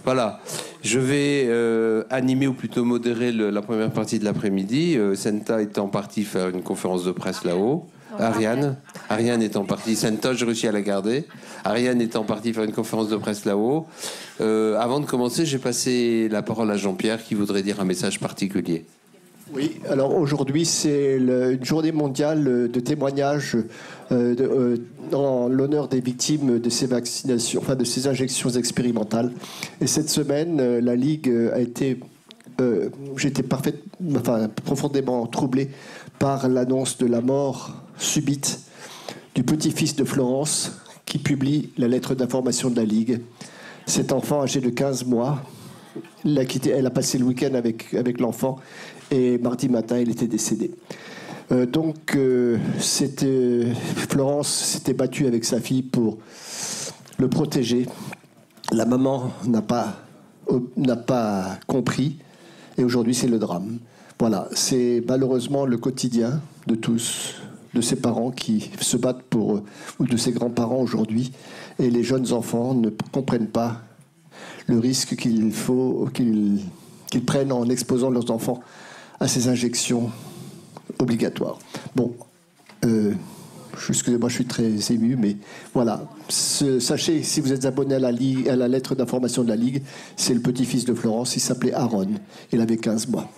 Voilà. Je vais animer ou plutôt modérer la première partie de l'après-midi. Senta est en partie faire une conférence de presse là-haut. Ariane est en partie. Senta, j'ai réussi à la garder. Ariane est en partie faire une conférence de presse là-haut. Avant de commencer, j'ai passé la parole à Jean-Pierre qui voudrait dire un message particulier. Oui, alors aujourd'hui, c'est une journée mondiale de témoignage en l'honneur des victimes de ces vaccinations, enfin de ces injections expérimentales. Et cette semaine, la Ligue a été... j'étais profondément troublé par l'annonce de la mort subite du petit-fils de Florence qui publie la lettre d'information de la Ligue. Cet enfant âgé de 15 mois, elle a passé le week-end avec l'enfant et mardi matin, il était décédé. Florence s'était battue avec sa fille pour le protéger. La maman n'a pas compris et aujourd'hui, c'est le drame. Voilà, c'est malheureusement le quotidien de tous, de ces parents qui se battent ou de ces grands-parents aujourd'hui. Et les jeunes enfants ne comprennent pas le risque qu'ils prennent en exposant leurs enfants à ces injections obligatoires. Bon, excusez-moi, je suis très ému, mais voilà. Sachez, si vous êtes abonné à la lettre d'information de la Ligue, c'est le petit-fils de Florence, il s'appelait Aaron, il avait 15 mois.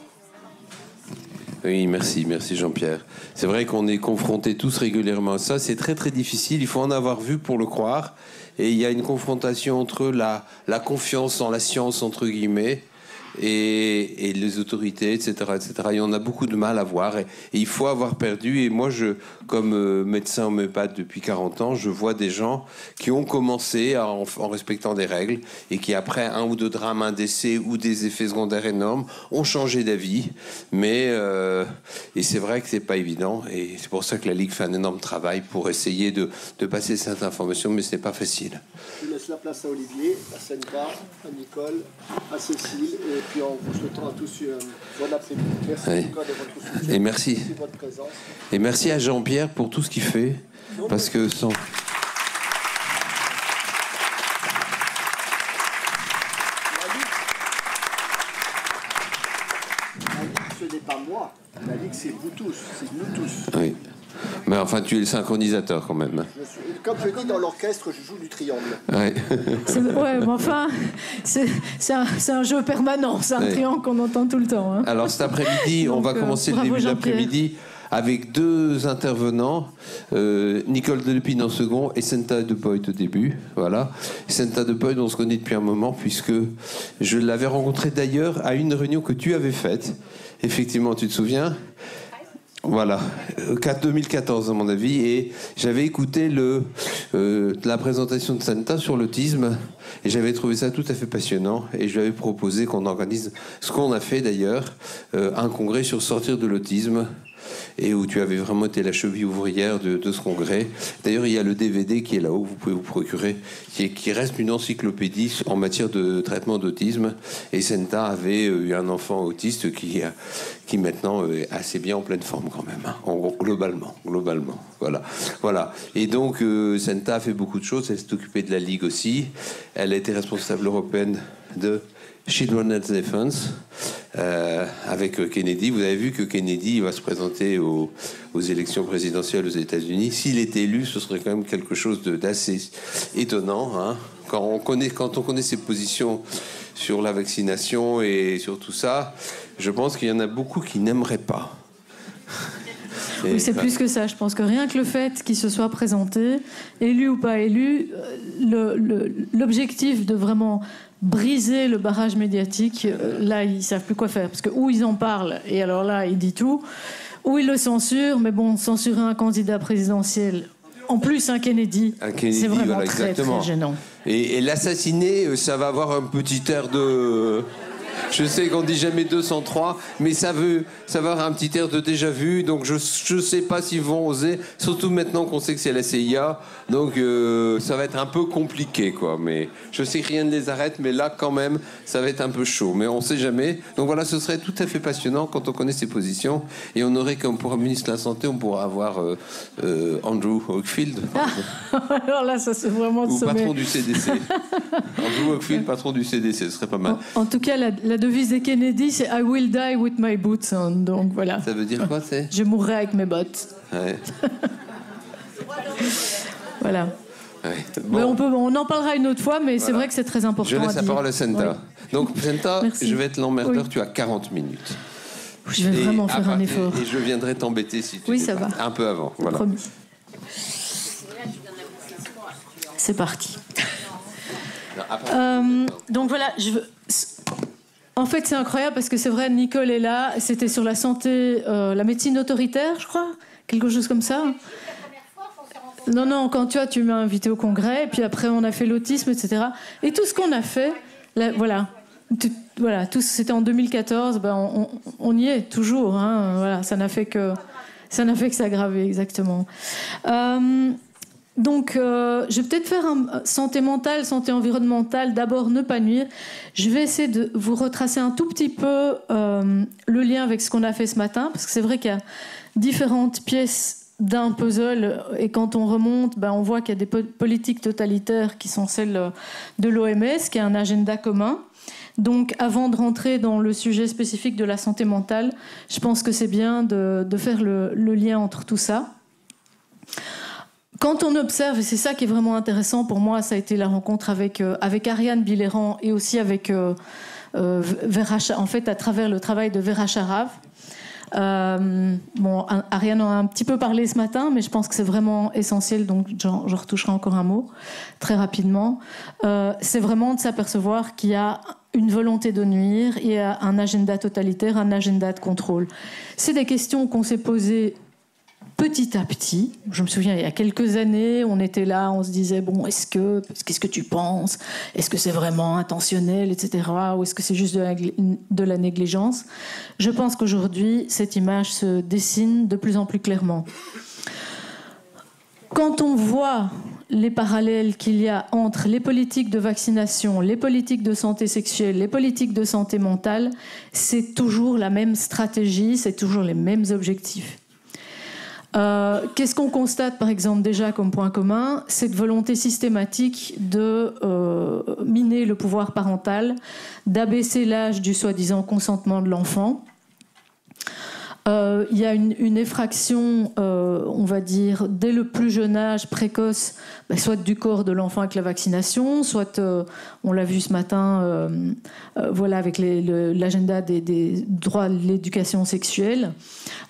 Oui, merci Jean-Pierre. C'est vrai qu'on est confrontés tous régulièrement à ça. C'est très très difficile, il faut en avoir vu pour le croire. Et il y a une confrontation entre la confiance en la science, entre guillemets, et les autorités, etc., etc. Et on a beaucoup de mal à voir. Et il faut avoir perdu. Et moi, comme médecin homéopathe depuis 40 ans, je vois des gens qui ont commencé en respectant des règles et qui, après un ou deux drames, un décès ou des effets secondaires énormes, ont changé d'avis. Mais et c'est vrai que c'est pas évident. Et c'est pour ça que la Ligue fait un énorme travail pour essayer de passer cette information, mais ce n'est pas facile. Je laisse la place à Olivier, à Senta, à Nicole, à Cécile, et puis en vous souhaitant à tous une bonne après-midi. Merci encore de votre soutien. Et merci. De votre présence. Et merci à Jean-Pierre pour tout ce qu'il fait, parce que sans... La Ligue, ce n'est pas moi. La Ligue, c'est vous tous, c'est nous tous. Oui. Mais enfin, tu es le synchronisateur quand même. Comme je dis dans l'orchestre, je joue du triangle. Ouais. Ouais, mais enfin, c'est un jeu permanent, c'est un triangle qu'on entend tout le temps. Hein. Alors cet après-midi, on va commencer le début de l'après-midi avec deux intervenants, Nicole Delepine en second et Senta De Poit au début. Voilà. Senta De Poit, on se connaît depuis un moment puisque je l'avais rencontré d'ailleurs à une réunion que tu avais faite. Effectivement, tu te souviens ? Voilà, 2014 à mon avis, et j'avais écouté la présentation de Senta sur l'autisme et j'avais trouvé ça tout à fait passionnant et je lui avais proposé qu'on organise ce qu'on a fait d'ailleurs, un congrès sur sortir de l'autisme et où tu avais vraiment été la cheville ouvrière de ce congrès. D'ailleurs, il y a le DVD qui est là-haut, vous pouvez vous procurer, qui reste une encyclopédie en matière de traitement d'autisme. Et Senta avait eu un enfant autiste qui maintenant est assez bien en pleine forme quand même, hein, globalement. Voilà. Et donc, Senta a fait beaucoup de choses. Elle s'est occupée de la Ligue aussi. Elle a été responsable européenne de Children's Defense avec Kennedy. Vous avez vu que Kennedy va se présenter aux élections présidentielles aux États-Unis. S'il est élu, ce serait quand même quelque chose d'assez étonnant. Hein. Quand on connaît ses positions sur la vaccination et sur tout ça, je pense qu'il y en a beaucoup qui n'aimeraient pas. Oui, c'est plus que ça. Je pense que rien que le fait qu'il se soit présenté, élu ou pas élu, l'objectif de vraiment briser le barrage médiatique, là, ils ne savent plus quoi faire. Parce que où ils en parlent, et alors là, ils disent tout, ou ils le censurent, mais bon, censurer un candidat présidentiel, en plus un Kennedy, c'est vraiment très gênant. Et l'assassiner, ça va avoir un petit air de... Je sais qu'on dit jamais 203, mais ça va avoir un petit air de déjà vu, donc je sais pas s'ils vont oser, surtout maintenant qu'on sait que c'est la CIA, donc ça va être un peu compliqué, quoi. Mais je sais que rien ne les arrête, mais là, quand même, ça va être un peu chaud, mais on sait jamais. Donc voilà, ce serait tout à fait passionnant quand on connaît ses positions, et on aurait, comme pour un ministre de la Santé, on pourra avoir Andrew Wakefield. Alors là, ça c'est vraiment ou patron du CDC. Andrew Wakefield, patron du CDC, ce serait pas mal. En tout cas, la devise des Kennedy, c'est I will die with my boots on. Donc voilà. Ça veut dire quoi, c'est ? Je mourrai avec mes bottes. Ouais. Voilà. Ouais. Bon. Bon. On en parlera une autre fois, mais c'est vrai que c'est très important. Je laisse la parole à Senta. Ouais. Donc, Senta, Merci. je vais être l'emmerdeur, Oui. tu as 40 minutes. Je vais vraiment faire un effort. Et je viendrai t'embêter si tu Oui, n'es ça pas. va. Un peu avant. Voilà. Promis. C'est parti. Donc voilà, en fait, c'est incroyable parce que c'est vrai, Nicole est là. C'était sur la santé, la médecine autoritaire, je crois, quelque chose comme ça. Non, quand tu m'as invité au congrès, et puis après on a fait l'autisme, etc. Et tout ce qu'on a fait, là, voilà, c'était en 2014. Ben on y est toujours. Hein, voilà, ça n'a fait que s'aggraver, exactement. Donc, je vais peut-être faire un santé mentale, santé environnementale. D'abord, ne pas nuire. Je vais essayer de vous retracer un tout petit peu le lien avec ce qu'on a fait ce matin, parce que c'est vrai qu'il y a différentes pièces d'un puzzle, et quand on remonte, on voit qu'il y a des politiques totalitaires qui sont celles de l'OMS, qui a un agenda commun. Donc, avant de rentrer dans le sujet spécifique de la santé mentale, je pense que c'est bien de faire le lien entre tout ça. Quand on observe, et c'est ça qui est vraiment intéressant pour moi, ça a été la rencontre avec Ariane Biléran et aussi avec Vera, en fait, à travers le travail de Vera Sharav. Ariane en a un petit peu parlé ce matin, mais je pense que c'est vraiment essentiel, donc j'en retoucherai encore un mot très rapidement. C'est vraiment de s'apercevoir qu'il y a une volonté de nuire, il y a un agenda totalitaire, un agenda de contrôle. C'est des questions qu'on s'est posées petit à petit. Je me souviens, il y a quelques années, on était là, on se disait, qu'est-ce que tu penses ? Est-ce que c'est vraiment intentionnel, etc. Ou est-ce que c'est juste de la négligence ? Je pense qu'aujourd'hui, cette image se dessine de plus en plus clairement. Quand on voit les parallèles qu'il y a entre les politiques de vaccination, les politiques de santé sexuelle, les politiques de santé mentale, c'est toujours la même stratégie, c'est toujours les mêmes objectifs. Qu'est-ce qu'on constate, par exemple, déjà comme point commun ? Cette volonté systématique de miner le pouvoir parental, d'abaisser l'âge du soi-disant consentement de l'enfant. Il y a une effraction, on va dire, dès le plus jeune âge précoce, soit du corps de l'enfant avec la vaccination, soit, on l'a vu ce matin, avec l'agenda des droits de l'éducation sexuelle.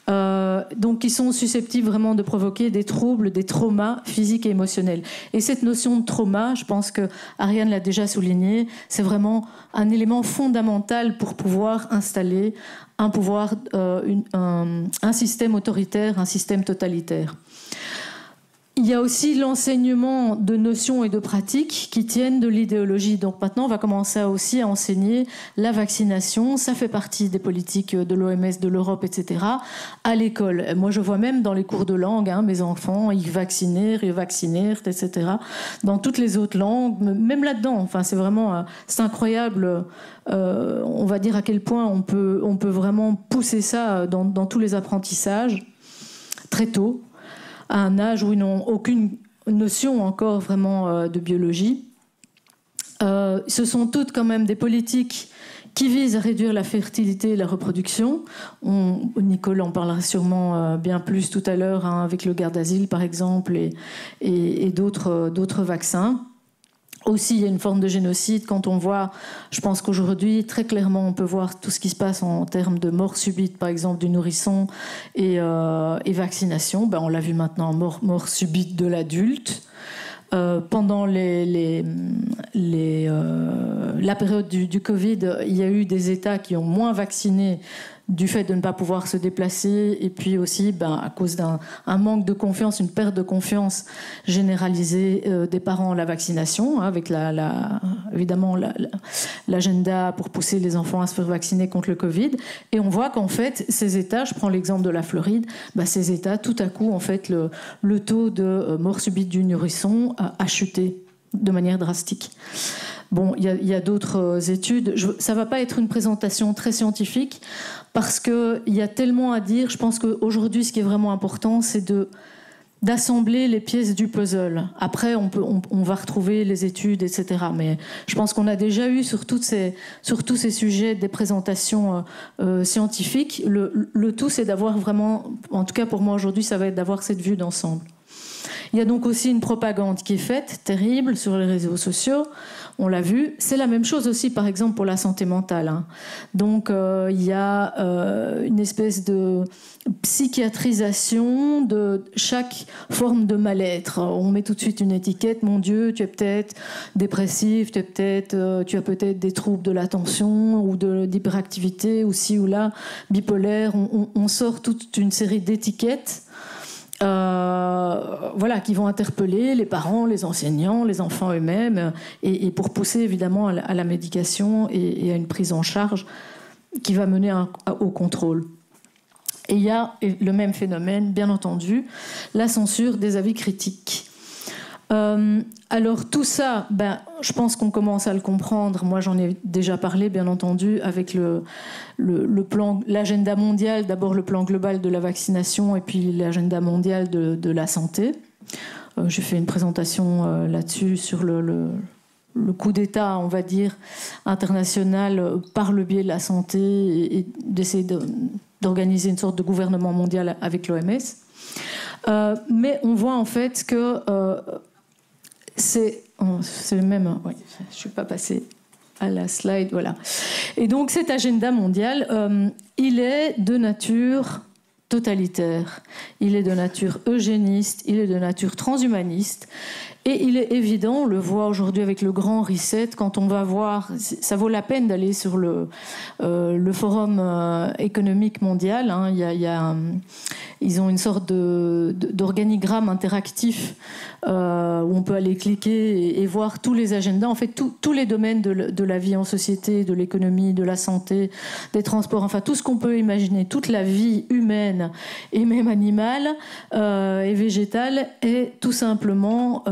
Donc, qui sont susceptibles vraiment de provoquer des troubles, des traumas physiques et émotionnels. Et cette notion de trauma, je pense que Ariane l'a déjà souligné, c'est vraiment un élément fondamental pour pouvoir installer un pouvoir, un système autoritaire, un système totalitaire. Il y a aussi l'enseignement de notions et de pratiques qui tiennent de l'idéologie. Donc maintenant, on va commencer aussi à enseigner la vaccination. Ça fait partie des politiques de l'OMS, de l'Europe, etc. à l'école. Moi, je vois même dans les cours de langue, mes enfants, ils vaccinèrent, etc. Dans toutes les autres langues, même là-dedans. Enfin, c'est vraiment, c'est incroyable. On va dire à quel point on peut vraiment pousser ça dans tous les apprentissages très tôt, à un âge où ils n'ont aucune notion encore vraiment de biologie. Ce sont toutes quand même des politiques qui visent à réduire la fertilité et la reproduction. Nicole en parlera sûrement bien plus tout à l'heure, avec le garde d'asile par exemple et d'autres vaccins. Aussi, il y a une forme de génocide quand on voit, je pense qu'aujourd'hui, très clairement, on peut voir tout ce qui se passe en termes de mort subite, par exemple, du nourrisson et vaccination. On l'a vu maintenant, mort subite de l'adulte. Pendant la période du Covid, il y a eu des États qui ont moins vacciné du fait de ne pas pouvoir se déplacer et puis aussi à cause d'un manque de confiance, une perte de confiance généralisée des parents à la vaccination, avec la évidemment l'agenda pour pousser les enfants à se faire vacciner contre le Covid. Et on voit qu'en fait, ces États, je prends l'exemple de la Floride, ces États, tout à coup, en fait, le taux de mort subite du nourrisson a chuté de manière drastique. Bon, il y a d'autres études. Ça ne va pas être une présentation très scientifique parce qu'il y a tellement à dire. Je pense qu'aujourd'hui, ce qui est vraiment important, c'est d'assembler les pièces du puzzle. Après, on va retrouver les études, etc. Mais je pense qu'on a déjà eu sur tous ces sujets des présentations scientifiques. Le tout, c'est d'avoir vraiment, en tout cas pour moi aujourd'hui, ça va être d'avoir cette vue d'ensemble. Il y a donc aussi une propagande qui est faite, terrible, sur les réseaux sociaux. On l'a vu. C'est la même chose aussi, par exemple, pour la santé mentale. Donc, il y a une espèce de psychiatrisation de chaque forme de mal-être. On met tout de suite une étiquette. Mon Dieu, tu es peut-être dépressif, tu as peut-être des troubles de l'attention ou d'hyperactivité, ou ci ou là, bipolaire. On sort toute une série d'étiquettes. Qui vont interpeller les parents, les enseignants, les enfants eux-mêmes, et pour pousser évidemment à la médication et à une prise en charge qui va mener au contrôle. Et il y a le même phénomène, bien entendu, la censure des avis critiques. Alors tout ça, je pense qu'on commence à le comprendre. Moi, j'en ai déjà parlé, bien entendu, avec le plan, l'agenda mondial, d'abord le plan global de la vaccination et puis l'agenda mondial de la santé. J'ai fait une présentation là-dessus sur le coup d'État, on va dire, international par le biais de la santé et d'essayer d'organiser une sorte de gouvernement mondial avec l'OMS. Mais on voit en fait que c'est le même. Oui, je ne suis pas passée à la slide. Voilà. Et donc cet agenda mondial, il est de nature totalitaire, il est de nature eugéniste, il est de nature transhumaniste. Et il est évident, on le voit aujourd'hui avec le grand reset, quand on va voir, ça vaut la peine d'aller sur le forum économique mondial. Ils ont une sorte d'organigramme interactif où on peut aller cliquer et voir tous les agendas, en fait tous les domaines de la vie en société, de l'économie, de la santé, des transports, enfin tout ce qu'on peut imaginer, toute la vie humaine et même animale et végétale est tout simplement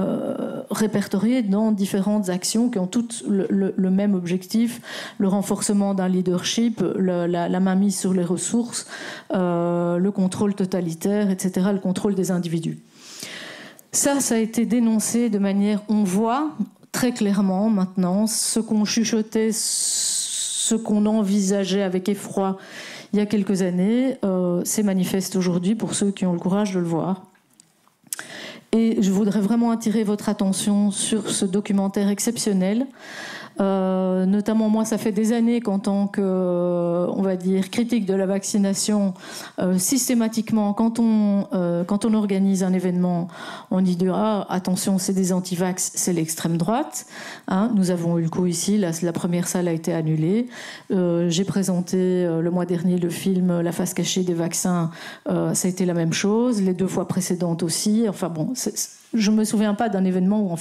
répertoriée dans différentes actions qui ont toutes le même objectif, le renforcement d'un leadership, la mainmise sur les ressources, le contrôle totalitaire, etc., le contrôle des individus. Ça a été dénoncé de manière, on voit très clairement maintenant ce qu'on chuchotait, ce qu'on envisageait avec effroi il y a quelques années, c'est manifeste aujourd'hui pour ceux qui ont le courage de le voir. Et je voudrais vraiment attirer votre attention sur ce documentaire exceptionnel. Notamment, moi, ça fait des années qu'en tant que, on va dire, critique de la vaccination, systématiquement, quand on organise un événement, on dit attention, c'est des anti-vax, c'est l'extrême droite. Nous avons eu le coup ici, la première salle a été annulée. J'ai présenté le mois dernier le film La face cachée des vaccins, ça a été la même chose, les 2 fois précédentes aussi. Enfin bon, je ne me souviens pas d'un événement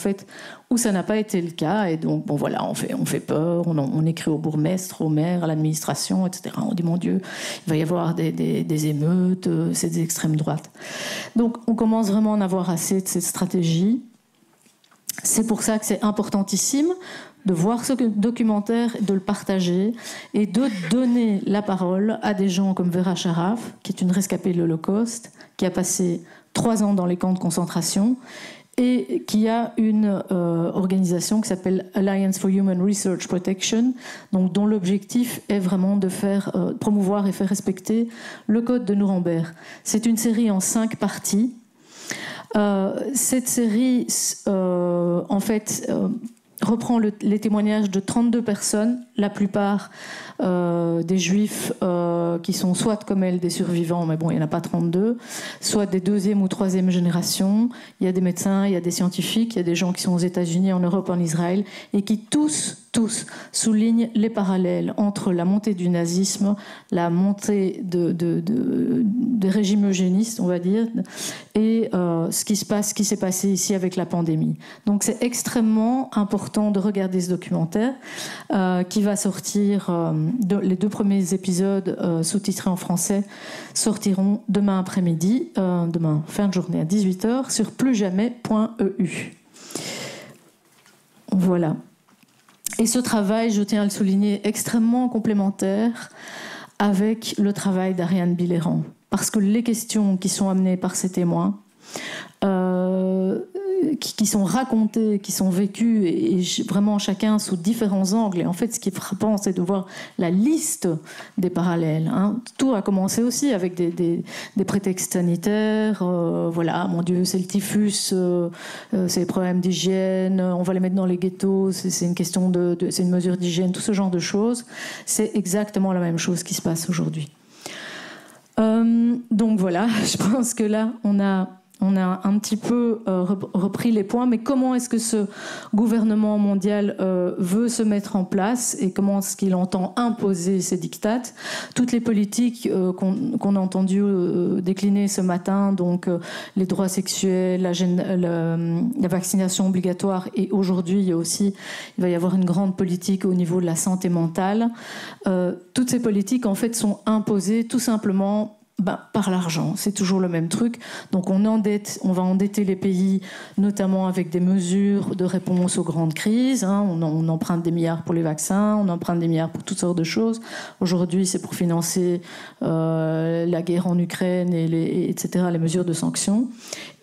où ça n'a pas été le cas. Et donc, bon, voilà, on fait peur, on écrit au bourgmestre, au maire, à l'administration, etc. On dit, mon Dieu, il va y avoir des émeutes, c'est des extrêmes droites. Donc, on commence vraiment à en avoir assez de cette stratégie. C'est pour ça que c'est importantissime de voir ce documentaire, de le partager et de donner la parole à des gens comme Vera Sharaf, qui est une rescapée de l'Holocauste, qui a passé 3 ans dans les camps de concentration et qui a une organisation qui s'appelle Alliance for Human Research Protection, donc dont l'objectif est vraiment de faire promouvoir et faire respecter le code de Nuremberg. C'est une série en 5 parties. Cette série, en fait, reprend les témoignages de 32 personnes, la plupart des juifs qui sont soit comme elle des survivants, mais bon, il n'y en a pas 32, soit des 2e ou 3e générations. Il y a des médecins, il y a des scientifiques, il y a des gens qui sont aux États-Unis, en Europe, en Israël, et qui tous soulignent les parallèles entre la montée du nazisme, la montée des régimes eugénistes, on va dire, et ce qui s'est passé ici avec la pandémie. Donc c'est extrêmement important de regarder ce documentaire qui va sortir, les 2 premiers épisodes sous-titrés en français sortiront demain après-midi, demain fin de journée à 18h sur plusjamais.eu. Voilà. Et ce travail, je tiens à le souligner, extrêmement complémentaire avec le travail d'Ariane Biléran. Parce que les questions qui sont amenées par ces témoins, qui sont racontées, qui sont vécues, et vraiment chacun sous différents angles. Et en fait, ce qui est frappant, c'est de voir la liste des parallèles. Hein. Tout a commencé aussi avec des prétextes sanitaires. Voilà, mon Dieu, c'est le typhus, c'est les problèmes d'hygiène, on va les mettre dans les ghettos, c'est une question c'est une mesure d'hygiène, tout ce genre de choses. C'est exactement la même chose qui se passe aujourd'hui. Donc voilà, je pense que là, on a un petit peu repris les points, mais comment est-ce que ce gouvernement mondial veut se mettre en place et comment est-ce qu'il entend imposer ses dictates? Toutes les politiques qu'on a entendues décliner ce matin, donc les droits sexuels, la vaccination obligatoire, et aujourd'hui il va y avoir une grande politique au niveau de la santé mentale. Toutes ces politiques en fait sont imposées tout simplement par l'argent, c'est toujours le même truc. Donc on va endetter les pays, notamment avec des mesures de réponse aux grandes crises. Hein. On emprunte des milliards pour les vaccins, on emprunte des milliards pour toutes sortes de choses. Aujourd'hui, c'est pour financer la guerre en Ukraine, etc., les mesures de sanctions.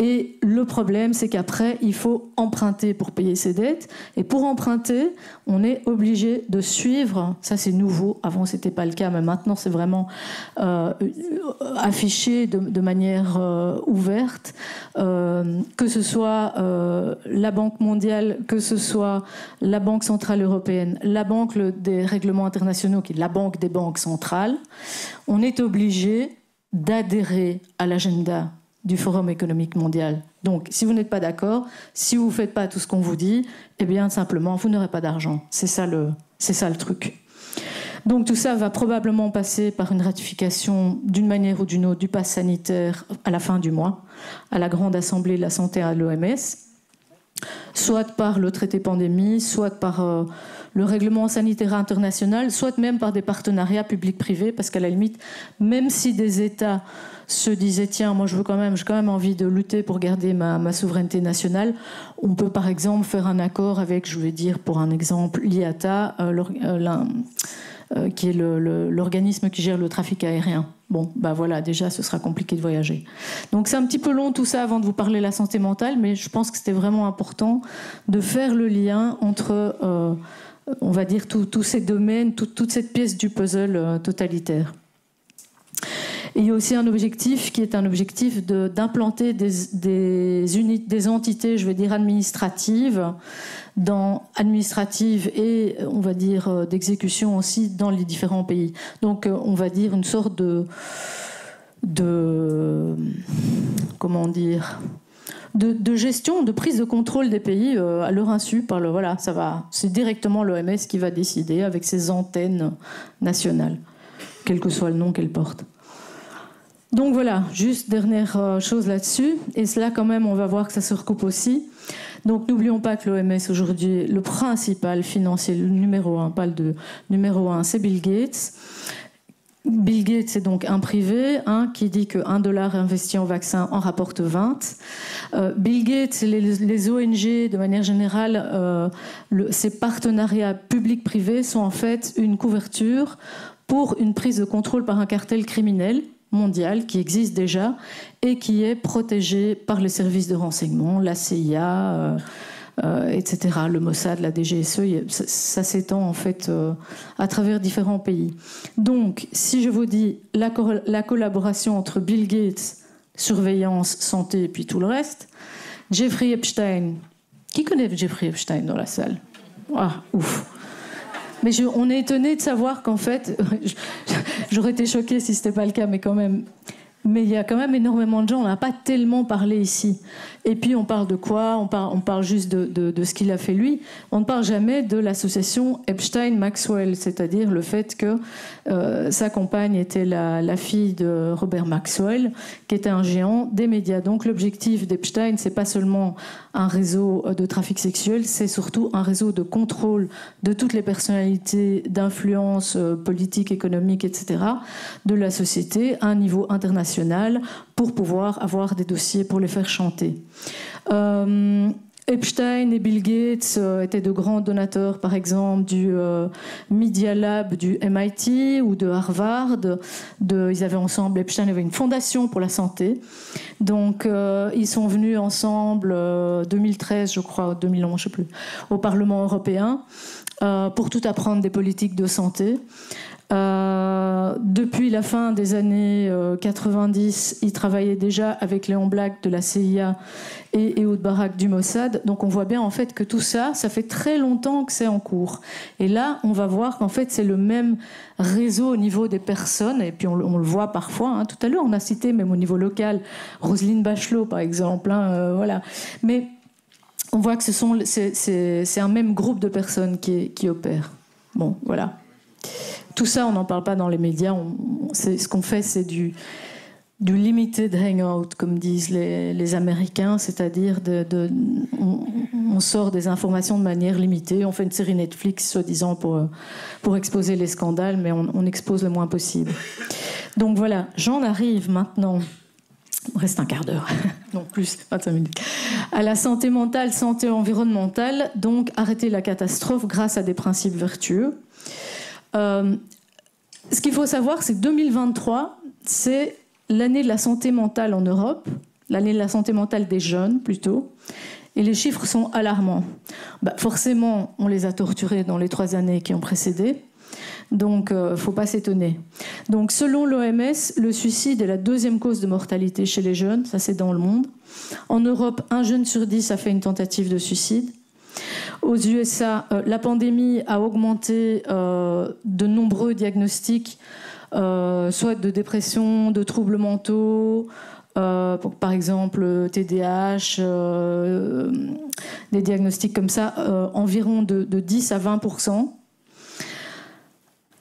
Et le problème, c'est qu'après, il faut emprunter pour payer ses dettes. Et pour emprunter, on est obligé de suivre, ça c'est nouveau, avant c'était pas le cas, mais maintenant c'est vraiment affiché de manière ouverte, que ce soit la Banque mondiale, que ce soit la Banque centrale européenne, la Banque des règlements internationaux, qui est la Banque des banques centrales, on est obligé d'adhérer à l'agenda du Forum économique mondial. Donc, si vous n'êtes pas d'accord, si vous ne faites pas tout ce qu'on vous dit, eh bien, simplement, vous n'aurez pas d'argent. C'est ça le truc. Donc, tout ça va probablement passer par une ratification d'une manière ou d'une autre du pass sanitaire à la fin du mois, à la Grande Assemblée de la Santé à l'OMS, soit par le traité pandémie, soit par le règlement sanitaire international, soit même par des partenariats publics-privés, parce qu'à la limite, même si des États se disaient tiens, moi j'ai quand même envie de lutter pour garder ma souveraineté nationale, on peut par exemple faire un accord avec, je vais dire pour un exemple, l'IATA, qui est l'organisme qui gère le trafic aérien. Bon, voilà, déjà, ce sera compliqué de voyager. Donc c'est un petit peu long tout ça avant de vous parler de la santé mentale, mais je pense que c'était vraiment important de faire le lien entre, on va dire, tous ces domaines, toute cette pièce du puzzle totalitaire. Et il y a aussi un objectif qui est un objectif d'implanter des entités, je vais dire, administratives et, on va dire, d'exécution aussi dans les différents pays. Donc, on va dire une sorte comment dire, de gestion, de prise de contrôle des pays à leur insu. C'est directement l'OMS qui va décider avec ses antennes nationales, quel que soit le nom qu'elle porte. Donc voilà, juste dernière chose là-dessus. Et cela, quand même, on va voir que ça se recoupe aussi. Donc n'oublions pas que l'OMS aujourd'hui, le principal financier, le numéro 1, pas le 2, numéro 1, c'est Bill Gates. Bill Gates, c'est donc un privé qui dit que $1 investi en vaccin en rapporte 20. Bill Gates, les ONG, de manière générale, ces partenariats publics-privés sont en fait une couverture pour une prise de contrôle par un cartel criminel mondial qui existe déjà et qui est protégé par les services de renseignement, la CIA, etc., le Mossad, la DGSE. Ça s'étend en fait à travers différents pays. Donc, si je vous dis la collaboration entre Bill Gates, surveillance, santé et puis tout le reste, Jeffrey Epstein. Qui connaît Jeffrey Epstein dans la salle? Ah, ouf. Mais on est étonné de savoir qu'en fait, j'aurais été choquée si ce n'était pas le cas, mais quand même, Mais il y a quand même énormément de gens, on n'a pas tellement parlé ici. Et puis on parle de quoi ? On parle juste de ce qu'il a fait lui. On ne parle jamais de l'association Epstein-Maxwell, c'est-à-dire le fait que sa compagne était la fille de Robert Maxwell, qui était un géant des médias. Donc l'objectif d'Epstein, c'est pas seulement un réseau de trafic sexuel, c'est surtout un réseau de contrôle de toutes les personnalités d'influence politique, économique, etc., de la société à un niveau international pour pouvoir avoir des dossiers pour les faire chanter. Epstein et Bill Gates étaient de grands donateurs, par exemple, du Media Lab du MIT ou de Harvard. Ils avaient ensemble, Epstein avait une fondation pour la santé. Donc, ils sont venus ensemble, 2013, je crois, 2011, je ne sais plus, au Parlement européen pour tout apprendre des politiques de santé. Depuis la fin des années 90, il travaillait déjà avec Léon Black de la CIA et Ehud Barak du Mossad. Donc on voit bien en fait que tout ça, ça fait très longtemps que c'est en cours. Et là, on va voir qu'en fait c'est le même réseau au niveau des personnes. Et puis on le voit parfois. Hein. Tout à l'heure, on a cité même au niveau local Roselyne Bachelot, par exemple. Hein, voilà. Mais on voit que c'est un même groupe de personnes qui opèrent. Bon, voilà. Tout ça, on n'en parle pas dans les médias. Ce qu'on fait, c'est du limited hangout, comme disent les Américains, c'est-à-dire on sort des informations de manière limitée. On fait une série Netflix, soi-disant, pour exposer les scandales, mais on expose le moins possible. Donc voilà, j'en arrive maintenant. Il me reste un quart d'heure, non plus, 25 minutes. À la santé mentale, santé environnementale, donc arrêter la catastrophe grâce à des principes vertueux. Ce qu'il faut savoir, c'est que 2023, c'est l'année de la santé mentale en Europe, l'année de la santé mentale des jeunes plutôt, et les chiffres sont alarmants. Forcément, on les a torturés dans les 3 années qui ont précédé, donc il ne faut pas s'étonner. Donc selon l'OMS, le suicide est la 2e cause de mortalité chez les jeunes, ça c'est dans le monde. En Europe, 1 jeune sur 10 a fait une tentative de suicide. Aux USA, la pandémie a augmenté de nombreux diagnostics, soit de dépression, de troubles mentaux, par exemple TDAH, des diagnostics comme ça, environ de 10 à 20%.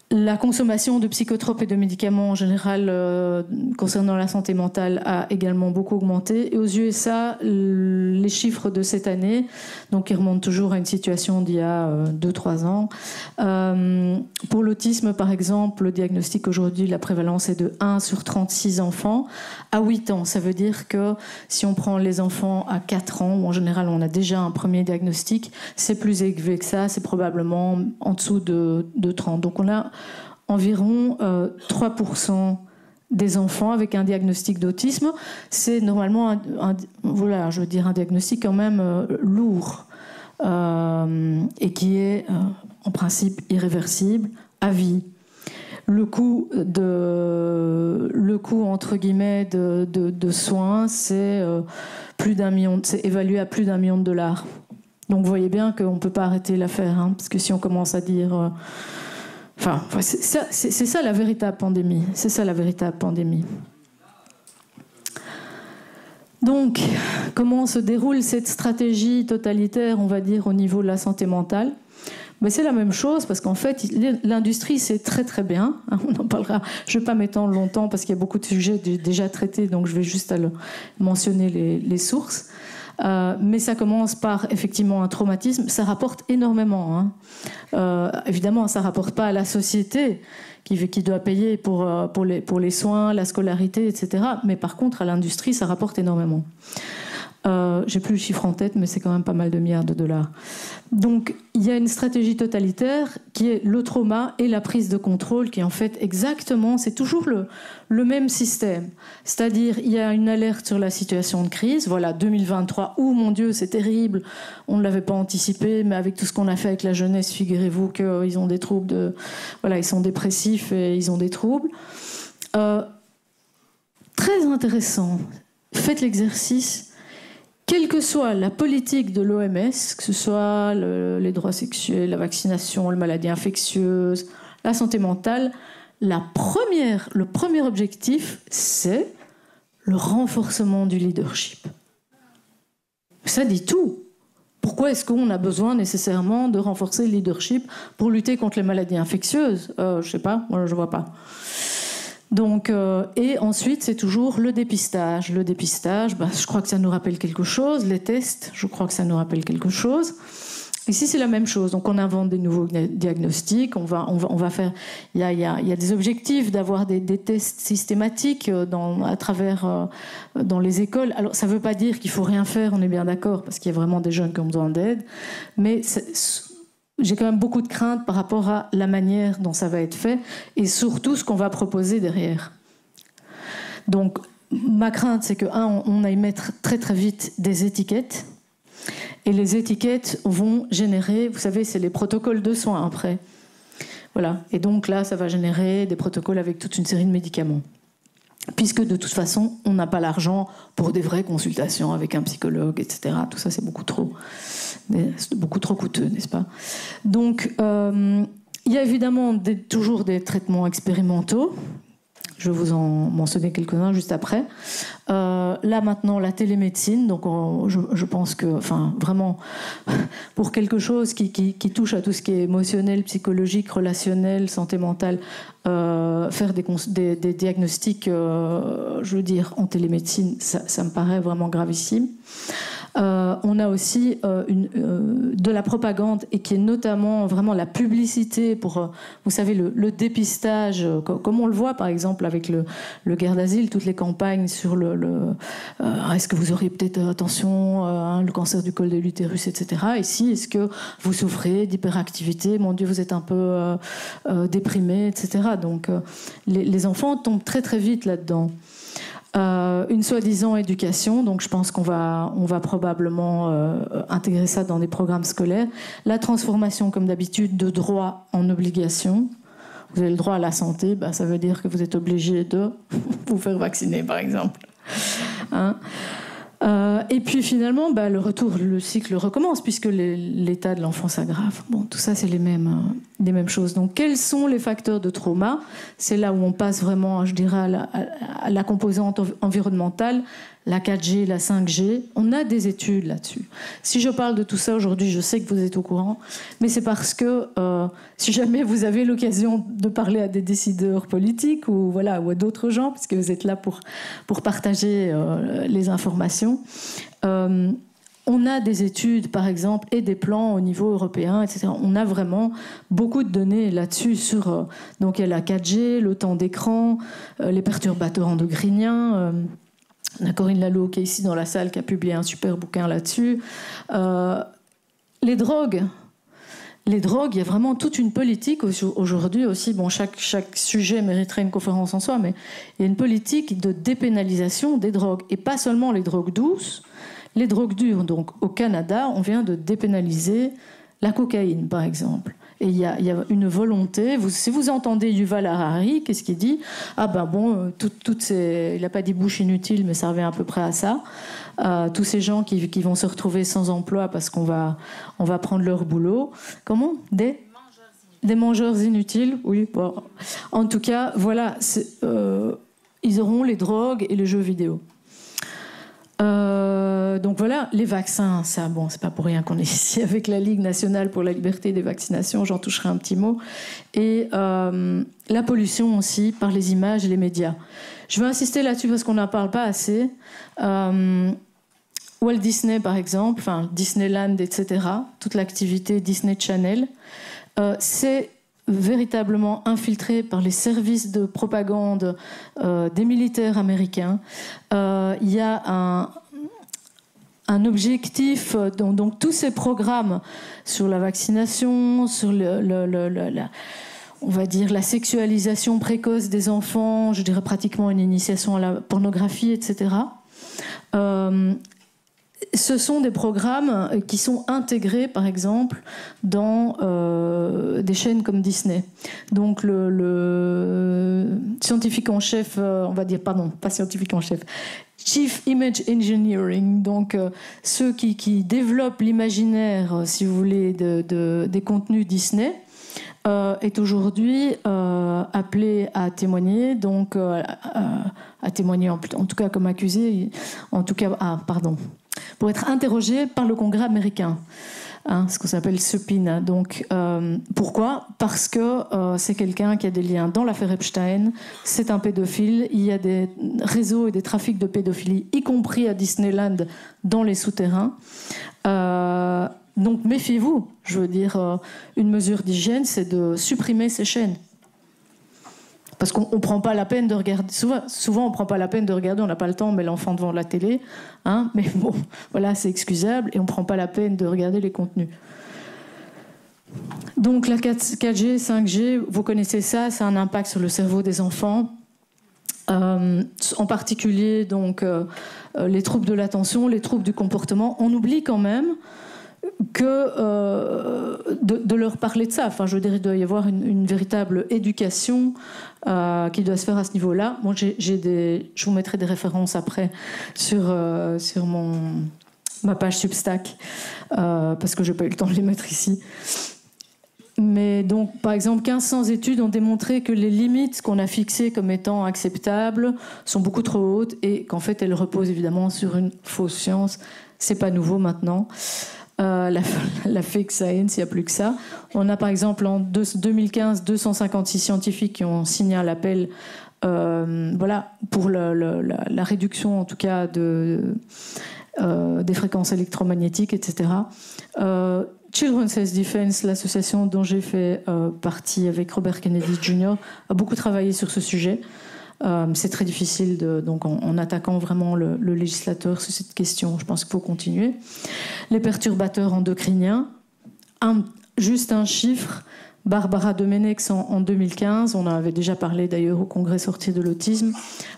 La consommation de psychotropes et de médicaments en général concernant la santé mentale a également beaucoup augmenté. Et aux USA, les chiffres de cette année, donc ils remontent toujours à une situation d'il y a 2-3 ans. Pour l'autisme, par exemple, le diagnostic aujourd'hui, la prévalence est de 1 sur 36 enfants à 8 ans. Ça veut dire que si on prend les enfants à 4 ans, où en général on a déjà un premier diagnostic, c'est plus élevé que ça, c'est probablement en dessous de 30. Donc on a environ 3% des enfants avec un diagnostic d'autisme. C'est normalement un diagnostic quand même lourd et qui est en principe irréversible à vie. Le coût entre guillemets de soins, c'est c'est évalué à plus d'1 million de dollars. Donc vous voyez bien qu'on ne peut pas arrêter l'affaire, hein, parce que si on commence à dire c'est ça la véritable pandémie. C'est ça la véritable pandémie. Donc, comment se déroule cette stratégie totalitaire, on va dire, au niveau de la santé mentale ? C'est la même chose, parce qu'en fait, l'industrie, c'est très très bien. On en parlera. Je ne vais pas m'étendre longtemps, parce qu'il y a beaucoup de sujets déjà traités, donc je vais juste mentionner les sources. Mais ça commence par effectivement un traumatisme. Ça rapporte énormément. Évidemment, ça ne rapporte pas à la société qui doit payer pour les soins, la scolarité, etc. Mais par contre, à l'industrie, ça rapporte énormément. J'ai plus le chiffre en tête, mais c'est quand même pas mal de milliards de dollars. Donc, il y a une stratégie totalitaire qui est le trauma et la prise de contrôle, qui en fait exactement, c'est toujours le même système. C'est-à-dire, il y a une alerte sur la situation de crise. Voilà, 2023, mon Dieu, c'est terrible, on ne l'avait pas anticipé, mais avec tout ce qu'on a fait avec la jeunesse, figurez-vous qu'ils ont des troubles ils sont dépressifs et ils ont des troubles. Très intéressant. Faites l'exercice. Quelle que soit la politique de l'OMS, que ce soit les droits sexuels, la vaccination, les maladies infectieuses, la santé mentale, le premier objectif, c'est le renforcement du leadership. Ça dit tout. Pourquoi est-ce qu'on a besoin nécessairement de renforcer le leadership pour lutter contre les maladies infectieuses ? Je sais pas, moi je vois pas. Donc, et ensuite, c'est toujours le dépistage. Le dépistage, je crois que ça nous rappelle quelque chose. Les tests, je crois que ça nous rappelle quelque chose. Ici, c'est la même chose. Donc, on invente des nouveaux diagnostics. On va faire. Il y a des objectifs d'avoir des tests systématiques à travers dans les écoles. Alors, ça ne veut pas dire qu'il faut rien faire. On est bien d'accord, parce qu'il y a vraiment des jeunes qui ont besoin d'aide. Mais j'ai quand même beaucoup de craintes par rapport à la manière dont ça va être fait et surtout ce qu'on va proposer derrière. Donc, ma crainte, c'est on aille mettre très très vite des étiquettes. Et les étiquettes vont générer, vous savez, c'est les protocoles de soins après. Voilà. Et donc là, ça va générer des protocoles avec toute une série de médicaments. Puisque de toute façon, on n'a pas l'argent pour des vraies consultations avec un psychologue, etc. Tout ça, c'est beaucoup trop coûteux, n'est-ce pas ? Donc, il y a évidemment toujours des traitements expérimentaux. Je vais vous en mentionner quelques-uns juste après. Là, maintenant, la télémédecine. Donc, je pense que, vraiment, pour quelque chose qui touche à tout ce qui est émotionnel, psychologique, relationnel, santé mentale, faire des diagnostics, je veux dire, en télémédecine, ça me paraît vraiment gravissime. On a aussi de la propagande et qui est notamment vraiment la publicité pour, vous savez, le dépistage, comme on le voit par exemple avec le guerre d'asile, toutes les campagnes sur est-ce que vous aurez peut-être, attention, le cancer du col de l'utérus, etc. Ici, est-ce que vous souffrez d'hyperactivité, mon Dieu, vous êtes un peu déprimé, etc. Donc les enfants tombent très très vite là-dedans. Une soi-disant éducation, donc je pense qu'on va probablement intégrer ça dans des programmes scolaires. La transformation, comme d'habitude, de droit en obligation. Vous avez le droit à la santé, ça veut dire que vous êtes obligé de vous faire vacciner, par exemple. Et puis finalement, le cycle recommence puisque l'état de l'enfant s'aggrave. Bon, tout ça, c'est les mêmes choses. Donc, quels sont les facteurs de trauma ? C'est là où on passe vraiment, je dirais, à la composante environnementale, la 4G, la 5G. On a des études là-dessus. Si je parle de tout ça aujourd'hui, je sais que vous êtes au courant, mais c'est parce que si jamais vous avez l'occasion de parler à des décideurs politiques ou à d'autres gens, puisque vous êtes là pour partager les informations, on a des études, par exemple, et des plans au niveau européen, etc. On a vraiment beaucoup de données là-dessus sur donc il y a la 4G, le temps d'écran, les perturbateurs endocriniens. On a Corinne Lalo qui est ici dans la salle qui a publié un super bouquin là-dessus. Les drogues, il y a vraiment toute une politique aujourd'hui aussi. Bon, chaque sujet mériterait une conférence en soi, mais il y a une politique de dépénalisation des drogues. Et pas seulement les drogues douces, les drogues dures. Donc au Canada, on vient de dépénaliser la cocaïne, par exemple. Et il y a une volonté. Si vous entendez Yuval Harari, qu'est-ce qu'il dit ? Toutes ces, il n'a pas dit bouche inutile, mais ça revient à peu près à ça. Tous ces gens qui vont se retrouver sans emploi parce qu'on va prendre leur boulot. Comment ? Des mangeurs inutiles, oui. Bon. En tout cas, voilà, ils auront les drogues et les jeux vidéo. Donc voilà, les vaccins, ça, c'est pas pour rien qu'on est ici avec la Ligue nationale pour la liberté des vaccinations, j'en toucherai un petit mot. Et la pollution aussi par les images et les médias. Je veux insister là-dessus parce qu'on n'en parle pas assez. Walt Disney, par exemple, Disneyland, etc., toute l'activité Disney Channel, c'est véritablement infiltré par les services de propagande des militaires américains. Il y a un objectif, donc tous ces programmes sur la vaccination, sur on va dire la sexualisation précoce des enfants, je dirais pratiquement une initiation à la pornographie, etc. Ce sont des programmes qui sont intégrés, par exemple, dans des chaînes comme Disney. Donc le scientifique en chef, on va dire, pardon, pas scientifique en chef, Chief Image Engineering, donc ceux qui développent l'imaginaire, si vous voulez, des contenus Disney, est aujourd'hui appelé à témoigner, donc à témoigner en tout cas comme accusé, en tout cas, pour être interrogé par le Congrès américain. Ce qu'on s'appelle subpoena. Donc, pourquoi ? Parce que c'est quelqu'un qui a des liens dans l'affaire Epstein, c'est un pédophile, il y a des réseaux et des trafics de pédophilie, y compris à Disneyland, dans les souterrains. Donc, méfiez-vous. Je veux dire, une mesure d'hygiène, c'est de supprimer ces chaînes. Parce qu'on ne prend pas la peine de regarder. Souvent, on ne prend pas la peine de regarder, on n'a pas le temps, on met l'enfant devant la télé. Mais bon, voilà, c'est excusable et on ne prend pas la peine de regarder les contenus. Donc, la 4G, 5G, vous connaissez ça, ça a un impact sur le cerveau des enfants. En particulier, donc, les troubles de l'attention, les troubles du comportement. On oublie quand même que de leur parler de ça. Enfin, je veux dire, il doit y avoir une véritable éducation qui doit se faire à ce niveau-là. Moi, je vous mettrai des références après sur ma page Substack, parce que je n'ai pas eu le temps de les mettre ici. Mais donc, par exemple, 1500 études ont démontré que les limites qu'on a fixées comme étant acceptables sont beaucoup trop hautes et qu'en fait, elles reposent évidemment sur une fausse science. C'est pas nouveau maintenant. La fake science, il n'y a plus que ça. On a par exemple en 2015 256 scientifiques qui ont signé un appel pour la réduction en tout cas des fréquences électromagnétiques, etc. Children's Health Defense, l'association dont j'ai fait partie avec Robert Kennedy Jr., a beaucoup travaillé sur ce sujet. C'est très difficile, donc en attaquant vraiment le législateur sur cette question, je pense qu'il faut continuer. Les perturbateurs endocriniens, juste un chiffre, Barbara Domenech en 2015, on en avait déjà parlé d'ailleurs au congrès sorti de l'autisme,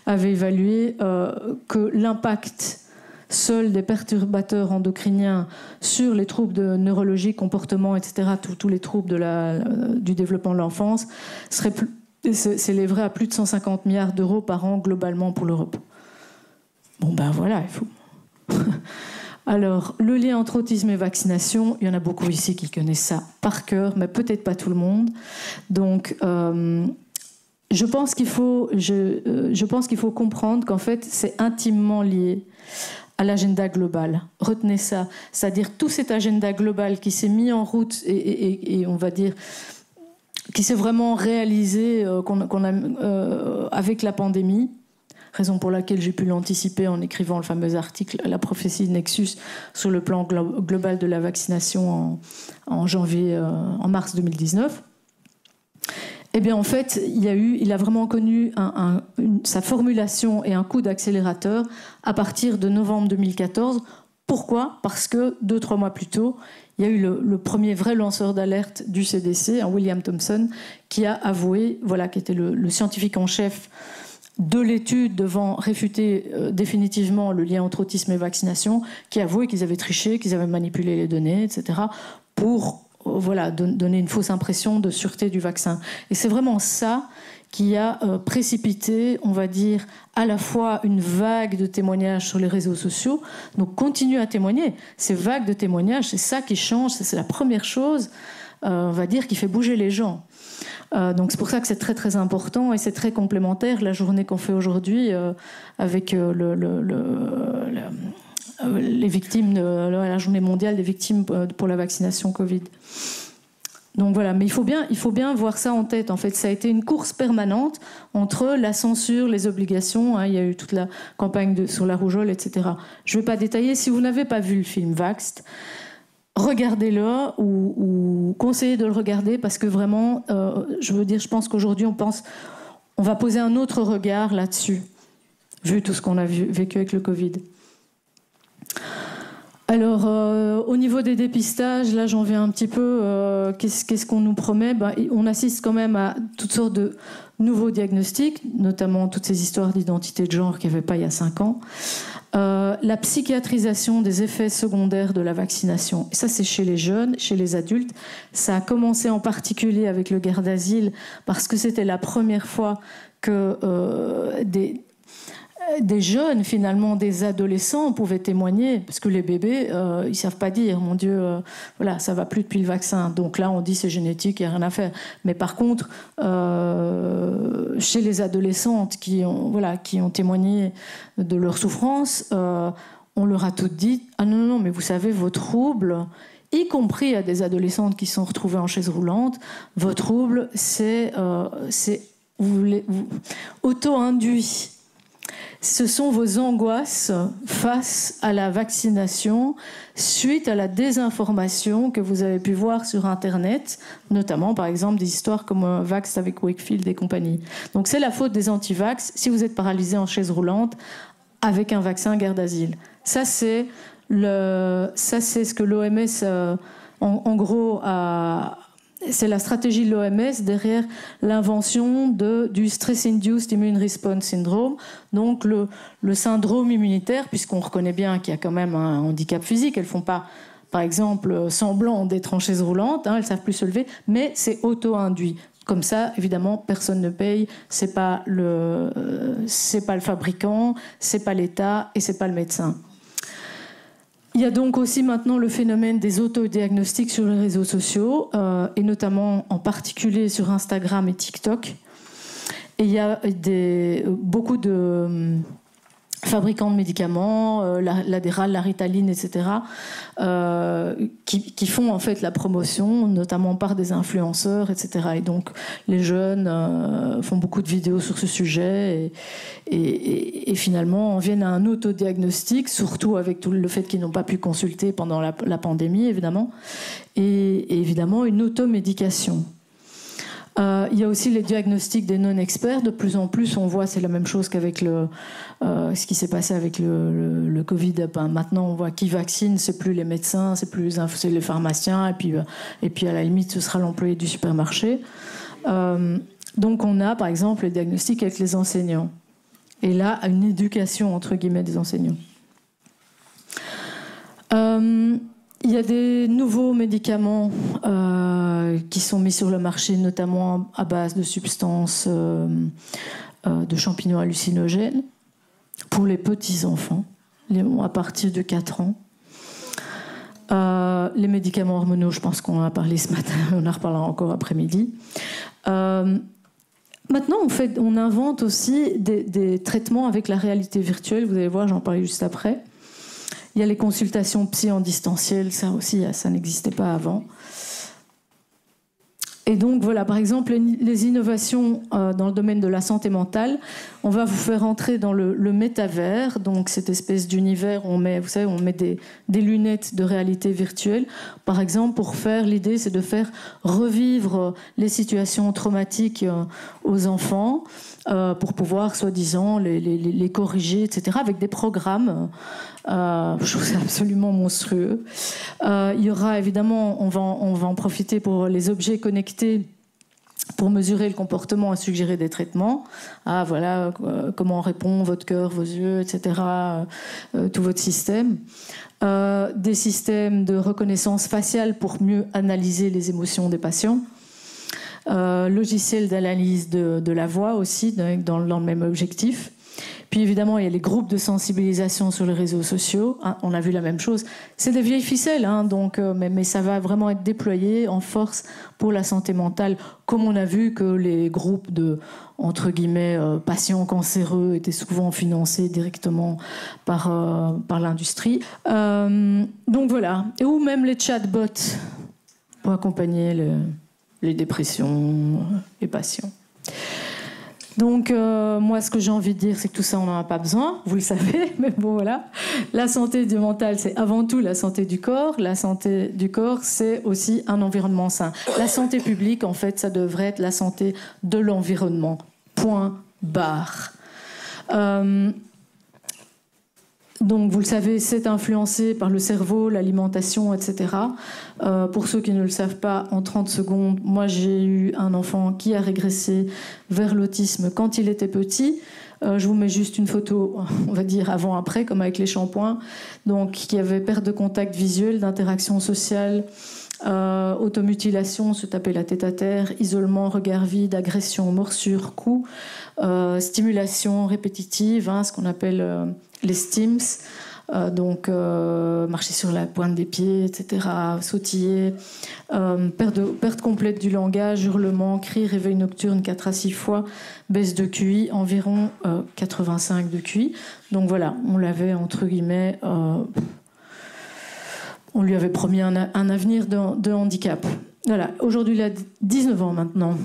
avait évalué que l'impact seul des perturbateurs endocriniens sur les troubles de neurologie, comportement, etc., tous les troubles du développement de l'enfance, s'élèverait à plus de 150 milliards d'euros par an globalement pour l'Europe. Bon ben voilà, il faut... Alors, le lien entre autisme et vaccination, il y en a beaucoup ici qui connaissent ça par cœur, mais peut-être pas tout le monde. Donc, je pense qu'il faut comprendre qu'en fait, c'est intimement lié à l'agenda global. Retenez ça. C'est-à-dire tout cet agenda global qui s'est mis en route et on va dire... qui s'est vraiment réalisé avec la pandémie, raison pour laquelle j'ai pu l'anticiper en écrivant le fameux article « La prophétie de Nexus » sur le plan global de la vaccination en mars 2019. Eh bien, en fait, il a vraiment connu sa formulation et un coup d'accélérateur à partir de novembre 2014. Pourquoi ? Parce que 2-3 mois plus tôt, il y a eu le premier vrai lanceur d'alerte du CDC, William Thompson, qui a avoué, qui était le scientifique en chef de l'étude devant réfuter définitivement le lien entre autisme et vaccination, qui a avoué qu'ils avaient triché, qu'ils avaient manipulé les données, etc., pour donner une fausse impression de sûreté du vaccin. Et c'est vraiment ça qui a précipité, on va dire, à la fois une vague de témoignages sur les réseaux sociaux. Donc, continuez à témoigner. Ces vagues de témoignages, c'est ça qui change, c'est la première chose, on va dire, qui fait bouger les gens. Donc, c'est pour ça que c'est très, très important et c'est très complémentaire, la journée qu'on fait aujourd'hui avec les victimes, la journée mondiale des victimes pour la vaccination Covid. Donc voilà, mais il faut bien voir ça en tête. En fait, ça a été une course permanente entre la censure, les obligations. Il y a eu toute la campagne sur la rougeole, etc. Je ne vais pas détailler. Si vous n'avez pas vu le film Vaxxed, regardez-le ou conseillez de le regarder parce que vraiment, je pense qu'aujourd'hui, on va poser un autre regard là-dessus, vu tout ce qu'on a vécu avec le Covid. Alors, au niveau des dépistages, là j'en viens un petit peu, qu'est-ce qu'on nous promet ? On assiste quand même à toutes sortes de nouveaux diagnostics, notamment toutes ces histoires d'identité de genre qu'il n'y avait pas il y a 5 ans. La psychiatrisation des effets secondaires de la vaccination. Et ça, c'est chez les jeunes, chez les adultes. Ça a commencé en particulier avec le Gardasil, parce que c'était la première fois que des jeunes, finalement, des adolescents pouvaient témoigner, parce que les bébés, ils ne savent pas dire, mon Dieu, voilà, ça ne va plus depuis le vaccin. Donc là, on dit c'est génétique, il n'y a rien à faire. Mais par contre, chez les adolescentes qui ont témoigné de leur souffrance, on leur a toutes dit « Ah non, mais vous savez, vos troubles, y compris à des adolescentes qui sont retrouvées en chaise roulante, vos troubles, c'est auto-induit. Ce sont vos angoisses face à la vaccination suite à la désinformation que vous avez pu voir sur Internet, notamment par exemple des histoires comme Vax avec Wakefield et compagnie. Donc c'est la faute des anti-vax si vous êtes paralysé en chaise roulante avec un vaccin guerre d'asile. Ça c'est ce que l'OMS en gros c'est la stratégie de l'OMS derrière l'invention du Stress-Induced Immune Response Syndrome, donc le syndrome immunitaire, puisqu'on reconnaît bien qu'il y a quand même un handicap physique. Elles ne font pas, par exemple, semblant d'être en chaise roulante, elles ne savent plus se lever, mais c'est auto-induit. Comme ça, évidemment, personne ne paye, c'est pas le fabricant, c'est pas l'État et c'est pas le médecin. Il y a donc aussi maintenant le phénomène des autodiagnostics sur les réseaux sociaux, et notamment en particulier sur Instagram et TikTok. Et il y a beaucoup de fabricants de médicaments, l'Adderall, la Ritaline, etc., qui font en fait la promotion, notamment par des influenceurs, etc. Et donc les jeunes font beaucoup de vidéos sur ce sujet et finalement viennent à un autodiagnostic, surtout avec tout le fait qu'ils n'ont pas pu consulter pendant la pandémie, évidemment, et évidemment une automédication. Il y a aussi les diagnostics des non-experts. De plus en plus, on voit, c'est la même chose qu'avec ce qui s'est passé avec le Covid. Maintenant, on voit qui vaccine, c'est plus les médecins, c'est les pharmaciens, et puis à la limite, ce sera l'employé du supermarché. Donc, on a, par exemple, les diagnostics avec les enseignants. Et là, une éducation, entre guillemets, des enseignants. Il y a des nouveaux médicaments qui sont mis sur le marché, notamment à base de substances de champignons hallucinogènes pour les petits-enfants, à partir de 4 ans. Les médicaments hormonaux, je pense qu'on en a parlé ce matin, on en reparlera encore après-midi. Maintenant, on invente aussi des traitements avec la réalité virtuelle. Vous allez voir, j'en parlais juste après. Il y a les consultations psy en distanciel, ça aussi, ça n'existait pas avant. Et donc, voilà, par exemple, les innovations dans le domaine de la santé mentale, on va vous faire entrer dans le métavers, donc cette espèce d'univers où on met des lunettes de réalité virtuelle. Par exemple, l'idée, c'est de faire revivre les situations traumatiques aux enfants pour pouvoir, soi-disant, les corriger, etc., avec des programmes. Je trouve ça absolument monstrueux. Il y aura évidemment, on va en profiter pour les objets connectés pour mesurer le comportement et suggérer des traitements. Voilà comment répond votre cœur, vos yeux, etc., tout votre système. Des systèmes de reconnaissance faciale pour mieux analyser les émotions des patients. Logiciel d'analyse de la voix aussi, dans le même objectif. Puis évidemment, il y a les groupes de sensibilisation sur les réseaux sociaux. On a vu la même chose. C'est des vieilles ficelles, mais ça va vraiment être déployé en force pour la santé mentale, comme on a vu que les groupes de, entre guillemets, patients cancéreux étaient souvent financés directement par l'industrie. Donc voilà. Ou même les chatbots pour accompagner les dépressions, les patients. Donc, moi, ce que j'ai envie de dire, c'est que tout ça, on n'en a pas besoin, vous le savez, mais bon, voilà. La santé du mental, c'est avant tout la santé du corps. La santé du corps, c'est aussi un environnement sain. La santé publique, en fait, ça devrait être la santé de l'environnement. Point barre. Donc, vous le savez, c'est influencé par le cerveau, l'alimentation, etc. Pour ceux qui ne le savent pas, en 30 secondes, moi, j'ai eu un enfant qui a régressé vers l'autisme quand il était petit. Je vous mets juste une photo, on va dire avant-après, comme avec les shampoings. Donc, qui avait perte de contact visuel, d'interaction sociale, Automutilation, se taper la tête à terre, isolement, regard vide, agression, morsure, coup, stimulation répétitive, ce qu'on appelle les stims, donc marcher sur la pointe des pieds, etc., sautiller, perte complète du langage, hurlement, cris, réveil nocturne 4 à 6 fois, baisse de QI, environ 85 de QI. Donc voilà, on l'avait entre guillemets... on lui avait promis un avenir de handicap. Voilà. Aujourd'hui, il a 19 ans maintenant.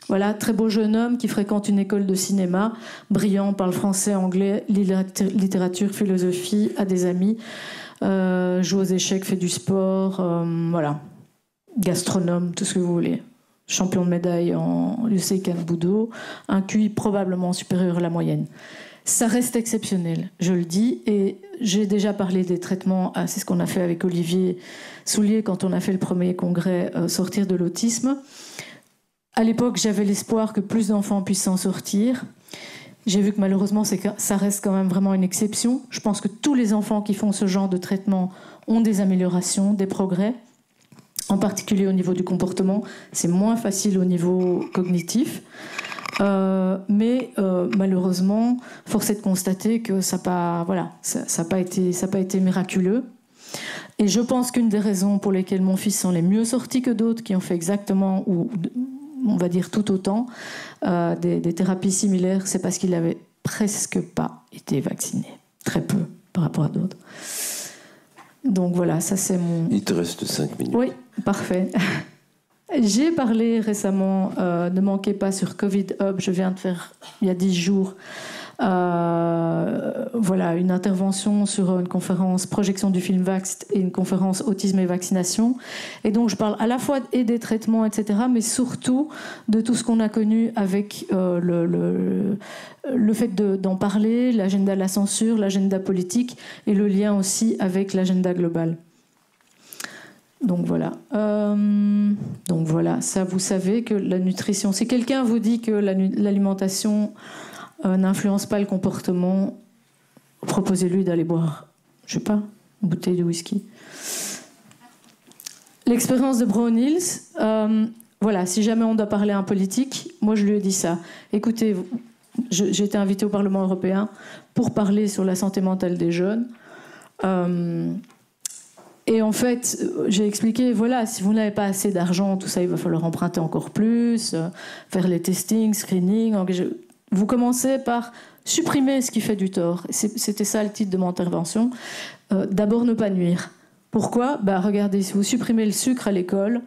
Voilà, très beau jeune homme qui fréquente une école de cinéma, brillant, parle français, anglais, littérature, philosophie, a des amis, joue aux échecs, fait du sport, voilà. Gastronome, tout ce que vous voulez. Champion de médaille en Luseikan Budo, un QI probablement supérieur à la moyenne. Ça reste exceptionnel, je le dis, et j'ai déjà parlé des traitements, c'est ce qu'on a fait avec Olivier Soulier quand on a fait le premier congrès Sortir de l'autisme. À l'époque, j'avais l'espoir que plus d'enfants puissent s'en sortir. J'ai vu que malheureusement, ça reste quand même vraiment une exception. Je pense que tous les enfants qui font ce genre de traitement ont des améliorations, des progrès, en particulier au niveau du comportement. C'est moins facile au niveau cognitif. Mais malheureusement, force est de constater que ça n'a pas été miraculeux. Et je pense qu'une des raisons pour lesquelles mon fils s'en est mieux sorti que d'autres qui ont fait exactement, ou on va dire tout autant, des thérapies similaires, c'est parce qu'il n'avait presque pas été vacciné. Très peu par rapport à d'autres. Donc voilà, ça c'est mon... Il te reste 5 minutes. Oui, parfait. J'ai parlé récemment, ne manquez pas, sur Covid Hub, je viens de faire il y a 10 jours, une intervention sur une conférence projection du film Vaxt et une conférence autisme et vaccination. Et donc je parle à la fois des traitements, etc., mais surtout de tout ce qu'on a connu avec le fait d'en parler, l'agenda de la censure, l'agenda politique et le lien aussi avec l'agenda global. Donc voilà, ça vous savez que la nutrition, si quelqu'un vous dit que l'alimentation n'influence pas le comportement, proposez-lui d'aller boire, je sais pas, une bouteille de whisky. L'expérience de Brownhill, si jamais on doit parler à un politique, moi je lui ai dit ça. Écoutez, j'ai été invitée au Parlement européen pour parler sur la santé mentale des jeunes. Et en fait, j'ai expliqué, si vous n'avez pas assez d'argent, tout ça, il va falloir emprunter encore plus, faire les testings, screenings. Vous commencez par supprimer ce qui fait du tort. C'était ça le titre de mon intervention. D'abord, ne pas nuire. Pourquoi ? Regardez, si vous supprimez le sucre à l'école,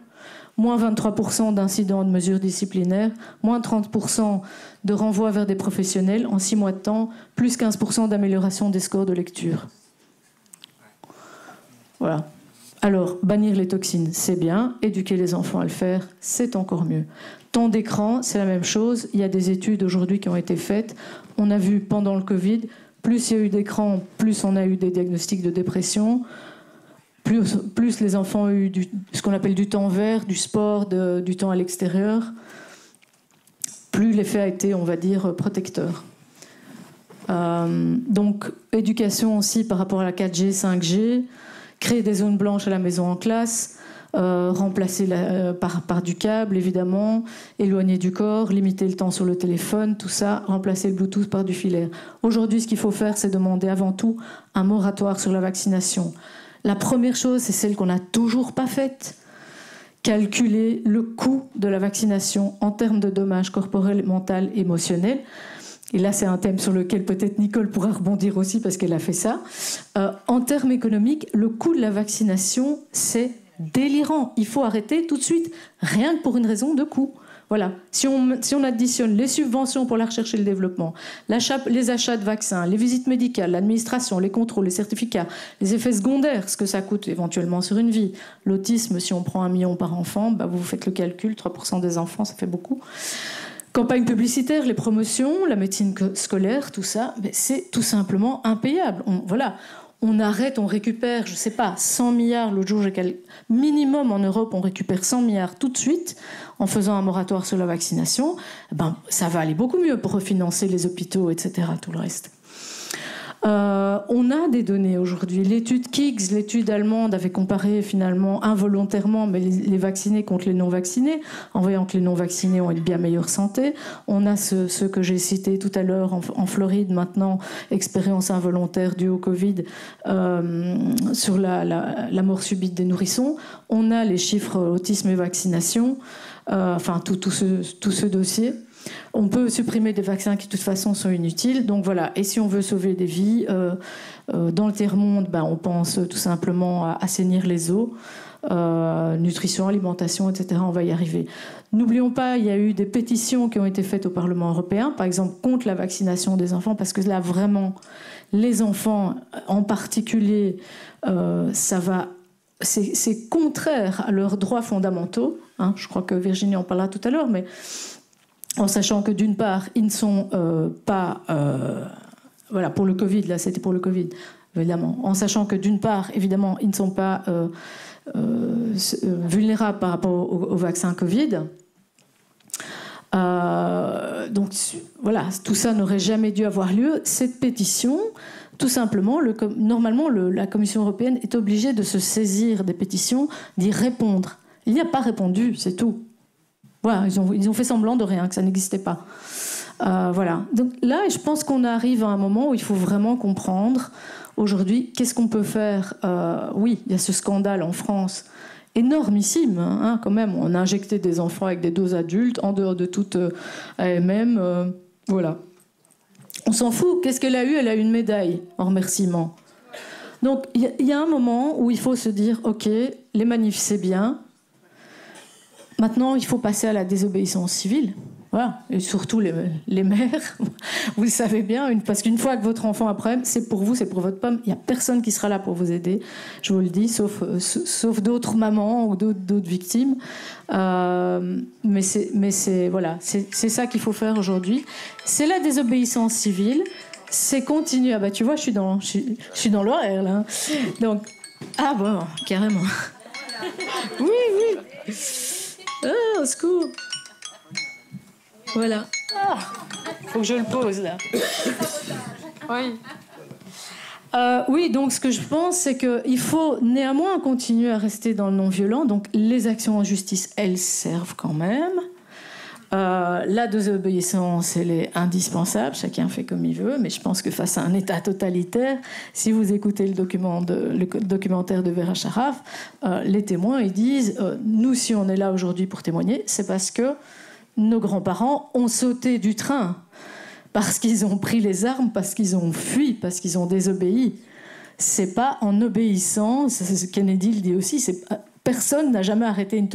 moins 23% d'incidents de mesures disciplinaires, moins 30% de renvois vers des professionnels en 6 mois de temps, plus 15% d'amélioration des scores de lecture. Voilà. Alors, bannir les toxines, c'est bien. Éduquer les enfants à le faire, c'est encore mieux. Temps d'écran, c'est la même chose. Il y a des études aujourd'hui qui ont été faites. On a vu pendant le Covid, plus il y a eu d'écran, plus on a eu des diagnostics de dépression, plus les enfants ont eu ce qu'on appelle du temps vert, du sport, du temps à l'extérieur, plus l'effet a été, on va dire, protecteur. Donc, éducation aussi par rapport à la 4G, 5G, créer des zones blanches à la maison en classe, remplacer par du câble, évidemment, éloigner du corps, limiter le temps sur le téléphone, tout ça, remplacer le Bluetooth par du filaire. Aujourd'hui, ce qu'il faut faire, c'est demander avant tout un moratoire sur la vaccination. La première chose, c'est celle qu'on n'a toujours pas faite. Calculer le coût de la vaccination en termes de dommages corporels, mentaux, émotionnels. Et là, c'est un thème sur lequel peut-être Nicole pourra rebondir aussi parce qu'elle a fait ça. En termes économiques, le coût de la vaccination, c'est délirant. Il faut arrêter tout de suite, rien que pour une raison de coût. Voilà. Si on additionne les subventions pour la recherche et le développement, les achats de vaccins, les visites médicales, l'administration, les contrôles, les certificats, les effets secondaires, ce que ça coûte éventuellement sur une vie. L'autisme, si on prend 1 million par enfant, vous faites le calcul, 3% des enfants, ça fait beaucoup. Campagne publicitaire, les promotions, la médecine scolaire, tout ça, c'est tout simplement impayable. On arrête, on récupère, 100 milliards. L'autre jour, minimum en Europe, on récupère 100 milliards tout de suite en faisant un moratoire sur la vaccination. Ça va aller beaucoup mieux pour refinancer les hôpitaux, etc., tout le reste. On a des données aujourd'hui. L'étude Kiggs, l'étude allemande, avait comparé finalement involontairement mais les vaccinés contre les non-vaccinés, en voyant que les non-vaccinés ont une bien meilleure santé. On a ceux que j'ai cités tout à l'heure en Floride maintenant, expérience involontaire due au Covid, sur la mort subite des nourrissons. On a les chiffres autisme et vaccination, enfin tout ce dossier. On peut supprimer des vaccins qui de toute façon sont inutiles. Donc voilà. Et si on veut sauver des vies, dans le tiers-monde, on pense tout simplement à assainir les eaux, nutrition, alimentation, etc. On va y arriver. N'oublions pas, il y a eu des pétitions qui ont été faites au Parlement européen, par exemple contre la vaccination des enfants, parce que là vraiment, les enfants en particulier, c'est contraire à leurs droits fondamentaux. Hein. Je crois que Virginie en parlera tout à l'heure, mais en sachant que d'une part, ils ne sont pas... voilà, pour le Covid, là c'était pour le Covid, évidemment. En sachant que d'une part, évidemment, ils ne sont pas vulnérables par rapport au vaccin Covid. Donc voilà, tout ça n'aurait jamais dû avoir lieu. Cette pétition, tout simplement, normalement, la Commission européenne est obligée de se saisir des pétitions, d'y répondre. Il n'y a pas répondu, c'est tout. Voilà, ils ont fait semblant de rien, que ça n'existait pas. Voilà. Donc là, je pense qu'on arrive à un moment où il faut vraiment comprendre aujourd'hui qu'est-ce qu'on peut faire. Oui, il y a ce scandale en France, énormissime, hein, quand même. On a injecté des enfants avec des doses adultes en dehors de toute AMM. Voilà. On s'en fout. Qu'est-ce qu'elle a eu ? Elle a eu une médaille en remerciement. Donc il y a un moment où il faut se dire, ok, les manifs c'est bien. Maintenant, il faut passer à la désobéissance civile. Voilà. Et surtout les mères, vous le savez bien, parce qu'une fois que votre enfant a un problème, c'est pour vous, c'est pour votre pomme. Il n'y a personne qui sera là pour vous aider, je vous le dis, sauf d'autres mamans ou d'autres victimes. Mais c'est ça qu'il faut faire aujourd'hui. C'est la désobéissance civile. C'est continuer. Ah bah tu vois, je suis dans l'horaire là. Donc bon, carrément. Oui. Au secours. Voilà. Faut que je le pose, là. Oui. Oui, donc ce que je pense, c'est qu'il faut néanmoins continuer à rester dans le non-violent. Donc les actions en justice, elles servent quand même. La désobéissance, elle est indispensable. Chacun fait comme il veut. Mais je pense que face à un État totalitaire, si vous écoutez le documentaire de Vera Sharaf, les témoins, ils disent nous, si on est là aujourd'hui pour témoigner, c'est parce que nos grands-parents ont sauté du train, parce qu'ils ont pris les armes, parce qu'ils ont fui, parce qu'ils ont désobéi. C'est pas en obéissant, c'est ce que Kennedy le dit aussi, personne n'a jamais arrêté une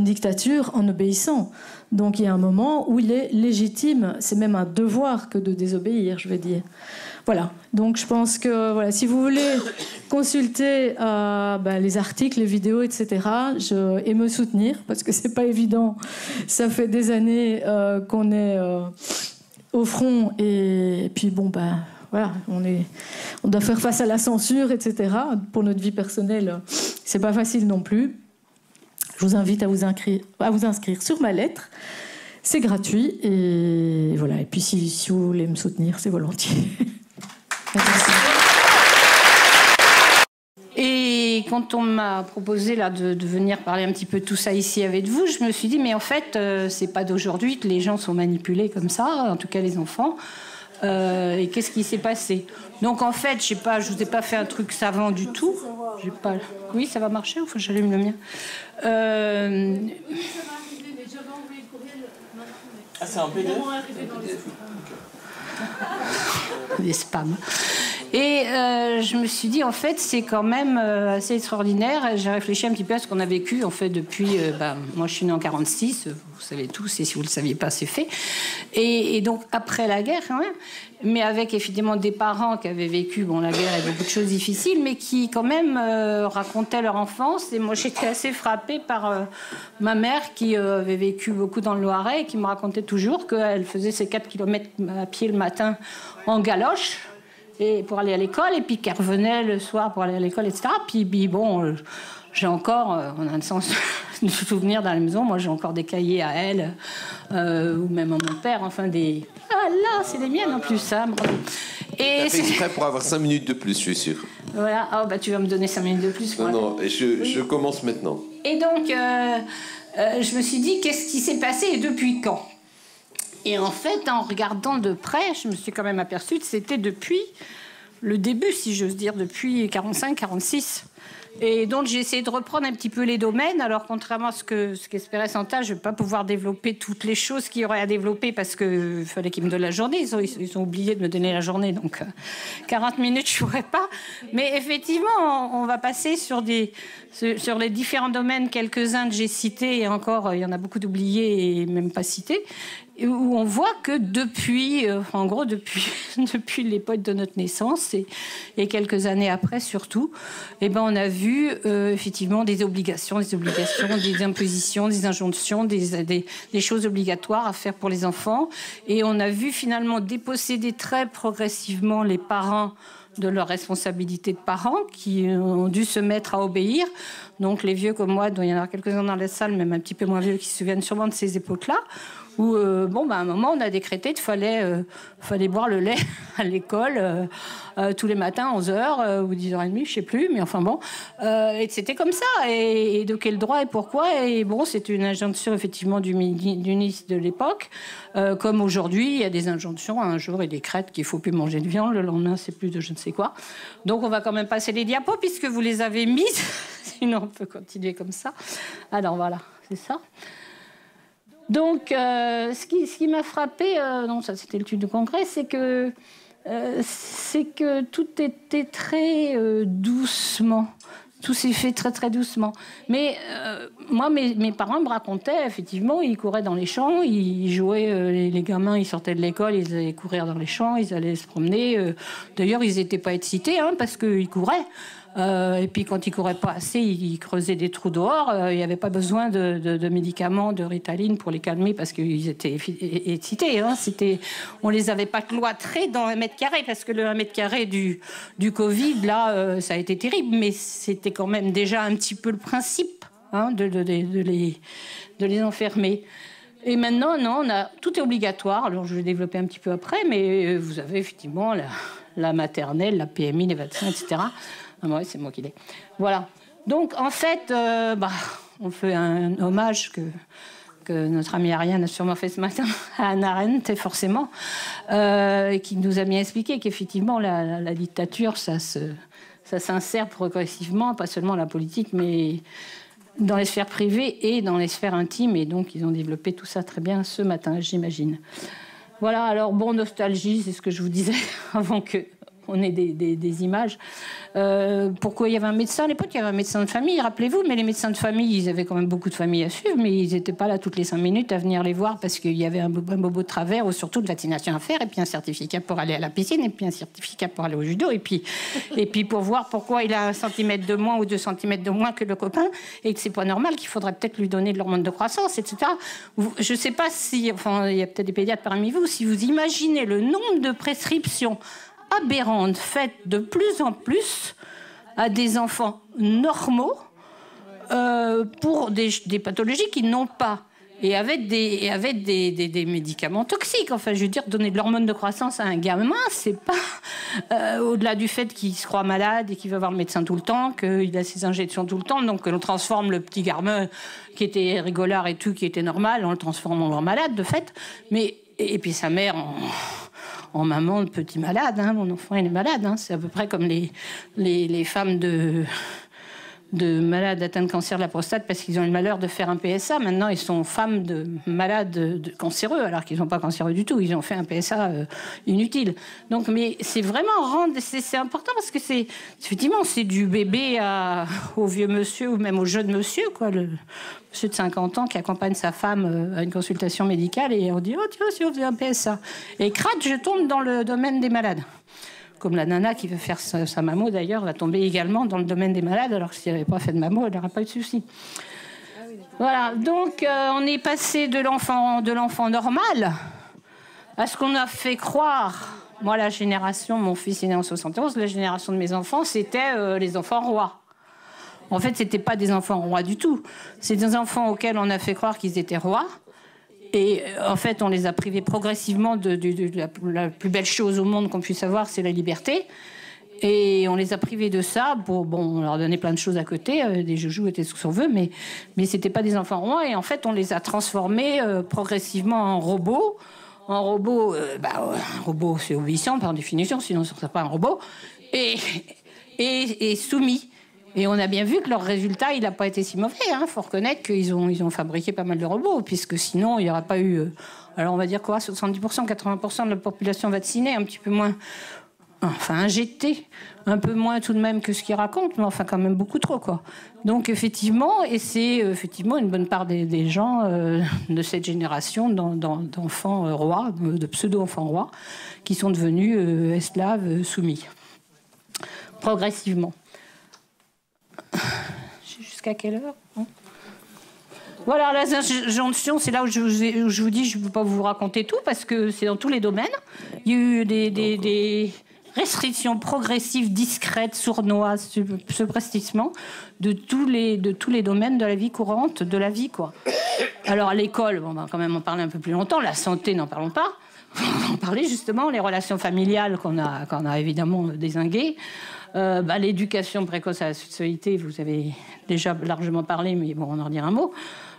dictature en obéissant. Donc il y a un moment où il est légitime, c'est même un devoir que de désobéir, je veux dire. Voilà, donc je pense que voilà, si vous voulez consulter les articles, les vidéos, etc., et me soutenir, parce que c'est pas évident, ça fait des années qu'on est au front, et puis voilà, on doit faire face à la censure, etc. Pour notre vie personnelle, c'est pas facile non plus. Je vous invite à vous inscrire sur ma lettre. C'est gratuit, et voilà. Et puis si vous voulez me soutenir, c'est volontiers. Merci. Et quand on m'a proposé là de venir parler un petit peu de tout ça ici avec vous, je me suis dit mais en fait c'est pas d'aujourd'hui que les gens sont manipulés comme ça, en tout cas les enfants. Et qu'est-ce qui s'est passé? Donc en fait, je vous ai pas fait un truc savant du tout. Oui, ça va marcher ou faut que j'allume le mien? C'est un PDF? Des spams. Et je me suis dit, en fait, c'est quand même assez extraordinaire. J'ai réfléchi un petit peu à ce qu'on a vécu, en fait, depuis... moi, je suis née en 1946, vous savez tous, et si vous ne le saviez pas, c'est fait. Et donc, après la guerre, quand même, mais avec, effectivement, des parents qui avaient vécu, la guerre et beaucoup de choses difficiles, mais qui, quand même, racontaient leur enfance. Et moi, j'étais assez frappée par ma mère, qui avait vécu beaucoup dans le Loiret, et qui me racontait toujours qu'elle faisait ses 4 km à pied le matin en galoche, et pour aller à l'école, et puis qu'elle revenait le soir pour aller à l'école, etc. Puis j'ai encore, on a un sens de souvenir dans la maison, moi j'ai encore des cahiers à elle, ou même à mon père, enfin des... Ah, Voilà, c'est les miennes en plus. Hein. Et c'est exprès pour avoir 5 minutes de plus, je suis sûr. Voilà, oh, bah, tu vas me donner 5 minutes de plus. Moi. Non, je commence maintenant. Et donc, je me suis dit, qu'est-ce qui s'est passé et depuis quand? Et en fait, en regardant de près, je me suis quand même aperçue que c'était depuis le début, si j'ose dire, depuis 45-46. Et donc, j'ai essayé de reprendre un petit peu les domaines. Alors, contrairement à ce qu'espérait Santa, je ne vais pas pouvoir développer toutes les choses qu'il y aurait à développer parce qu'il fallait qu'ils me donnent la journée. Ils ont oublié de me donner la journée. Donc, 40 minutes, je ne pourrais pas. Mais effectivement, on va passer sur les différents domaines. Quelques-uns que j'ai cités, et encore, il y en a beaucoup d'oubliés et même pas cités, où on voit que depuis l'époque de notre naissance et quelques années après surtout, eh ben on a vu effectivement des obligations, des impositions, des injonctions, des choses obligatoires à faire pour les enfants. Et on a vu finalement déposséder très progressivement les parents de leur responsabilité de parents qui ont dû se mettre à obéir. Donc les vieux comme moi, dont il y en a quelques-uns dans la salle, même un petit peu moins vieux, qui se souviennent sûrement de ces époques-là, où à un moment, on a décrété qu'il fallait boire le lait à l'école tous les matins, 11h ou 10h30, je ne sais plus, mais enfin bon. Et c'était comme ça. Et de quel droit et pourquoi? Et bon, c'était une injonction, effectivement, du ministre de l'époque. Comme aujourd'hui, il y a des injonctions. Un jour, il décrète qu'il ne faut plus manger de viande. Le lendemain, c'est plus de je ne sais quoi. Donc, on va quand même passer les diapos, puisque vous les avez mises. Sinon, on peut continuer comme ça. Alors, voilà, c'est ça. Donc, ce qui m'a frappé, non, ça c'était l'étude de congrès, c'est que tout était très doucement. Tout s'est fait très très doucement. Mais moi, mes parents me racontaient, effectivement, ils couraient dans les champs, ils jouaient, les gamins, ils sortaient de l'école, ils allaient courir dans les champs, ils allaient se promener. D'ailleurs, ils n'étaient pas excités, parce qu'ils couraient. Et puis quand ils couraient pas assez, ils creusaient des trous dehors. Il n'y avait pas besoin de médicaments, de Ritaline pour les calmer parce qu'ils étaient excités. On les avait pas cloîtrés dans 1 mètre carré parce que le 1 mètre carré du Covid, là, ça a été terrible. Mais c'était quand même déjà un petit peu le principe de les enfermer. Et maintenant, non, tout est obligatoire. Alors je vais développer un petit peu après, mais vous avez effectivement la maternelle, la PMI, les vaccins, etc. Ah ouais, c'est moi qui l'ai. Voilà. Donc, en fait, on fait un hommage que notre amie Ariane a sûrement fait ce matin à Hannah Arendt, forcément, qui nous a bien expliqué qu'effectivement, la dictature, ça s'insère progressivement, pas seulement la politique, mais dans les sphères privées et dans les sphères intimes. Et donc, ils ont développé tout ça très bien ce matin, j'imagine. Voilà, alors, bon, nostalgie, c'est ce que je vous disais avant que... On ait des images. Pourquoi il y avait un médecin? À l'époque, il y avait un médecin de famille, rappelez-vous, mais les médecins de famille, ils avaient quand même beaucoup de familles à suivre, mais ils n'étaient pas là toutes les 5 minutes à venir les voir parce qu'il y avait un bobo de travers ou surtout de vaccination à faire, et puis un certificat pour aller à la piscine, et puis un certificat pour aller au judo, et puis pour voir pourquoi il a 1 centimètre de moins ou 2 centimètres de moins que le copain, et que c'est pas normal, qu'il faudrait peut-être lui donner de l'hormone de croissance, etc. Je ne sais pas si, enfin, il y a peut-être des pédiatres parmi vous, si vous imaginez le nombre de prescriptions aberrantes faites de plus en plus à des enfants normaux pour des pathologies qu'ils n'ont pas et avec des médicaments toxiques. Enfin, je veux dire, donner de l'hormone de croissance à un gamin, c'est pas au-delà du fait qu'il se croit malade et qu'il va voir le médecin tout le temps, qu'il a ses injections tout le temps, donc que l'on transforme le petit gamin qui était rigolard et tout, qui était normal, on le transforme en grand malade, de fait. Mais et puis sa mère en maman de petit malade, mon enfant il est malade, c'est à peu près comme les femmes de malades atteints de cancer de la prostate parce qu'ils ont eu le malheur de faire un PSA. Maintenant, ils sont femmes de malades cancéreux alors qu'ils n'ont pas cancéreux du tout. Ils ont fait un PSA inutile. Donc, mais c'est vraiment c'est important parce que effectivement, c'est du bébé au vieux monsieur ou même au jeune monsieur, quoi, le monsieur de 50 ans qui accompagne sa femme à une consultation médicale et on dit « Oh tiens, si on faisait un PSA ». Et crade, je tombe dans le domaine des malades. Comme la nana qui veut faire sa mammo, d'ailleurs, va tomber également dans le domaine des malades, alors que si elle n'avait pas fait de mammo, elle n'aurait pas eu de souci. Voilà, donc on est passé de l'enfant normal à ce qu'on a fait croire. Moi, la génération, mon fils est né en 71, la génération de mes enfants, c'était les enfants rois. En fait, ce n'étaient pas des enfants rois du tout. C'est des enfants auxquels on a fait croire qu'ils étaient rois Et en fait, on les a privés progressivement de la plus belle chose au monde qu'on puisse avoir, c'est la liberté. Et on les a privés de ça. On leur donnait plein de choses à côté, des joujoux et tout ce qu'on veut, mais c'était pas des enfants rois. Et en fait, on les a transformés progressivement en robots. Un robot, c'est obéissant par définition, sinon ce ne serait pas un robot. Et soumis. Et on a bien vu que leur résultat, il n'a pas été si mauvais. Il faut reconnaître qu'ils ont fabriqué pas mal de robots, puisque sinon, il n'y aurait pas eu... alors, on va dire quoi, 70%, 80% de la population vaccinée, un petit peu moins... Enfin, injectée, un peu moins tout de même que ce qu'ils racontent, mais enfin, quand même beaucoup trop, quoi. Donc, effectivement, et c'est effectivement une bonne part des gens de cette génération d'enfants rois, de pseudo-enfants rois, qui sont devenus esclaves soumis. Progressivement. Jusqu'à quelle heure? Voilà, la injonction, c'est là où je vous dis, je ne peux pas vous raconter tout, parce que c'est dans tous les domaines. Il y a eu des restrictions progressives, discrètes, sournoises, subrepticement, de tous les domaines de la vie courante, de la vie, quoi. Alors, à l'école, on va quand même en parler un peu plus longtemps. La santé, n'en parlons pas. On va en parler, justement. Les relations familiales qu'on a évidemment dézinguées. L'éducation précoce à la sexualité, vous avez déjà largement parlé, mais bon, on en redira un mot.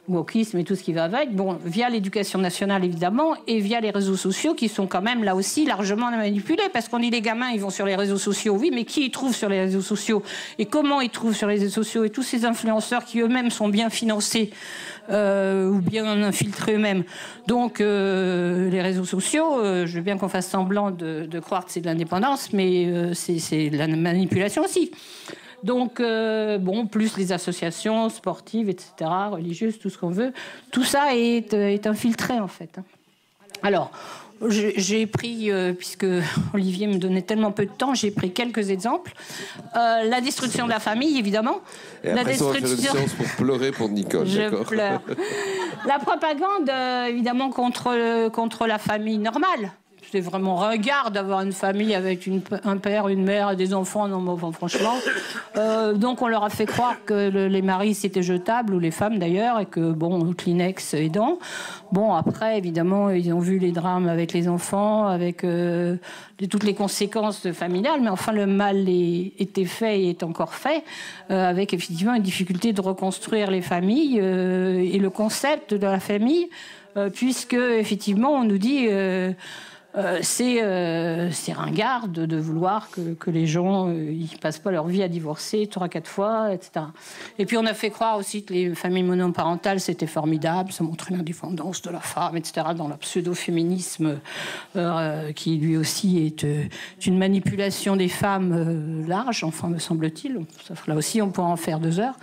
Wokisme et tout ce qui va avec. Bon, via l'éducation nationale, évidemment, et via les réseaux sociaux qui sont quand même, là aussi, largement manipulés. Parce qu'on dit, les gamins, ils vont sur les réseaux sociaux. Oui, mais qui ils trouvent sur les réseaux sociaux? Et comment ils trouvent sur les réseaux sociaux? Et tous ces influenceurs qui, eux-mêmes, sont bien financés ou bien infiltrés eux-mêmes. Donc, les réseaux sociaux, je veux bien qu'on fasse semblant de croire que c'est de l'indépendance, mais c'est de la manipulation aussi. Donc, plus les associations sportives, etc., religieuses, tout ce qu'on veut, tout ça est infiltré, en fait. Alors, j'ai pris, puisque Olivier me donnait tellement peu de temps, j'ai pris quelques exemples. La destruction de la famille, évidemment. Et après, on va faire une séance pour pleurer pour Nicole, d'accord ? Je pleure. La propagande, évidemment, contre la famille normale. C'est vraiment ringard d'avoir une famille avec un père, une mère et des enfants. Non, bon, franchement. Donc, on leur a fait croire que les maris, c'était jetable, ou les femmes d'ailleurs, et que, bon, Kleenex aidant. Bon, après, évidemment, ils ont vu les drames avec les enfants, avec toutes les conséquences familiales, mais enfin, le mal était fait et est encore fait, avec effectivement une difficulté de reconstruire les familles et le concept de la famille, puisque, effectivement, on nous dit... c'est ringard de vouloir que les gens ils passent pas leur vie à divorcer 3-4 fois, etc. Et puis on a fait croire aussi que les familles monoparentales c'était formidable, ça montrait l'indépendance de la femme, etc. dans le pseudo-féminisme qui lui aussi est une manipulation des femmes large, enfin me semble-t-il. Là aussi on pourra en faire 2 heures.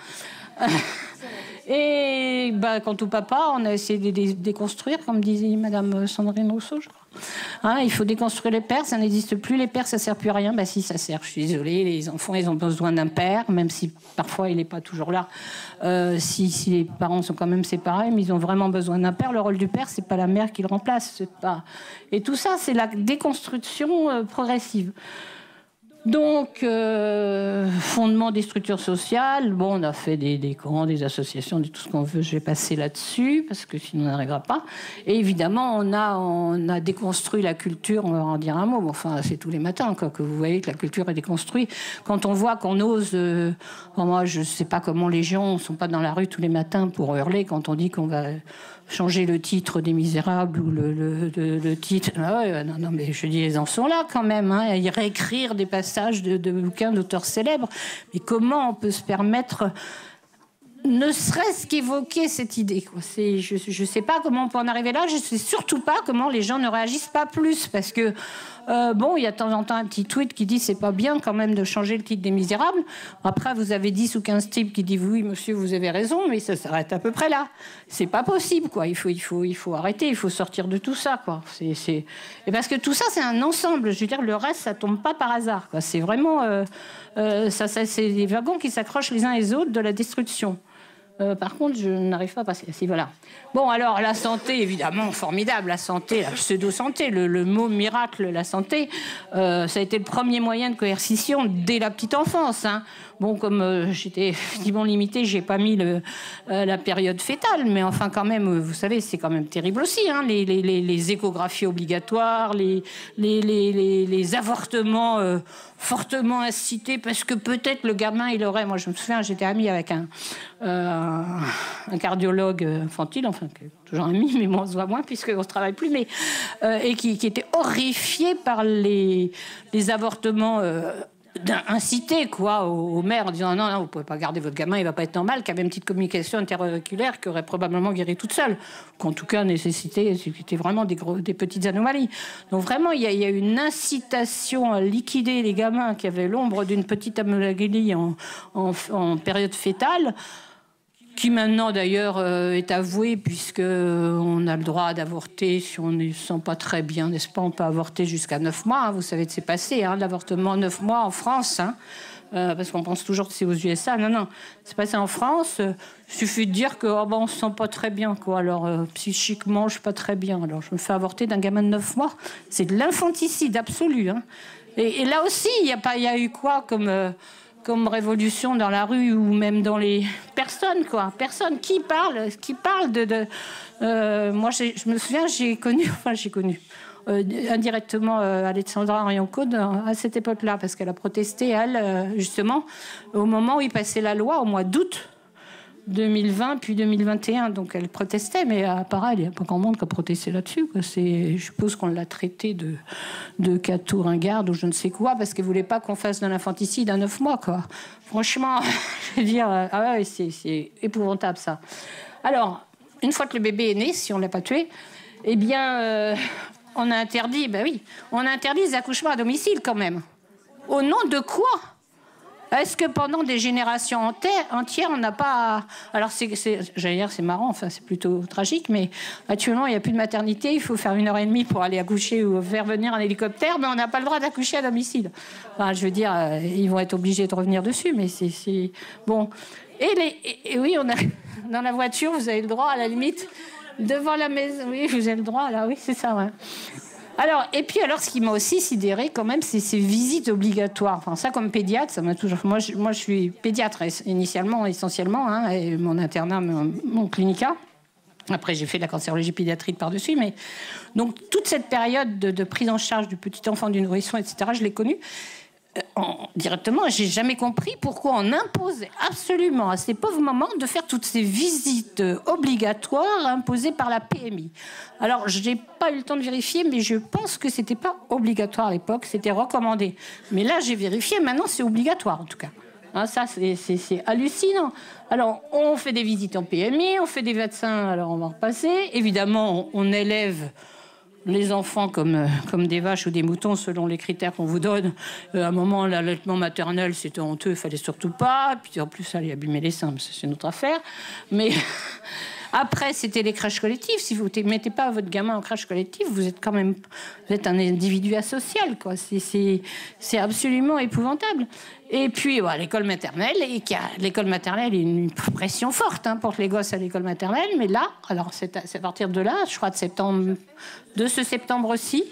Et quant au papa, on a essayé de déconstruire, comme disait Madame Sandrine Rousseau, je crois. Il faut déconstruire les pères, ça n'existe plus. Les pères, ça sert plus à rien. Si, ça sert. Je suis désolée. Les enfants, ils ont besoin d'un père, même si parfois il n'est pas toujours là. Si les parents sont quand même séparés, mais ils ont vraiment besoin d'un père. Le rôle du père, c'est pas la mère qui le remplace. C'est pas. Et tout ça, c'est la déconstruction progressive. Donc, fondement des structures sociales, on a fait des camps, des associations, tout ce qu'on veut, je vais passer là-dessus, parce que sinon on n'arrivera pas. Et évidemment, on a déconstruit la culture, on va en dire un mot, mais enfin, c'est tous les matins que vous voyez que la culture est déconstruite. Quand on voit qu'on ose... moi, je ne sais pas comment les gens ne sont pas dans la rue tous les matins pour hurler quand on dit qu'on va... changer le titre des Misérables ou le titre... non, mais je dis, ils en sont là quand même, à y réécrire des passages de bouquins d'auteurs célèbres. Mais comment on peut se permettre, ne serait-ce qu'évoquer cette idée, quoi. Je ne sais pas comment on peut en arriver là, je ne sais surtout pas comment les gens ne réagissent pas plus, parce que il y a de temps en temps un petit tweet qui dit c'est pas bien quand même de changer le titre des Misérables. Après, vous avez 10 ou 15 types qui disent oui, monsieur, vous avez raison, mais ça s'arrête à peu près là. C'est pas possible, quoi. Il faut arrêter, il faut sortir de tout ça, quoi. Et parce que tout ça, c'est un ensemble. Je veux dire, le reste, ça tombe pas par hasard, quoi. C'est vraiment c'est des wagons qui s'accrochent les uns les autres de la destruction. Par contre, je n'arrive pas à passer. Si, voilà. Bon, alors, la santé, évidemment, formidable. La santé, la pseudo-santé, le mot miracle, la santé, ça a été le premier moyen de coercition dès la petite enfance. Bon, comme j'étais effectivement limitée, j'ai pas mis la période fétale, mais enfin quand même, vous savez, c'est quand même terrible aussi, hein, les échographies obligatoires, les avortements fortement incités, parce que peut-être le gamin, il aurait... Moi, je me souviens, j'étais amie avec un cardiologue infantile, enfin, toujours ami, mais bon, on se voit moins puisqu'on ne se travaille plus, mais, et qui était horrifié par les avortements inciter quoi aux mères en disant non, vous pouvez pas garder votre gamin, il va pas être normal, qu'il y avait une petite communication interauriculaire qui aurait probablement guéri toute seule, qu'en tout cas nécessitait, c'était vraiment des petites anomalies. Donc vraiment il y a une incitation à liquider les gamins qui avaient l'ombre d'une petite amégalie en période fétale, qui maintenant d'ailleurs est avoué, puisqu'on a le droit d'avorter si on ne se sent pas très bien, n'est-ce pas? On peut avorter jusqu'à 9 mois, hein, vous savez que c'est passé, hein, l'avortement 9 mois en France, hein, parce qu'on pense toujours que c'est aux USA. Non, c'est passé en France. Il suffit de dire qu'on ne se sent pas très bien, quoi. Alors psychiquement, je ne suis pas très bien, alors je me fais avorter d'un gamin de 9 mois. C'est de l'infanticide absolu, hein. Et là aussi, il y a eu quoi comme révolution dans la rue ou même dans les personnes, quoi. Personne qui parle de moi, je me souviens, j'ai connu indirectement Alexandra Henrion-Caude à cette époque-là, parce qu'elle a protesté, elle, justement, au moment où il passait la loi, au mois d'août 2020, puis 2021. Donc elle protestait, mais à part elle, il n'y a pas grand monde qui a protesté là-dessus, quoi. Je suppose qu'on l'a traité de catou ringarde ou je ne sais quoi, parce qu'elle ne voulait pas qu'on fasse de l'infanticide à 9 mois, quoi. Franchement, je veux dire, ah ouais, c'est épouvantable, ça. Alors, une fois que le bébé est né, si on ne l'a pas tué, eh bien, on a interdit, on a interdit les accouchements à domicile, quand même. Au nom de quoi ? Est-ce que pendant des générations entières, on n'a pas... Alors, j'allais dire, c'est marrant, enfin, c'est plutôt tragique, mais actuellement, il n'y a plus de maternité, il faut faire 1h30 pour aller accoucher ou faire venir un hélicoptère, mais on n'a pas le droit d'accoucher à domicile. Enfin, je veux dire, ils vont être obligés de revenir dessus, mais c'est... Bon. Et oui, on a... Dans la voiture, vous avez le droit, à la limite, devant la maison. Oui, vous avez le droit, là, oui, c'est ça, ouais. Alors, et puis, ce qui m'a aussi sidéré, quand même, c'est ces visites obligatoires. Enfin, ça, comme pédiatre, ça m'a toujours... Moi, je suis pédiatre, initialement, essentiellement, hein, et mon internat, mon clinica. Après, j'ai fait de la cancérologie pédiatrique par-dessus, mais... Donc, toute cette période de prise en charge du petit enfant, du nourrisson, etc., je l'ai connue. Directement, j'ai jamais compris pourquoi on imposait absolument à ces pauvres mamans de faire toutes ces visites obligatoires imposées par la PMI. Alors, je n'ai pas eu le temps de vérifier, mais je pense que c'était pas obligatoire à l'époque, c'était recommandé. Mais là, j'ai vérifié, maintenant c'est obligatoire en tout cas. Hein, ça, c'est hallucinant. Alors, on fait des visites en PMI, on fait des vaccins, alors on va en repasser. Évidemment, on élève les enfants comme des vaches ou des moutons selon les critères qu'on vous donne. À un moment, l'allaitement maternel, c'était honteux, il fallait surtout pas. Puis en plus, ça allait abîmer les seins, c'est une autre affaire. Mais après, c'était les crèches collectives. Si vous ne mettez pas votre gamin en crèche collective, vous êtes un individu asocial, quoi. C'est absolument épouvantable. Et puis, l'école maternelle, l'école maternelle est une pression forte, hein, pour les gosses à l'école maternelle. Mais là, alors c'est à partir de là, je crois de ce septembre-ci,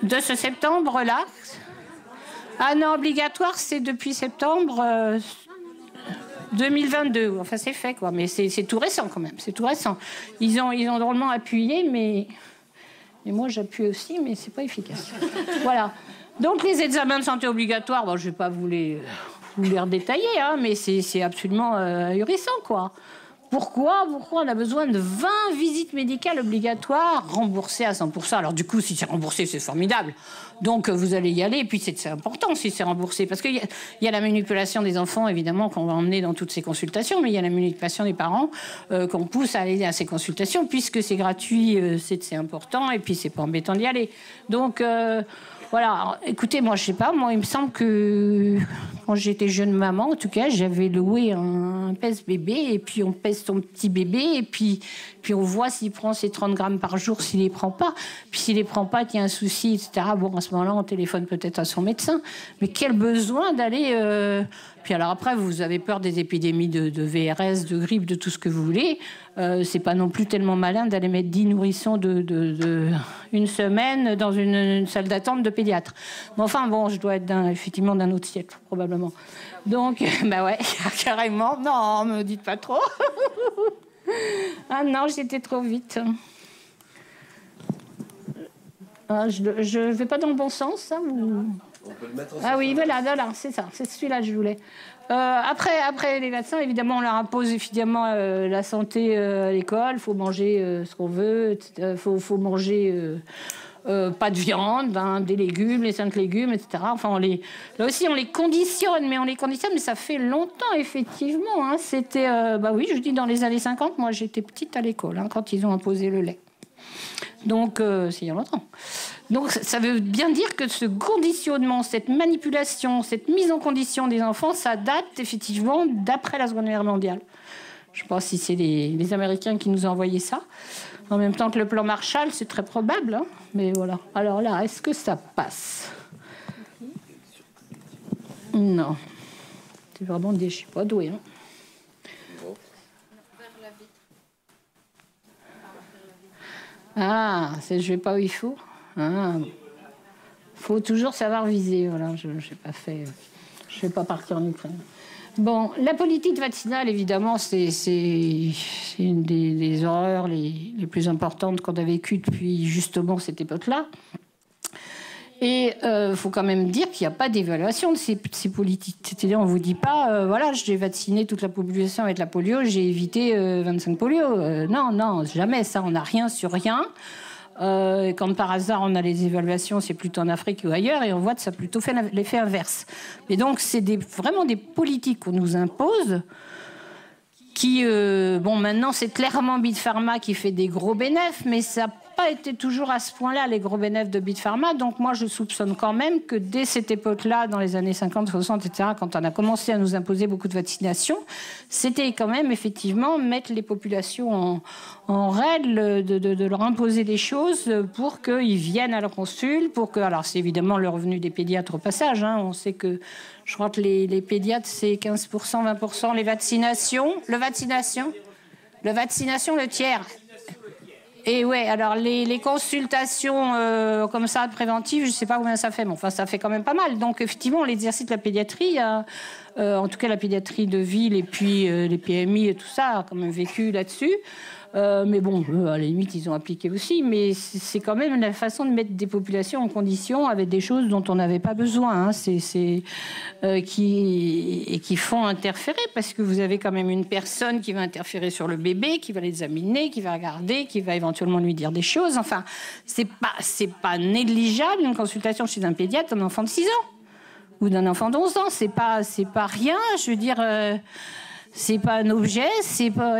de ce septembre-là. Ah non, obligatoire, c'est depuis septembre 2022. Enfin, c'est fait, quoi. Mais c'est tout récent, quand même. C'est tout récent. Ils ont drôlement appuyé, mais... Et moi, j'appuie aussi, mais c'est pas efficace. Voilà. Donc, les examens de santé obligatoires, bon, je ne vais pas vous les redétailler, hein, mais c'est absolument ahurissant, quoi. Pourquoi on a besoin de 20 visites médicales obligatoires remboursées à 100%? Alors, du coup, si c'est remboursé, c'est formidable. Donc, vous allez y aller. Et puis, c'est important si c'est remboursé. Parce qu'il y a la manipulation des enfants, évidemment, qu'on va emmener dans toutes ces consultations. Mais il y a la manipulation des parents qu'on pousse à aller à ces consultations. Puisque c'est gratuit, c'est important. Et puis, c'est pas embêtant d'y aller. Donc... Voilà, alors, écoutez, moi, je sais pas, il me semble que quand j'étais jeune maman, en tout cas, j'avais loué un pèse-bébé, et puis on pèse son petit bébé, et puis on voit s'il prend ses 30 grammes par jour, s'il les prend pas. Puis s'il les prend pas, qu'il y a un souci, etc. Bon, à ce moment-là, on téléphone peut-être à son médecin. Mais quel besoin d'aller... Puis alors après, vous avez peur des épidémies de VRS, de grippe, de tout ce que vous voulez. C'est pas non plus tellement malin d'aller mettre 10 nourrissons de une semaine dans une salle d'attente de pédiatre. Mais enfin, bon, je dois être effectivement d'un autre siècle, probablement. probablement. Donc, bah ouais, carrément. Non, me dites pas trop. Ah non, j'étais trop vite. Ah, je vais pas dans le bon sens, ça ou... On peut le mettre en ah oui, voilà, c'est ça, c'est celui-là que je voulais. Après les vaccins, évidemment, on leur impose évidemment la santé à l'école. Il faut manger ce qu'on veut. Il faut manger pas de viande, hein, des légumes, les 5 légumes, etc. Enfin, là aussi, on les conditionne, mais ça fait longtemps, effectivement. Hein. C'était, bah oui, je dis dans les années 50, moi j'étais petite à l'école, hein, quand ils ont imposé le lait. Donc, c'est il y a longtemps. Donc, ça veut bien dire que ce conditionnement, cette manipulation, cette mise en condition des enfants, ça date effectivement d'après la Seconde Guerre mondiale. Je ne sais pas si c'est les Américains qui nous ont envoyé ça. En même temps que le plan Marshall, c'est très probable. Hein, mais voilà. Alors là, est-ce que ça passe? Non. C'est vraiment je ne suis pas douée. Hein. Ah, je ne vais pas où il faut. Ah. Faut toujours savoir viser. Voilà, je n'ai pas fait. Je ne vais pas partir en Ukraine. Bon, la politique vaccinale, évidemment, c'est une des horreurs les plus importantes qu'on a vécues depuis justement cette époque-là. Et il faut quand même dire qu'il n'y a pas d'évaluation de ces politiques. C'est-à-dire, on ne vous dit pas, voilà, j'ai vacciné toute la population avec la polio, j'ai évité 25 polio. Non, jamais ça, on n'a rien sur rien. Quand par hasard on a les évaluations, c'est plutôt en Afrique ou ailleurs, et on voit que ça a plutôt fait l'effet inverse. Et donc, c'est vraiment des politiques qu'on nous impose qui, bon, maintenant, c'est clairement Big Pharma qui fait des gros bénéfices, mais ça n'a pas été toujours à ce point-là, les gros bénéfices de Big Pharma. Donc, moi, je soupçonne quand même que dès cette époque-là, dans les années 50, 60, etc., quand on a commencé à nous imposer beaucoup de vaccinations, c'était quand même, effectivement, mettre les populations en règle, de leur imposer des choses pour qu'ils viennent à la consul, pour que... Alors, c'est évidemment le revenu des pédiatres au passage. Hein. On sait que, je crois que les pédiatres, c'est 15%, 20%. Les vaccinations, le tiers. Et ouais, alors les consultations comme ça préventives, je ne sais pas combien ça fait, mais enfin ça fait quand même pas mal. Donc effectivement, l'exercice de la pédiatrie, en tout cas la pédiatrie de ville et puis les PMI et tout ça, a quand même vécu là-dessus. Mais bon, à la limite, ils ont appliqué aussi. Mais c'est quand même la façon de mettre des populations en condition avec des choses dont on n'avait pas besoin. Hein. Qui font interférer, parce que vous avez quand même une personne qui va interférer sur le bébé, qui va l'examiner, qui va regarder, qui va éventuellement lui dire des choses. Enfin, c'est pas négligeable une consultation chez un pédiatre d'un enfant de 6 ans ou d'un enfant de 11 ans. C'est pas rien. Je veux dire... c'est pas un objet,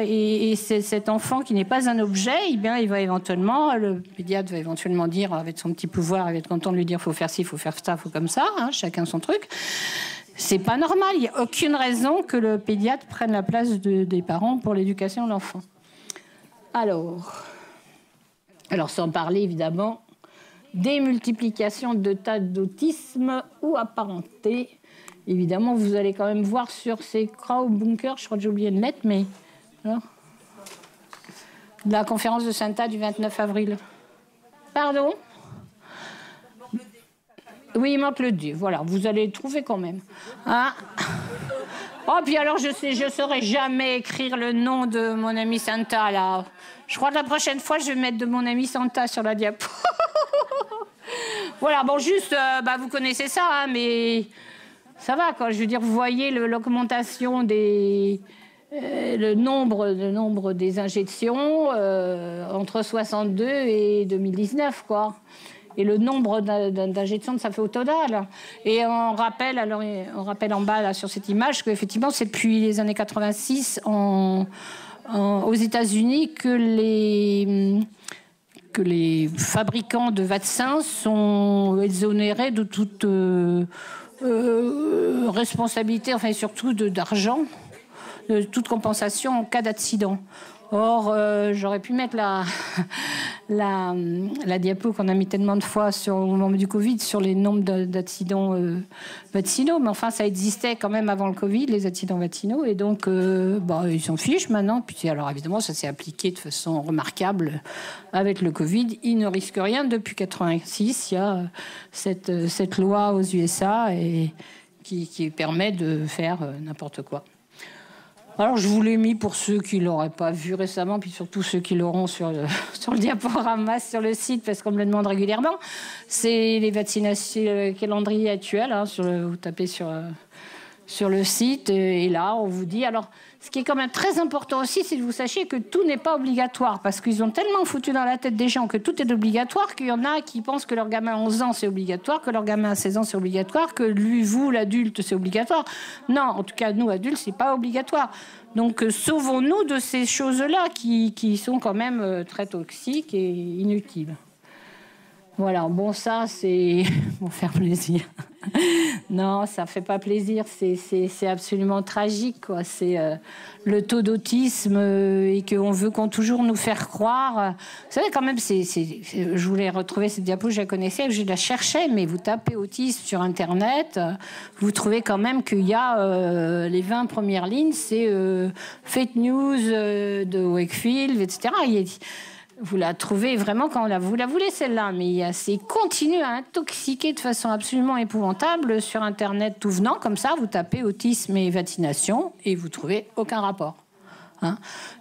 et c'est cet enfant qui n'est pas un objet, eh bien, le pédiatre va éventuellement dire, avec son petit pouvoir, il va être content de lui dire, faut faire ci, faut faire ça, faut comme ça, hein, chacun son truc. C'est pas normal, il n'y a aucune raison que le pédiatre prenne la place des parents pour l'éducation de l'enfant. Alors, sans parler évidemment des multiplications de tas d'autisme ou apparentés. Évidemment, vous allez quand même voir sur ces Crow Bunkers, je crois que j'ai oublié de mettre, mais... Alors, la conférence de Santa du 29 avril. Pardon ? Oui, il manque le D. Voilà, vous allez le trouver quand même. Hein ? Oh, puis alors, je saurais jamais écrire le nom de mon ami Santa, là. Je crois que la prochaine fois, je vais mettre de mon ami Santa sur la diapo. Voilà, bon, juste, vous connaissez ça, hein, mais... Ça va, quoi. Je veux dire, vous voyez l'augmentation le nombre des injections entre 62 et 2019, quoi. Et le nombre d'injections que ça fait au total. Et on rappelle en bas, là, sur cette image, qu'effectivement, c'est depuis les années 86 aux États-Unis que les fabricants de vaccins sont exonérés de toute... responsabilité, enfin surtout d'argent, de toute compensation en cas d'accident. Or, j'aurais pu mettre la diapo qu'on a mis tellement de fois au moment du Covid sur les nombres d'accidents vaccinaux, mais enfin, ça existait quand même avant le Covid, les accidents vaccinaux, et donc, ils s'en fichent maintenant. Puis, alors, évidemment, ça s'est appliqué de façon remarquable avec le Covid. Ils ne risquent rien. Depuis 1986, il y a cette loi aux USA, et qui permet de faire n'importe quoi. Alors, je vous l'ai mis pour ceux qui ne l'auraient pas vu récemment, puis surtout ceux qui l'auront sur le diaporama, sur le site, parce qu'on me le demande régulièrement. C'est les vaccinations, le calendrier actuel. Hein, vous tapez sur le site, et là, on vous dit... Alors, ce qui est quand même très important aussi, c'est que vous sachiez que tout n'est pas obligatoire, parce qu'ils ont tellement foutu dans la tête des gens que tout est obligatoire, qu'il y en a qui pensent que leur gamin à 11 ans, c'est obligatoire, que leur gamin à 16 ans, c'est obligatoire, que vous, l'adulte, c'est obligatoire. Non, en tout cas, nous, adultes, c'est pas obligatoire. Donc, sauvons-nous de ces choses-là qui sont quand même très toxiques et inutiles. Voilà, bon, ça, c'est pour faire plaisir. Non, ça fait pas plaisir, c'est absolument tragique, quoi. C'est le taux d'autisme et qu'on veut toujours nous faire croire. Vous savez, quand même, je voulais retrouver cette diapo, je la connaissais, je la cherchais, mais vous tapez autisme sur Internet, vous trouvez quand même qu'il y a les 20 premières lignes, c'est fake news de Wakefield, etc. Vous la trouvez vraiment quand vous la voulez, celle-là, mais c'est continue à intoxiquer de façon absolument épouvantable sur Internet tout venant, comme ça, vous tapez autisme et vaccination et vous trouvez aucun rapport. Hein.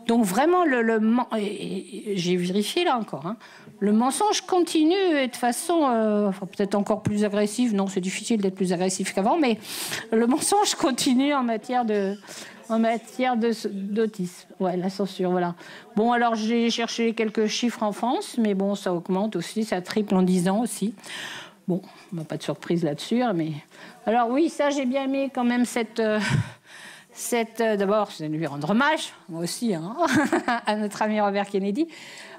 Donc vraiment, j'ai vérifié là encore, hein, le mensonge continue et de façon peut-être encore plus agressive. Non, c'est difficile d'être plus agressif qu'avant, mais le mensonge continue en matière d'autisme. Ouais, la censure, voilà. Bon, alors j'ai cherché quelques chiffres en France, mais bon, ça augmente aussi, ça triple en 10 ans aussi. Bon, pas de surprise là-dessus, mais... Alors oui, ça, j'ai bien aimé quand même d'abord, c'est lui rendre hommage, moi aussi, hein, à notre ami Robert Kennedy.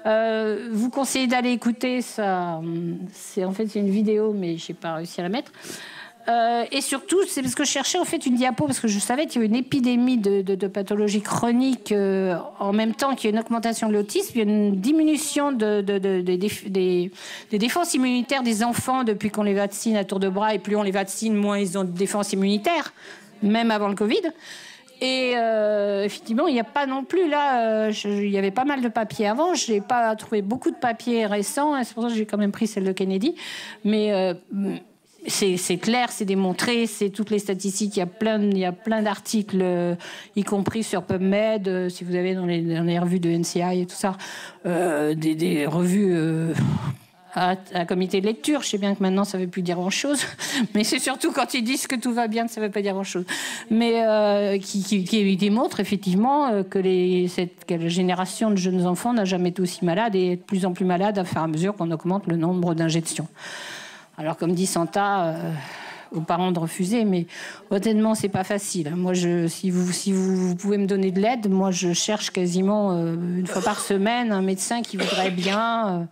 Vous conseillez d'aller écouter ça. C'est une vidéo, mais je n'ai pas réussi à la mettre. Et surtout, c'est parce que je cherchais en fait une diapo, parce que je savais qu'il y a une épidémie de pathologies chroniques en même temps qu'il y a une augmentation de l'autisme, il y a une diminution des défenses immunitaires des enfants depuis qu'on les vaccine à tour de bras, et plus on les vaccine, moins ils ont de défenses immunitaires, même avant le Covid. Et effectivement, il n'y a pas non plus là. Il y avait pas mal de papiers avant. Je n'ai pas trouvé beaucoup de papiers récents. C'est pour ça que j'ai quand même pris celle de Kennedy. Mais c'est clair, c'est démontré, c'est toutes les statistiques. Il y a plein d'articles, y compris sur PubMed, si vous avez dans les revues de NCI et tout ça, des revues. À comité de lecture, je sais bien que maintenant ça ne veut plus dire grand-chose, mais c'est surtout quand ils disent que tout va bien que ça ne veut pas dire grand-chose. Mais qui démontre effectivement que cette génération de jeunes enfants n'a jamais été aussi malade et est de plus en plus malade à fur et à mesure qu'on augmente le nombre d'injections. Alors comme dit Santa, aux parents de refuser, mais honnêtement c'est pas facile. Moi, si vous pouvez me donner de l'aide, moi je cherche quasiment une fois par semaine un médecin qui voudrait bien...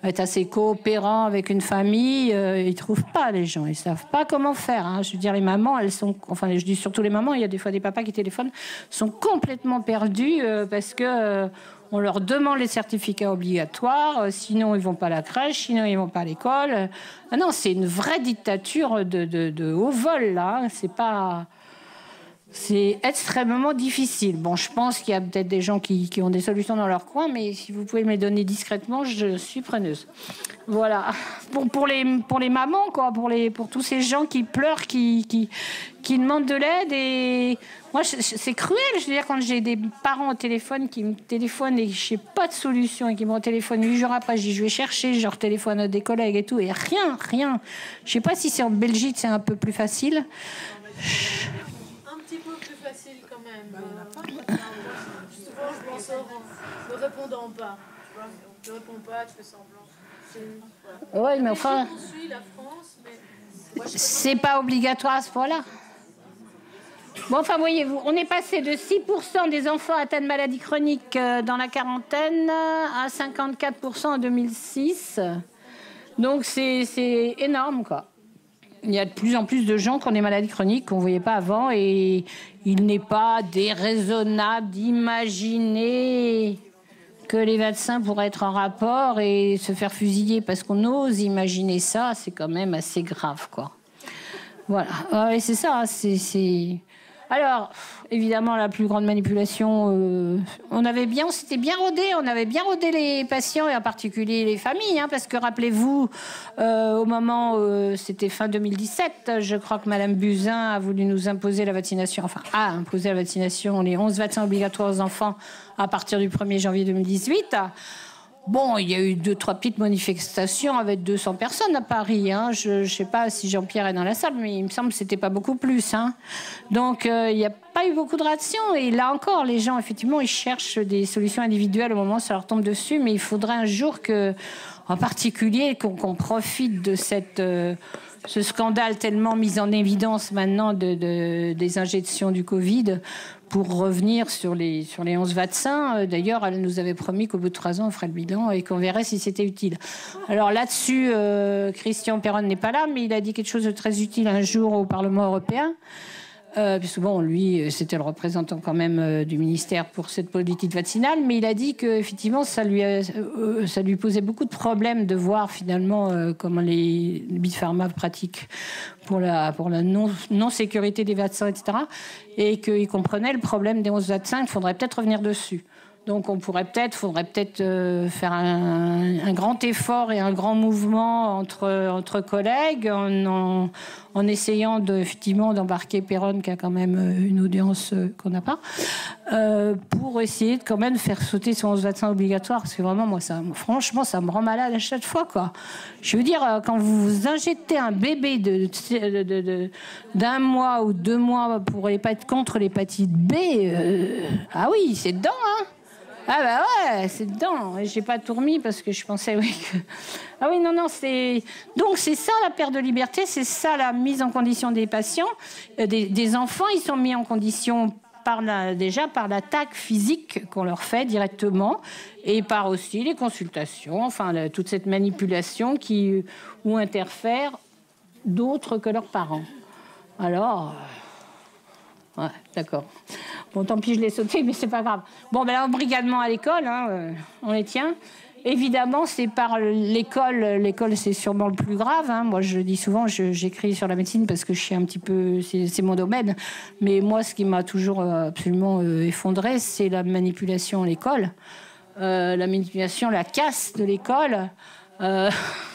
être assez coopérant avec une famille, ils trouvent pas les gens, ils savent pas comment faire. Hein. Je veux dire, les mamans, je dis surtout les mamans, il y a des fois des papas qui téléphonent, sont complètement perdus parce que on leur demande les certificats obligatoires, sinon ils vont pas à la crèche, sinon ils vont pas à l'école. Ah non, c'est une vraie dictature de haut vol là. C'est extrêmement difficile. Bon, je pense qu'il y a peut-être des gens qui ont des solutions dans leur coin, mais si vous pouvez me les donner discrètement, je suis preneuse. Voilà. Pour les mamans, quoi, pour tous ces gens qui pleurent, qui demandent de l'aide. Et moi, c'est cruel. Je veux dire, quand j'ai des parents au téléphone qui me téléphonent et je n'ai pas de solution et qui me téléphonent 8 jours après, je vais chercher, je leur téléphone à des collègues et tout, et rien. Je ne sais pas si c'est en Belgique, c'est un peu plus facile. Souvent, je m'en sors en ne répondant pas. Tu réponds pas, tu fais semblant. Voilà. Oui, mais enfin... On suit la France, mais... C'est pas obligatoire à ce point-là. Bon, enfin, voyez-vous, on est passé de 6% des enfants atteints de maladies chroniques dans la quarantaine à 54% en 2006. Donc, c'est énorme, quoi. Il y a de plus en plus de gens qui ont des maladies chroniques qu'on ne voyait pas avant, et il n'est pas déraisonnable d'imaginer que les vaccins pourraient être en rapport et se faire fusiller parce qu'on ose imaginer ça. C'est quand même assez grave, quoi. Voilà. Ouais, c'est ça. Alors, évidemment, la plus grande manipulation, on s'était bien rodé les patients et en particulier les familles, hein, parce que rappelez-vous, au moment, c'était fin 2017, je crois que Madame Buzyn a voulu nous imposer la vaccination, a imposé la vaccination, les 11 vaccins obligatoires aux enfants à partir du 1er janvier 2018. Bon, il y a eu 2-3 petites manifestations avec 200 personnes à Paris. Hein. Je ne sais pas si Jean-Pierre est dans la salle, mais il me semble que ce n'était pas beaucoup plus. Hein. Donc, il n'y a pas eu beaucoup de réactions. Et là encore, les gens, effectivement, ils cherchent des solutions individuelles au moment où ça leur tombe dessus. Mais il faudrait un jour en particulier, qu'on profite de ce scandale tellement mis en évidence maintenant des injections du Covid pour revenir sur les 11 vaccins. D'ailleurs, elle nous avait promis qu'au bout de 3 ans, on ferait le bilan et qu'on verrait si c'était utile. Alors là-dessus, Christian Perron n'est pas là, mais il a dit quelque chose de très utile un jour au Parlement européen. Puisque bon, lui, c'était le représentant quand même du ministère pour cette politique vaccinale, mais il a dit qu'effectivement, ça lui posait beaucoup de problèmes de voir finalement comment les Big Pharma pratiquent pour la non-sécurité des vaccins, etc. Et qu'il comprenait le problème des 11 vaccins, il faudrait peut-être revenir dessus. Donc faudrait peut-être faire un grand effort et un grand mouvement entre collègues en essayant effectivement d'embarquer Perron, qui a quand même une audience qu'on n'a pas, pour essayer de quand même faire sauter son vaccin obligatoire. Parce que vraiment, moi, franchement, ça me rend malade à chaque fois, quoi. Je veux dire, quand vous injectez un bébé d'un mois ou 2 mois pour contre l'hépatite B, ah oui, c'est dedans, hein. Ah bah ouais, c'est dedans. J'ai pas tout remis parce que je pensais que... Ah oui, non, c'est... Donc c'est ça la perte de liberté, c'est ça la mise en condition des patients. Des enfants, ils sont mis en condition déjà par l'attaque physique qu'on leur fait directement et par aussi les consultations, toute cette manipulation où interfèrent d'autres que leurs parents. Alors... Ouais, d'accord. Bon, tant pis, je l'ai sauté, mais c'est pas grave. Bon, ben là, embrigadement à l'école, hein, on les tient. Évidemment, c'est par l'école. L'école, c'est sûrement le plus grave. Hein. Moi, je dis souvent, j'écris sur la médecine parce que je suis un petit peu... C'est mon domaine. Mais moi, ce qui m'a toujours absolument effondré, c'est la manipulation à l'école. La manipulation, la casse de l'école.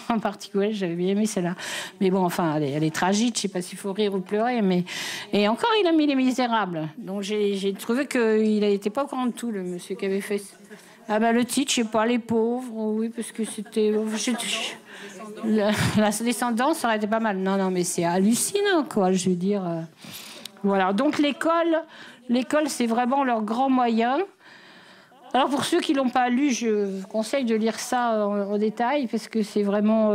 En particulier, j'avais bien aimé celle-là. Mais bon, elle est tragique. Je ne sais pas s'il faut rire ou pleurer. Et encore, il a mis Les Misérables. Donc, j'ai trouvé qu'il n'était pas au courant de tout, le monsieur qui avait fait... Ah ben, le titre, je ne sais pas, Les Pauvres. Oui, parce que c'était... La descendance, ça aurait été pas mal. Non, mais c'est hallucinant, quoi. Je veux dire... Voilà. Donc, l'école, c'est vraiment leur grand moyen. Alors pour ceux qui l'ont pas lu, je vous conseille de lire ça en détail parce que c'est vraiment,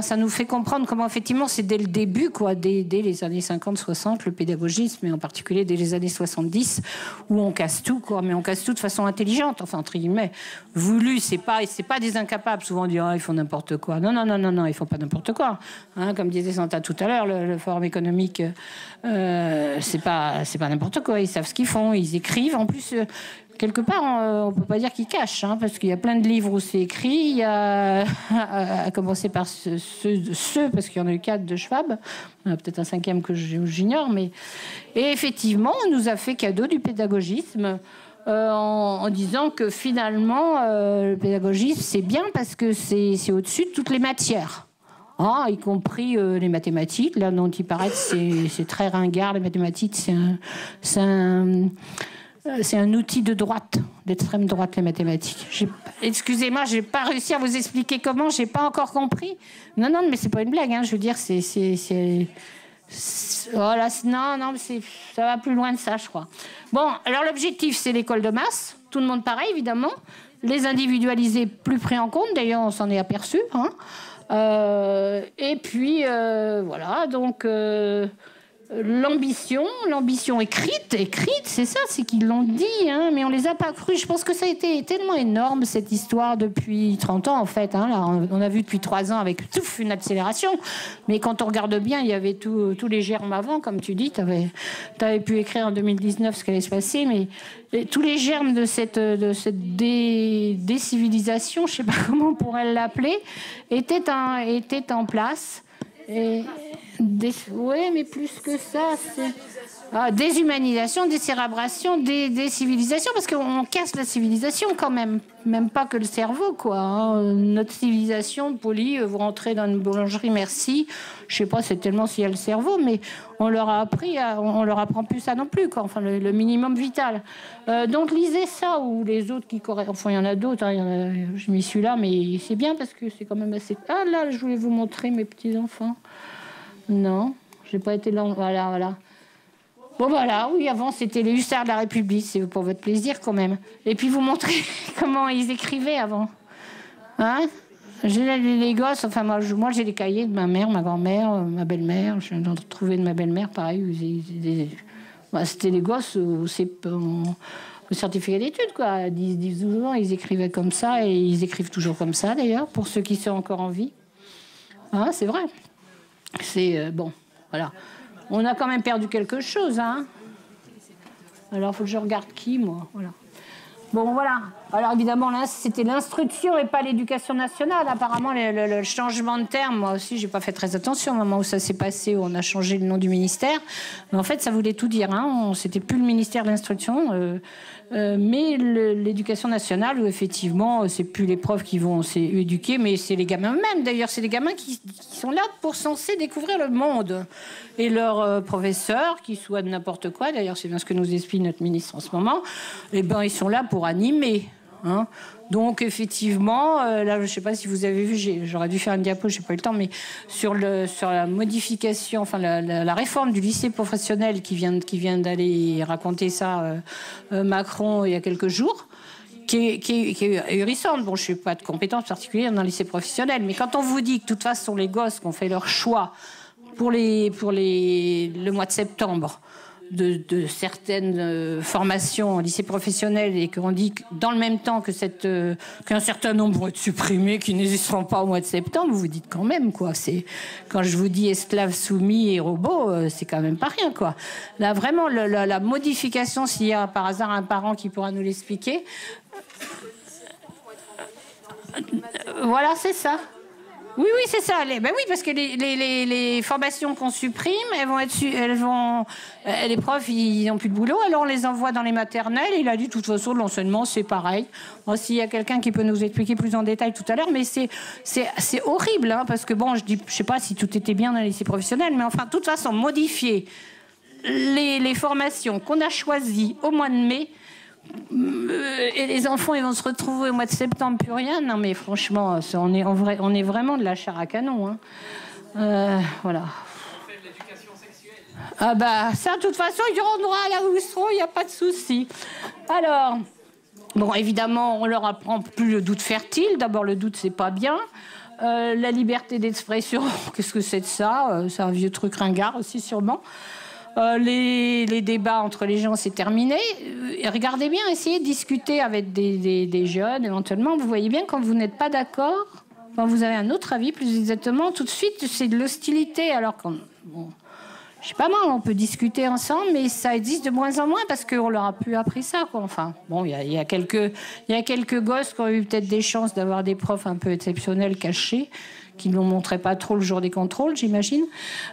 ça nous fait comprendre comment effectivement c'est dès le début, quoi, dès les années 50-60, le pédagogisme et en particulier dès les années 70 où on casse tout, quoi, mais on casse tout de façon intelligente, entre guillemets, voulu. C'est pas des incapables. Souvent on dit ils font n'importe quoi. Non, ils font pas n'importe quoi. Hein, comme disait Santa tout à l'heure, le forum économique, c'est pas n'importe quoi. Ils savent ce qu'ils font, ils écrivent en plus. Quelque part, on ne peut pas dire qu'ils cachent, hein, parce qu'il y a plein de livres où c'est écrit. Il y a, à commencer par ceux, parce qu'il y en a eu 4 de Schwab. Il y en a peut-être un 5e que j'ignore. Et effectivement, on nous a fait cadeau du pédagogisme en disant que finalement, le pédagogisme, c'est bien parce que c'est au-dessus de toutes les matières. Y compris les mathématiques. Là, dont il paraît que c'est très ringard. Les mathématiques, c'est un outil de droite, d'extrême droite, les mathématiques. Excusez-moi, je n'ai pas réussi à vous expliquer comment, je n'ai pas encore compris. Non, mais c'est pas une blague, hein, je veux dire, voilà, non, ça va plus loin de ça, je crois. Bon, alors l'objectif, c'est l'école de masse, tout le monde pareil, évidemment. Les individualisés plus pris en compte, d'ailleurs, on s'en est aperçu. Hein. Et puis, voilà, donc... L'ambition écrite, c'est ça, c'est qu'ils l'ont dit, hein, mais on les a pas cru. Je pense que ça a été tellement énorme, cette histoire, depuis 30 ans, en fait. Hein, là, on a vu depuis 3 ans avec une accélération. Mais quand on regarde bien, il y avait tous les germes avant, comme tu dis. T'avais pu écrire en 2019 ce qui allait se passer, mais tous les germes de cette décivilisation, je sais pas comment on pourrait l'appeler, étaient en place. Oui, mais plus que ça, Déshumanisation, décérébration, décivilisation, parce qu'on casse la civilisation quand même. Même pas que le cerveau, quoi. Hein. Notre civilisation polie, vous rentrez dans une boulangerie, merci. Je sais pas, c'est tellement s'il y a le cerveau, mais on leur a appris, on leur apprend plus ça non plus, quoi. Enfin, le minimum vital. Donc lisez ça, ou les autres qui correspondent. Enfin, il y en a d'autres, hein, je m'y suis là, mais c'est bien parce que c'est quand même assez... Ah là, je voulais vous montrer mes petits-enfants. Non, j'ai pas été là. Voilà. Bon voilà, oui, avant c'était les hussards de la République, c'est pour votre plaisir quand même. Et puis vous montrer comment ils écrivaient avant. Hein? J'ai les gosses, enfin moi j'ai les cahiers de ma mère, ma grand-mère, ma belle-mère, je viens de retrouver de ma belle-mère, pareil. C'était les gosses au certificat d'études, quoi. À 10-12 ans, ils écrivaient comme ça, et ils écrivent toujours comme ça d'ailleurs, pour ceux qui sont encore en vie. Hein, c'est vrai. C'est bon, voilà. On a quand même perdu quelque chose, hein. Alors, il faut que je regarde qui, moi. Voilà. Bon, voilà. Alors, évidemment, là, c'était l'instruction et pas l'éducation nationale. Apparemment, le changement de terme, moi aussi, j'ai pas fait très attention au moment où ça s'est passé, où on a changé le nom du ministère. Mais en fait, ça voulait tout dire. Hein. C'était plus le ministère de l'instruction, mais l'éducation nationale, où effectivement, c'est plus les profs qui vont éduquer, mais c'est les gamins eux-mêmes. D'ailleurs, c'est les gamins qui sont là pour censés découvrir le monde. Et leurs professeurs, qui soient de n'importe quoi, d'ailleurs, c'est bien ce que nous explique notre ministre en ce moment, eh ben, ils sont là pour animer. Hein. Donc effectivement, là je ne sais pas si vous avez vu, j'aurais dû faire une diapo, je n'ai pas eu le temps, mais sur la modification, enfin la réforme du lycée professionnel qui vient d'aller raconter ça Macron il y a quelques jours, qui est ahurissante. Bon, je ne suis pas de compétences particulières dans le lycée professionnel, mais quand on vous dit que de toute façon les gosses qui ont fait leur choix pour le mois de septembre, de certaines formations au lycée professionnel, et qu'on dit que dans le même temps qu'un certain nombre vont être supprimés, qui n'existeront pas au mois de septembre, vous vous dites quand même, quoi. Quand je vous dis esclaves soumis et robots, c'est quand même pas rien, quoi. Là, vraiment, la modification, s'il y a par hasard un parent qui pourra nous l'expliquer, voilà, c'est ça. Oui, c'est ça. Ben oui, parce que les formations qu'on supprime, les profs, ils n'ont plus de boulot, alors on les envoie dans les maternelles. Il a dit, de toute façon, l'enseignement, c'est pareil. Bon, s'il y a quelqu'un qui peut nous expliquer plus en détail tout à l'heure, mais c'est horrible, hein, parce que bon, je sais pas si tout était bien dans les lycées professionnels, mais enfin, de toute façon, modifier les formations qu'on a choisies au mois de mai, et les enfants, ils vont se retrouver au mois de septembre, plus rien. Non, mais franchement, on est vraiment de la chair à canon. Hein. Voilà. On fait de l'éducation sexuelle. Ah bah, ça, de toute façon, ils auront droit là où ils seront, il n'y a pas de souci. Alors, bon, évidemment, on leur apprend plus le doute fertile. D'abord, le doute, c'est pas bien. La liberté d'expression, qu'est-ce que c'est de ça? C'est un vieux truc ringard aussi, sûrement. Les débats entre les gens, c'est terminé. Regardez bien, essayez de discuter avec des jeunes, éventuellement. Vous voyez bien, quand vous n'êtes pas d'accord, quand vous avez un autre avis, plus exactement, tout de suite, c'est de l'hostilité. Alors qu'on... Bon, je sais pas moi, on peut discuter ensemble, mais ça existe de moins en moins parce qu'on leur a plus appris ça, quoi. Enfin, bon, il y a quelques gosses qui ont eu peut-être des chances d'avoir des profs un peu exceptionnels cachés, qui ne l'ont montré pas trop le jour des contrôles, j'imagine.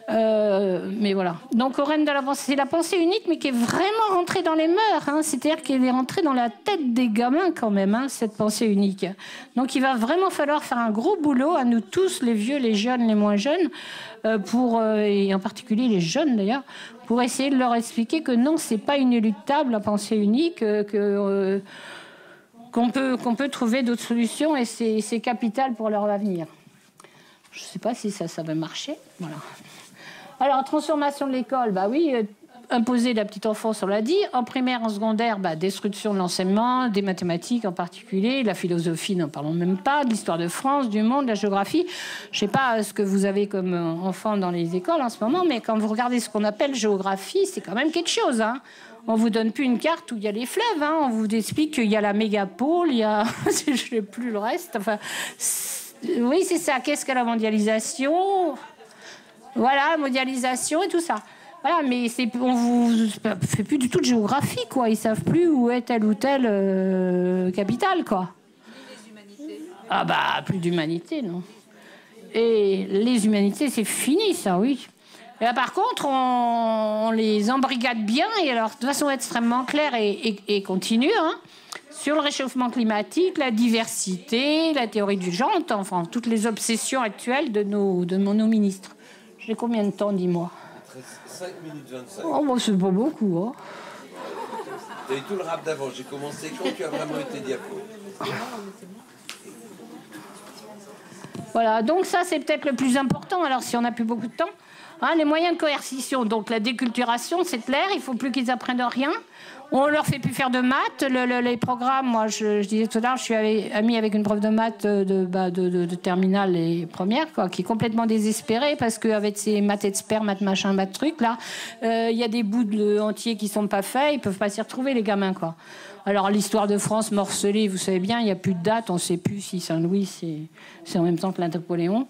Mais voilà. Donc, au règne de la pensée, c'est la pensée unique, mais qui est vraiment rentrée dans les mœurs. Hein. C'est-à-dire qu'elle est rentrée dans la tête des gamins, quand même, hein, cette pensée unique. Donc, il va vraiment falloir faire un gros boulot, à nous tous, les vieux, les jeunes, les moins jeunes, et en particulier les jeunes, d'ailleurs, pour essayer de leur expliquer que non, c'est pas inéluctable, la pensée unique, qu'on peut trouver d'autres solutions, et c'est capital pour leur avenir. Je ne sais pas si ça va marcher. Voilà. Alors, transformation de l'école, bah oui, imposer la petite enfance, on l'a dit. En primaire, en secondaire, destruction de l'enseignement, des mathématiques en particulier, la philosophie, n'en parlons même pas, de l'histoire de France, du monde, la géographie. Je ne sais pas ce que vous avez comme enfants dans les écoles en ce moment, mais quand vous regardez ce qu'on appelle géographie, c'est quand même quelque chose, hein. On vous donne plus une carte où il y a les fleuves, hein. On vous explique qu'il y a la mégapole, il y a... je ne sais plus le reste, enfin... Oui, c'est ça. Qu'est-ce que la mondialisation? Voilà, mondialisation et tout ça. Voilà, mais on vous fait plus du tout de géographie, quoi. Ils savent plus où est telle ou telle capitale, quoi. Ni les humanités. Ah bah, plus d'humanité, non. Et les humanités, c'est fini, ça, oui. Et là, par contre, on les embrigade bien, et alors de façon extrêmement claire et continue, hein, sur le réchauffement climatique, la diversité, la théorie du genre, enfin, toutes les obsessions actuelles de nos ministres. J'ai combien de temps, dis-moi? 5 minutes 25. Oh, bon, c'est pas beaucoup, hein. T'as eu tout le rap d'avant. J'ai commencé quand tu as vraiment été diapo. Voilà, donc ça, c'est peut-être le plus important, alors si on n'a plus beaucoup de temps. Hein, les moyens de coercition, donc la déculturation, c'est clair, il ne faut plus qu'ils apprennent rien. On leur fait plus faire de maths. Les programmes, moi, je disais tout à l'heure, je suis amie avec une prof de maths de terminale et première, quoi, qui est complètement désespérée parce qu'avec ses maths experts, maths machin, maths truc, là, il y a des bouts entiers qui ne sont pas faits, ils ne peuvent pas s'y retrouver, les gamins, quoi. Alors, l'histoire de France morcelée, vous savez bien, il n'y a plus de date, on ne sait plus si Saint-Louis, c'est en même temps que Napoléon.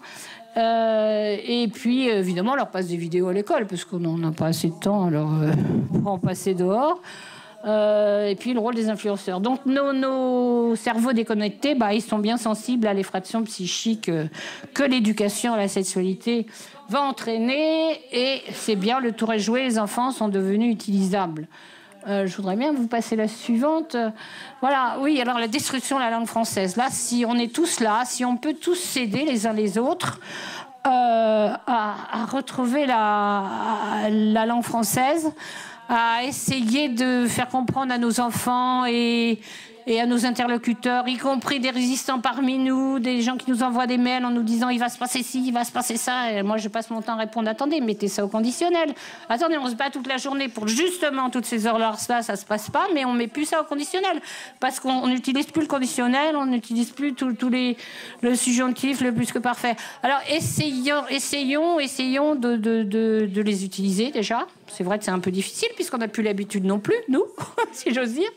Et puis, évidemment, on leur passe des vidéos à l'école, parce qu'on n'en a pas assez de temps, alors pour en passer dehors. Et puis, le rôle des influenceurs. Donc, nos cerveaux déconnectés, ils sont bien sensibles à l'effraction psychique que l'éducation à la sexualité va entraîner. Et c'est bien, le tour est joué, les enfants sont devenus utilisables. Je voudrais bien vous passer la suivante. Voilà, oui, alors la destruction de la langue française. Là, si on est tous là, si on peut tous s'aider les uns les autres à retrouver la langue française, à essayer de faire comprendre à nos enfants et à nos interlocuteurs, y compris des résistants parmi nous, des gens qui nous envoient des mails en nous disant il va se passer ci, il va se passer ça. Et moi, je passe mon temps à répondre attendez, mettez ça au conditionnel. Attendez, on se bat toute la journée pour justement toutes ces heures-là, ça se passe pas, mais on met plus ça au conditionnel parce qu'on n'utilise plus le conditionnel, on n'utilise plus le subjonctif le plus que parfait. Alors essayons de les utiliser déjà. C'est vrai que c'est un peu difficile puisqu'on n'a plus l'habitude non plus, nous, si j'ose dire.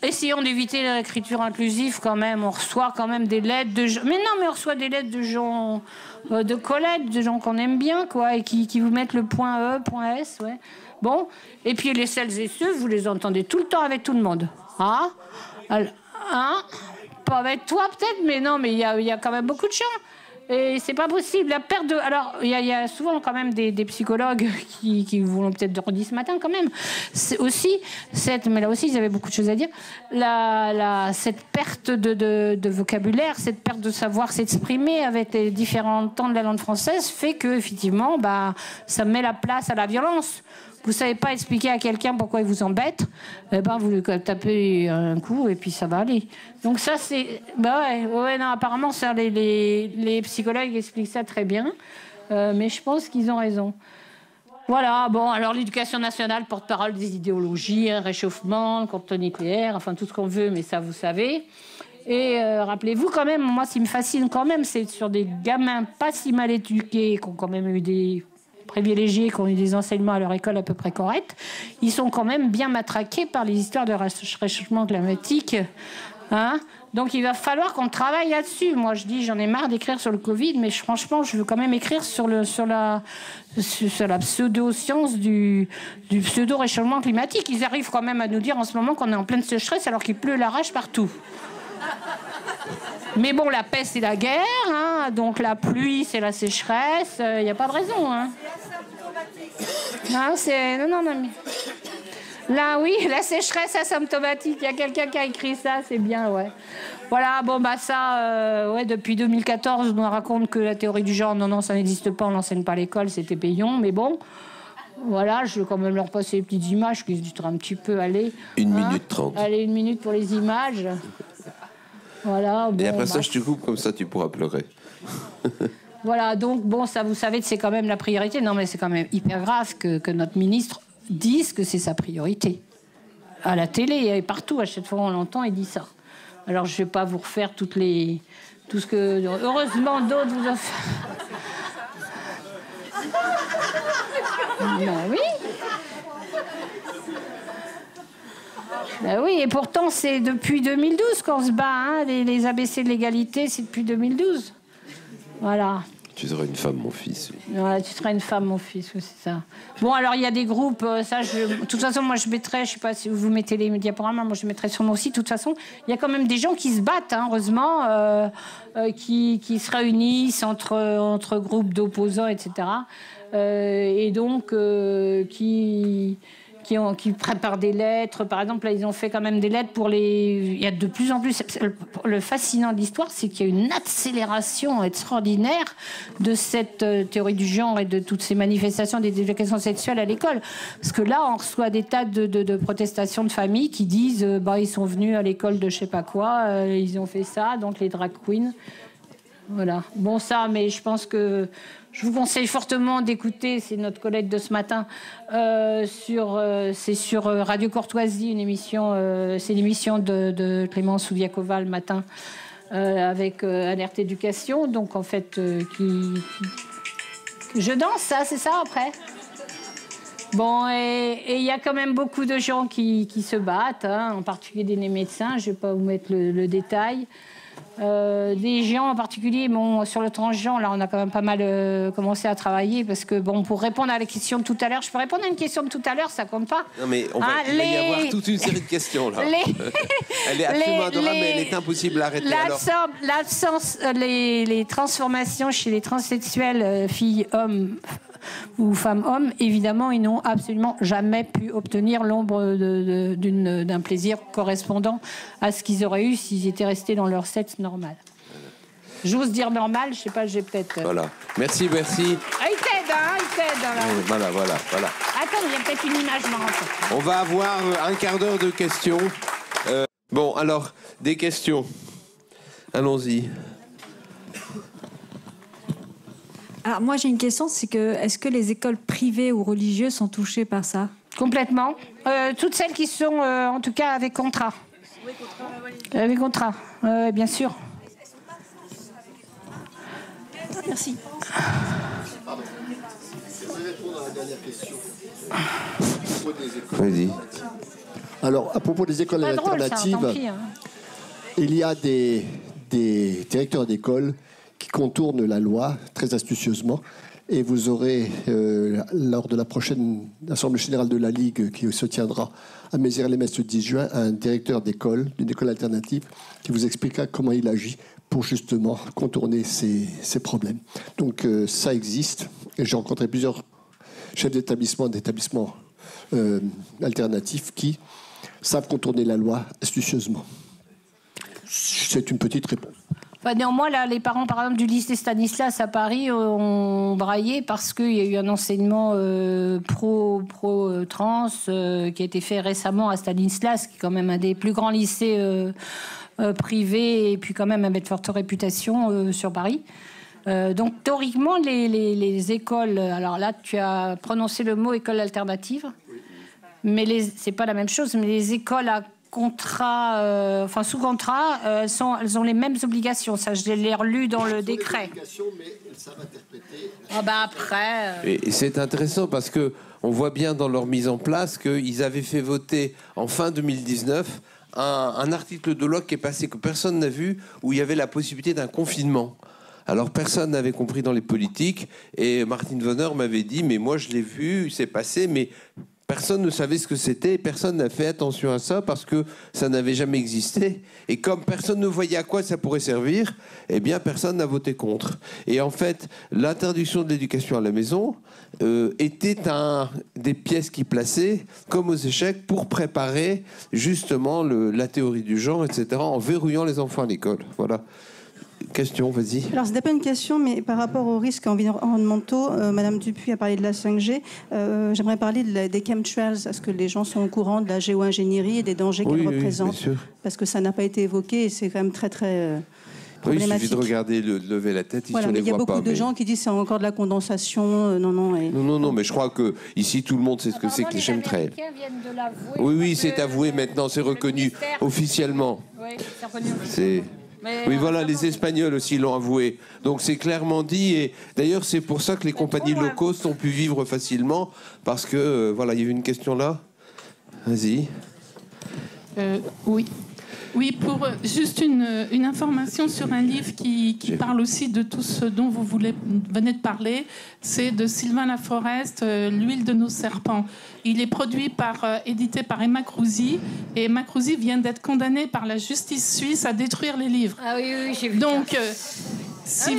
Essayons d'éviter l'écriture inclusive quand même. On reçoit quand même des lettres de gens. Mais non, mais on reçoit des lettres de gens, de collègues, de gens qu'on aime bien, quoi, et qui vous mettent le point E, point S, ouais. Bon. Et puis les celles et ceux, vous les entendez tout le temps avec tout le monde. Ah, hein? Pas avec toi peut-être, mais non, mais il y a quand même beaucoup de gens. Et c'est pas possible. La perte de. Alors, il y a souvent quand même des psychologues qui vous l'ont peut-être redit ce matin quand même. C'est aussi mais là aussi ils avaient beaucoup de choses à dire. Cette perte de vocabulaire, cette perte de savoir s'exprimer avec les différents temps de la langue française fait que effectivement, ça met la place à la violence. Vous savez pas expliquer à quelqu'un pourquoi il vous embête, vous lui tapez un coup et puis ça va aller. Donc ça c'est, ouais, non, apparemment ça les psychologues expliquent ça très bien, mais je pense qu'ils ont raison. Voilà, bon, alors l'éducation nationale, porte-parole des idéologies, réchauffement, contre nucléaire, enfin tout ce qu'on veut, mais ça vous savez. Et rappelez-vous quand même, moi ce qui me fascine quand même, c'est sur des gamins pas si mal éduqués, qui ont quand même eu des privilégiés, qui ont eu des enseignements à leur école à peu près corrects, ils sont quand même bien matraqués par les histoires de réchauffement climatique. Hein? Donc il va falloir qu'on travaille là-dessus. Moi je dis j'en ai marre d'écrire sur le Covid, mais franchement je veux quand même écrire sur la pseudo-science du pseudo-réchauffement climatique. Ils arrivent quand même à nous dire en ce moment qu'on est en pleine sécheresse alors qu'il pleut la rage partout. Mais bon, la paix, c'est la guerre, hein, donc la pluie, c'est la sécheresse, il n'y a pas de raison. Hein. Non, mais... Là, oui, la sécheresse asymptomatique, il y a quelqu'un qui a écrit ça, c'est bien, ouais. Voilà, bon, depuis 2014, on nous raconte que la théorie du genre, non, ça n'existe pas, on l'enseigne pas à l'école, c'était payant, mais bon... Voilà, je vais quand même leur passer les petites images qui se un petit peu aller. 1 minute 30. Allez, 1 minute pour les images. Voilà. Bon, et après ça, je te coupe, comme ça, tu pourras pleurer. Voilà, donc, bon, ça, vous savez que c'est quand même la priorité. Non, mais c'est quand même hyper grave que notre ministre dise que c'est sa priorité. À la télé et partout, à chaque fois on l'entend, il dit ça. Alors, je ne vais pas vous refaire tout ce que... Heureusement, d'autres vous ont fait... Oui. Oui, et pourtant, c'est depuis 2012 qu'on se bat. Hein. Les ABC de l'égalité, c'est depuis 2012. Voilà. Tu seras une femme, mon fils. Ouais, tu seras une femme, mon fils, oui, c'est ça. Bon, alors, il y a des groupes, de toute façon, moi, je mettrai, je sais pas si vous mettez les diaporamas, moi, je mettrai sur mon site. De toute façon, il y a quand même des gens qui se battent, hein, heureusement, qui se réunissent entre groupes d'opposants, etc. Et donc, qui préparent des lettres. Par exemple, là, ils ont fait quand même des lettres pour les... Il y a de plus en plus... Le fascinant de l'histoire, c'est qu'il y a une accélération extraordinaire de cette théorie du genre et de toutes ces manifestations des éducations sexuelles à l'école. Parce que là, on reçoit des tas de protestations de familles qui disent ils sont venus à l'école de je sais pas quoi, ils ont fait ça, donc les drag queens. Voilà. Bon, ça, mais je pense que... Je vous conseille fortement d'écouter, c'est notre collègue de ce matin, c'est sur Radio Courtoisie, une émission, c'est l'émission de Clémence Soudiakova le matin, avec Alerte Éducation, donc en fait, je danse, ça, c'est ça après. Bon, et il y a quand même beaucoup de gens qui se battent, hein, en particulier des médecins, je ne vais pas vous mettre le détail. Des gens en particulier, bon, sur le transgenre, là, on a quand même pas mal commencé à travailler parce que, bon, pour répondre à la question de tout à l'heure, je peux répondre à une question de tout à l'heure, ça compte pas. Non, mais il va y avoir toute une série de questions, là. Elle est absolument adorable, mais elle est impossible à arrêter. L'absence, les transformations chez les transsexuels, filles, hommes ou femmes-hommes, évidemment, ils n'ont absolument jamais pu obtenir l'ombre d'un plaisir correspondant à ce qu'ils auraient eu s'ils étaient restés dans leur sexe normal. J'ose dire normal, je sais pas, j'ai peut-être... Voilà. Merci. Ah, il t'aide, hein, il t'aide. Voilà. Attends, il y a peut-être une image marrante. On va avoir un quart d'heure de questions. Bon, alors, des questions. Allons-y. Alors moi j'ai une question, c'est que est-ce que les écoles privées ou religieuses sont touchées par ça? Complètement. Toutes celles qui sont en tout cas avec contrat. Oui, avec contrat, bien sûr. Merci. J'aimerais répondre à la dernière question. Vas-y. Alors, à propos des écoles alternatives, tant pis, hein. Il y a des directeurs d'école qui contournent la loi très astucieusement. Et vous aurez, lors de la prochaine Assemblée générale de la Ligue qui se tiendra à Mézières-les-Metz le 10 juin, un directeur d'école, d'une école alternative, qui vous expliquera comment il agit pour justement contourner ces problèmes. Donc ça existe. Et j'ai rencontré plusieurs chefs d'établissement, alternatifs qui savent contourner la loi astucieusement. C'est une petite réponse. Néanmoins, là, les parents, par exemple, du lycée Stanislas à Paris ont braillé parce qu'il y a eu un enseignement pro-trans qui a été fait récemment à Stanislas, qui est quand même un des plus grands lycées privés et puis quand même avec forte réputation sur Paris. Donc, théoriquement, les écoles... Alors là, tu as prononcé le mot école alternative, mais c'est pas la même chose, mais les écoles à contrat, sous contrat, elles ont les mêmes obligations. Ça, je l'ai relu dans le décret. Mais elles savent interpréter. Après. Et c'est intéressant parce que on voit bien dans leur mise en place qu'ils avaient fait voter en fin 2019 un article de loi qui est passé que personne n'a vu, où il y avait la possibilité d'un confinement. Alors personne n'avait compris dans les politiques et Martine Vonner m'avait dit mais moi je l'ai vu, c'est passé, mais personne ne savait ce que c'était, personne n'a fait attention à ça parce que ça n'avait jamais existé. Et comme personne ne voyait à quoi ça pourrait servir, eh bien personne n'a voté contre. Et en fait, l'interdiction de l'éducation à la maison était des pièces qui plaçaient, comme aux échecs, pour préparer justement la théorie du genre, etc., en verrouillant les enfants à l'école. Voilà. Question, vas-y. Alors, ce n'est pas une question, mais par rapport aux risques environnementaux, Madame Dupuis a parlé de la 5G. J'aimerais parler des chemtrails. Est-ce que les gens sont au courant de la géo-ingénierie et des dangers qu'elle représente? Bien sûr. Parce que ça n'a pas été évoqué et c'est quand même très, très problématique. Oui, il suffit de regarder, de lever la tête, voilà, mais il y a beaucoup de gens qui disent que c'est encore de la condensation. Non, mais je crois que ici tout le monde sait ce que c'est que les chemtrails. Oui, c'est avoué maintenant, c'est reconnu officiellement. Oui, c'est reconnu officiellement. Oui, voilà, les Espagnols aussi l'ont avoué. Donc c'est clairement dit. Et d'ailleurs, c'est pour ça que les compagnies low cost ont pu vivre facilement. Parce que, voilà, il y a eu une question là. Vas-y. Oui. Oui, pour juste une information sur un livre qui parle aussi de tout ce dont vous venez de parler. C'est de Sylvain Laforest, L'huile de nos serpents. Il est édité par Emma Cruzy. Et Emma Cruzy vient d'être condamnée par la justice suisse à détruire les livres. Ah oui, j'ai vu. Donc, si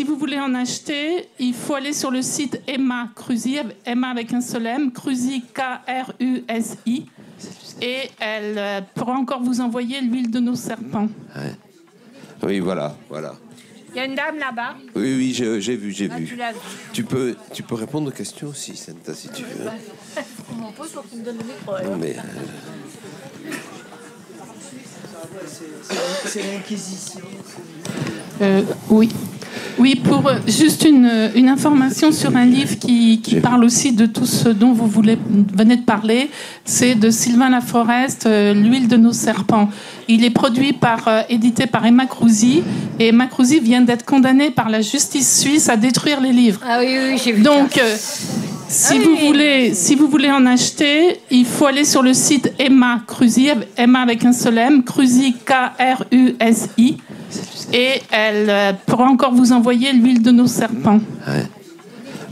vous voulez en acheter, il faut aller sur le site Emma Cruzy, Emma avec un seul M, Cruzy, K-R-U-S-I. Et elle pourra encore vous envoyer l'huile de nos serpents. Ouais. Oui, voilà. Il y a une dame là-bas. Oui, j'ai vu. Tu l'as vu. Tu peux répondre aux questions aussi, Senta, si tu veux. On m'en pose pour qu'il me donne le micro. Non, mais... C'est l'Inquisition. Oui, pour juste une information sur un livre qui parle aussi de tout ce dont vous venez de parler. C'est de Sylvain Laforest, L'huile de nos serpents. Il est édité par Emma Cruzy. Et Emma Cruzy vient d'être condamnée par la justice suisse à détruire les livres. Ah oui, j'ai vu. Donc, si vous voulez en acheter, il faut aller sur le site Emma Cruzy, Emma avec un seul M, Cruzy, K-R-U-S-I. Et elle pourra encore vous envoyer l'huile de nos serpents. Ouais.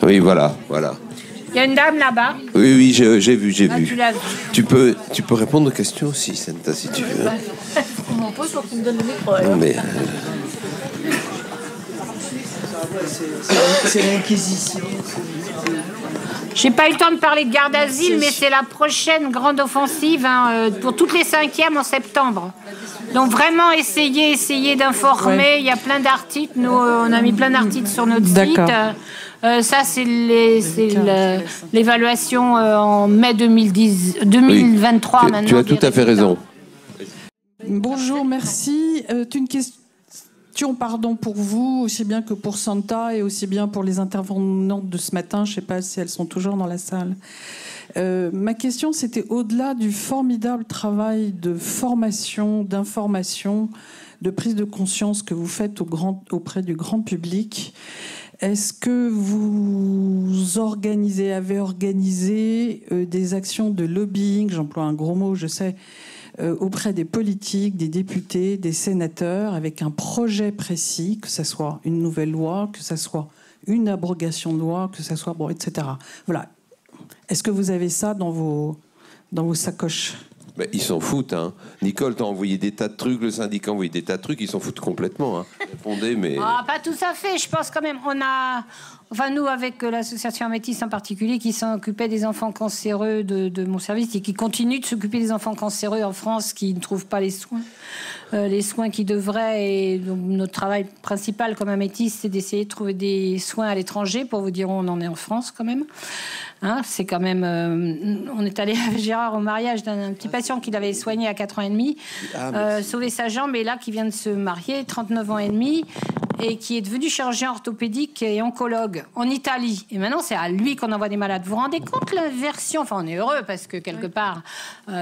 Oui, voilà. Il y a une dame là-bas. Oui, j'ai vu. Tu l'as vu. Tu peux répondre aux questions aussi, Senta, si tu veux. On m'en pose pour qu'il me donne le micro. Non, mais... C'est l'Inquisition. J'ai pas eu le temps de parler de garde d'asile, mais c'est la prochaine grande offensive pour toutes les 5e en septembre. Donc vraiment, essayez d'informer. Ouais. Il y a plein d'articles. Nous, on a mis plein d'articles sur notre site. Ça, c'est l'évaluation en mai 2023. Oui. Maintenant, tu as tout à fait raison. Bonjour, merci. Une question. Pardon, pour vous, aussi bien que pour Santa et aussi bien pour les intervenantes de ce matin. Je ne sais pas si elles sont toujours dans la salle. Ma question, c'était au-delà du formidable travail de formation, d'information, de prise de conscience que vous faites auprès du grand public. Est-ce que vous avez organisé des actions de lobbying, j'emploie un gros mot, je sais, auprès des politiques, des députés, des sénateurs, avec un projet précis, que ce soit une nouvelle loi, que ce soit une abrogation de loi, que ce soit... etc. Voilà. Est-ce que vous avez ça dans vos sacoches ? Ben, ils s'en foutent. Hein. Nicole t'a envoyé des tas de trucs, le syndicat a envoyé des tas de trucs, ils s'en foutent complètement. Hein. Répondez, mais... pas tout à fait. Je pense quand même, nous, avec l'association Améthyste en particulier, qui s'occupait des enfants cancéreux de mon service et qui continue de s'occuper des enfants cancéreux en France qui ne trouvent pas les soins qu'ils devraient. Et donc, notre travail principal comme Améthyste, c'est d'essayer de trouver des soins à l'étranger. Pour vous dire où on en est en France, quand même. Hein, c'est quand même... on est allé avec Gérard au mariage d'un petit patient qu'il avait soigné à 4 ans et demi, sauvé sa jambe, et là, qui vient de se marier, 39 ans et demi, et qui est devenu chirurgien orthopédique et oncologue en Italie. Et maintenant, c'est à lui qu'on envoie des malades. Vous vous rendez compte l'inversion ? Enfin, on est heureux parce que quelque part,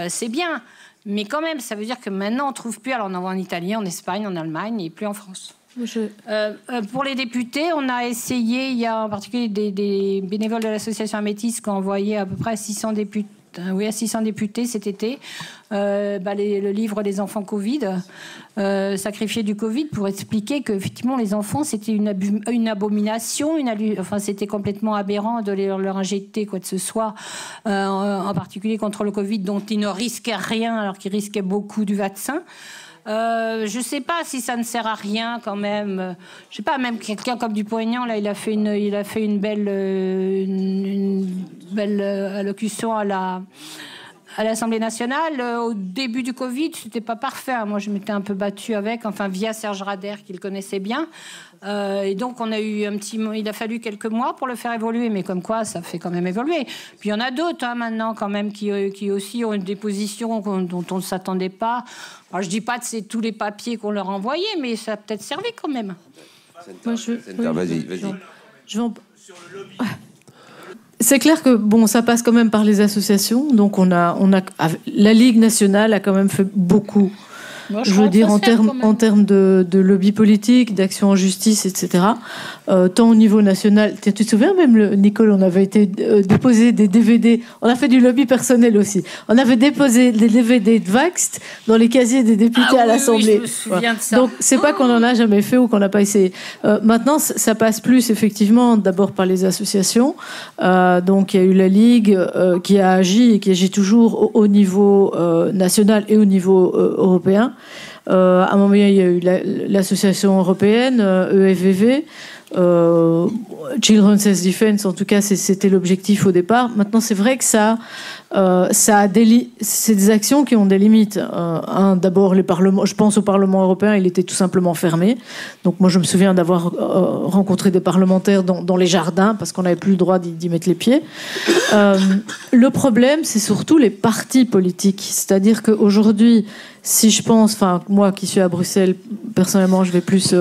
c'est bien. Mais quand même, ça veut dire que maintenant, on ne trouve plus. Alors, on envoie en Italie, en Espagne, en Allemagne, et plus en France. Pour les députés, on a essayé, il y a en particulier des bénévoles de l'association Améthyste qui ont envoyé à peu près 600 députés. Oui, à 600 députés cet été, le livre des enfants Covid, sacrifiés du Covid, pour expliquer qu'effectivement les enfants c'était une abomination, enfin c'était complètement aberrant de leur injecter quoi que ce soit, en particulier contre le Covid dont ils ne risquaient rien alors qu'ils risquaient beaucoup du vaccin. Je ne sais pas si ça ne sert à rien quand même. Je sais pas, même quelqu'un comme Dupont-Aignan, là, il a fait une belle allocution à l'Assemblée nationale. Au début du Covid, c'était pas parfait. Moi, je m'étais un peu battue avec, via Serge Rader, qui le connaissait bien. Et donc, il a fallu quelques mois pour le faire évoluer, mais comme quoi, ça fait quand même évoluer. Puis il y en a d'autres maintenant, quand même, qui aussi ont des positions dont on ne s'attendait pas. Alors, je dis pas que c'est tous les papiers qu'on leur a envoyés, mais ça a peut-être servi quand même. Vas-y. C'est clair que ça passe quand même par les associations. Donc la Ligue nationale a quand même fait beaucoup je veux dire, en termes de lobby politique, d'action en justice, etc., tant au niveau national. Tu te souviens même, Nicole, on avait été déposer des DVD. On a fait du lobby personnel aussi. On avait déposé des DVD de Vaxt dans les casiers des députés à l'Assemblée. Oui, je me souviens de ça. Donc, c'est pas qu'on en a jamais fait ou qu'on n'a pas essayé. Maintenant, ça passe plus, effectivement, d'abord par les associations. Donc, il y a eu la Ligue qui a agi et qui agit toujours au niveau national et au niveau européen. À un moment, il y a eu l'association européenne, EFVV, Children's Defense, en tout cas, c'était l'objectif au départ. Maintenant, c'est vrai que c'est des actions qui ont des limites. D'abord, les parlements. Je pense au Parlement européen, il était tout simplement fermé. Donc, moi, je me souviens d'avoir rencontré des parlementaires dans les jardins parce qu'on n'avait plus le droit d'y mettre les pieds. Le problème, c'est surtout les partis politiques. C'est-à-dire qu'aujourd'hui, si je pense, enfin, moi qui suis à Bruxelles, personnellement, je vais plus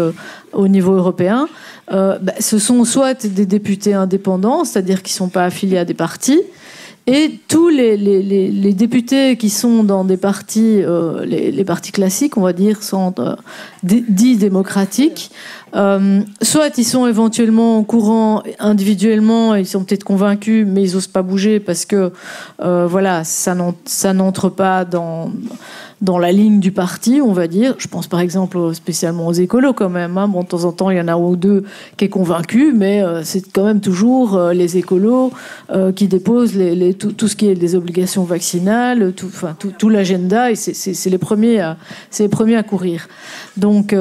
au niveau européen. Ce sont soit des députés indépendants, c'est-à-dire qui ne sont pas affiliés à des partis, et tous les députés qui sont dans des partis, les partis classiques, on va dire, sont dits démocratiques. Soit ils sont éventuellement au courant individuellement, ils sont peut-être convaincus, mais ils n'osent pas bouger parce que voilà, ça n'entre pas dans la ligne du parti, on va dire. Je pense par exemple spécialement aux écolos quand même. Hein. Bon, de temps en temps, il y en a un ou deux qui est convaincu, mais c'est quand même toujours les écolos qui déposent tout ce qui est des obligations vaccinales, tout l'agenda, et c'est les premiers à courir. Donc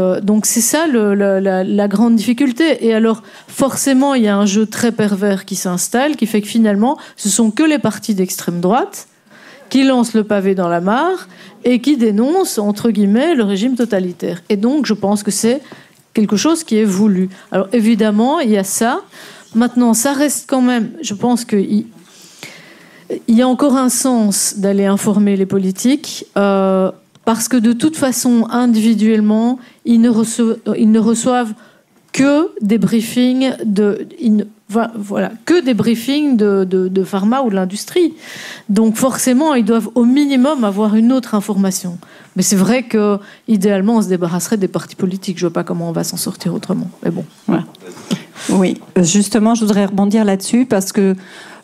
c'est ça la grande difficulté. Et alors, forcément, il y a un jeu très pervers qui s'installe, qui fait que finalement, ce sont que les partis d'extrême droite qui lancent le pavé dans la mare et qui dénoncent, entre guillemets, le régime totalitaire. Et donc, je pense que c'est quelque chose qui est voulu. Alors, évidemment, il y a ça. Maintenant, ça reste quand même... Je pense qu'il y a encore un sens d'aller informer les politiques parce que, de toute façon, individuellement, ils ne reçoivent que des briefings que des briefings de pharma ou de l'industrie. Donc forcément, ils doivent au minimum avoir une autre information. Mais c'est vrai qu'idéalement, on se débarrasserait des partis politiques. Je ne vois pas comment on va s'en sortir autrement. Mais bon, voilà. Oui, justement, je voudrais rebondir là-dessus parce que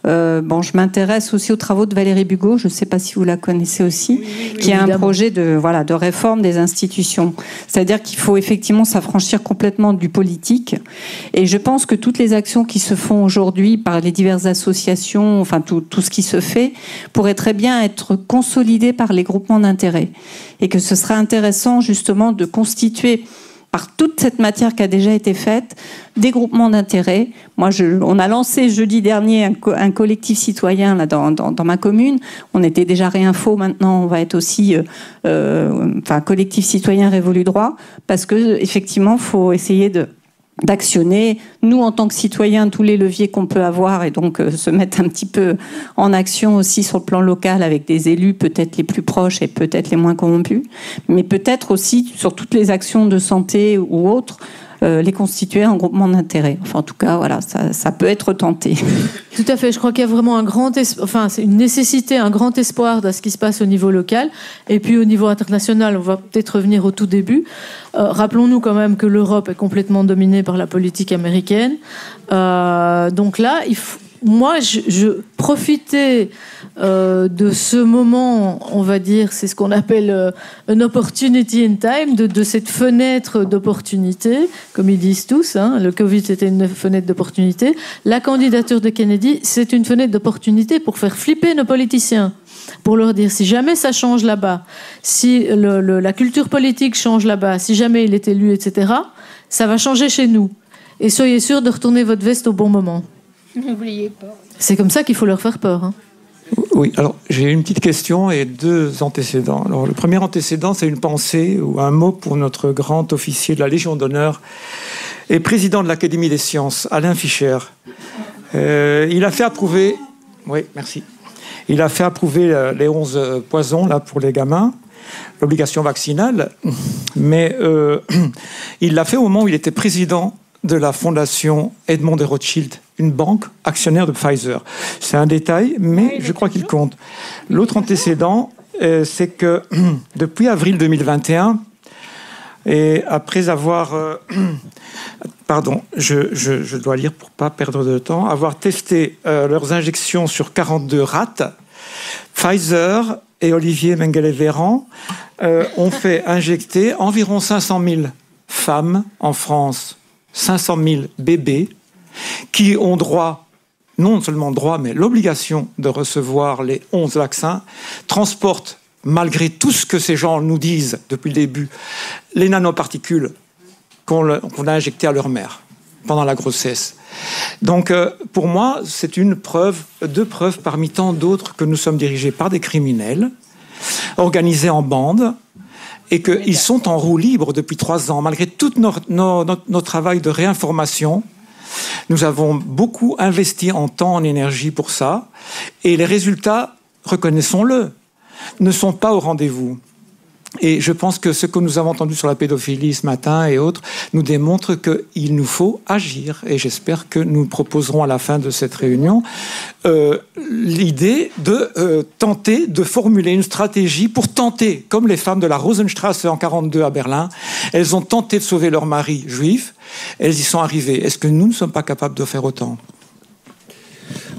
je m'intéresse aussi aux travaux de Valérie Bugeaud, je ne sais pas si vous la connaissez aussi, qui a un projet de réforme des institutions. C'est-à-dire qu'il faut effectivement s'affranchir complètement du politique. Et je pense que toutes les actions qui se font aujourd'hui par les diverses associations, enfin tout ce qui se fait, pourrait très bien être consolidé par les groupements d'intérêt. Et que ce serait intéressant justement de constituer par toute cette matière qui a déjà été faite, des groupements d'intérêt. Moi, on a lancé jeudi dernier un collectif citoyen là, dans ma commune. On était déjà Réinfo, maintenant on va être aussi collectif citoyen Révolu Droit, parce que effectivement, il faut essayer d'actionner, nous en tant que citoyens, tous les leviers qu'on peut avoir et donc se mettre un petit peu en action aussi sur le plan local avec des élus peut-être les plus proches et peut-être les moins corrompus, mais peut-être aussi sur toutes les actions de santé ou autres, les constituer en groupement d'intérêt. Enfin, en tout cas, voilà, ça peut être tenté. Tout à fait. Je crois qu'il y a vraiment c'est une nécessité, un grand espoir de ce qui se passe au niveau local. Et puis au niveau international, on va peut-être revenir au tout début. Rappelons-nous quand même que l'Europe est complètement dominée par la politique américaine. Donc là, moi, je profitais de ce moment, on va dire, c'est ce qu'on appelle an opportunity in time, de cette fenêtre d'opportunité, comme ils disent tous. Hein, le Covid, c'était une fenêtre d'opportunité. La candidature de Kennedy, c'est une fenêtre d'opportunité pour faire flipper nos politiciens. Pour leur dire, si jamais ça change là-bas, si la culture politique change là-bas, si jamais il est élu, etc., ça va changer chez nous. Et soyez sûrs de retourner votre veste au bon moment. N'oubliez pas. C'est comme ça qu'il faut leur faire peur. Hein. Oui, alors j'ai une petite question et deux antécédents. Alors, le premier antécédent, c'est une pensée ou un mot pour notre grand officier de la Légion d'honneur et président de l'Académie des sciences, Alain Fischer. Il a fait approuver... Oui, merci. Il a fait approuver les 11 poisons là, pour les gamins, l'obligation vaccinale, mais il l'a fait au moment où il était président de la fondation Edmond de Rothschild, une banque actionnaire de Pfizer. C'est un détail, mais je crois qu'il compte. L'autre antécédent, c'est que depuis avril 2021, et après avoir... pardon, je dois lire pour ne pas perdre de temps. Avoir testé leurs injections sur 42 rats, Pfizer et Olivier Mengele-Véran ont fait injecter environ 500 000 femmes en France, 500 000 bébés, qui ont droit, non seulement droit, mais l'obligation de recevoir les 11 vaccins, transportent, malgré tout ce que ces gens nous disent depuis le début, les nanoparticules qu'on a injectées à leur mère pendant la grossesse. Donc, pour moi, c'est deux preuves parmi tant d'autres que nous sommes dirigés par des criminels, organisés en bande, et qu'ils sont en roue libre depuis 3 ans, malgré tout notre travail de réinformation. Nous avons beaucoup investi en temps, en énergie pour ça, et les résultats, reconnaissons-le, ne sont pas au rendez-vous. Et je pense que ce que nous avons entendu sur la pédophilie ce matin et autres nous démontre qu'il nous faut agir. Et j'espère que nous proposerons à la fin de cette réunion l'idée de tenter de formuler une stratégie pour tenter, comme les femmes de la Rosenstrasse en 1942 à Berlin, elles ont tenté de sauver leur mari juif, elles y sont arrivées. Est-ce que nous ne sommes pas capables de faire autant ?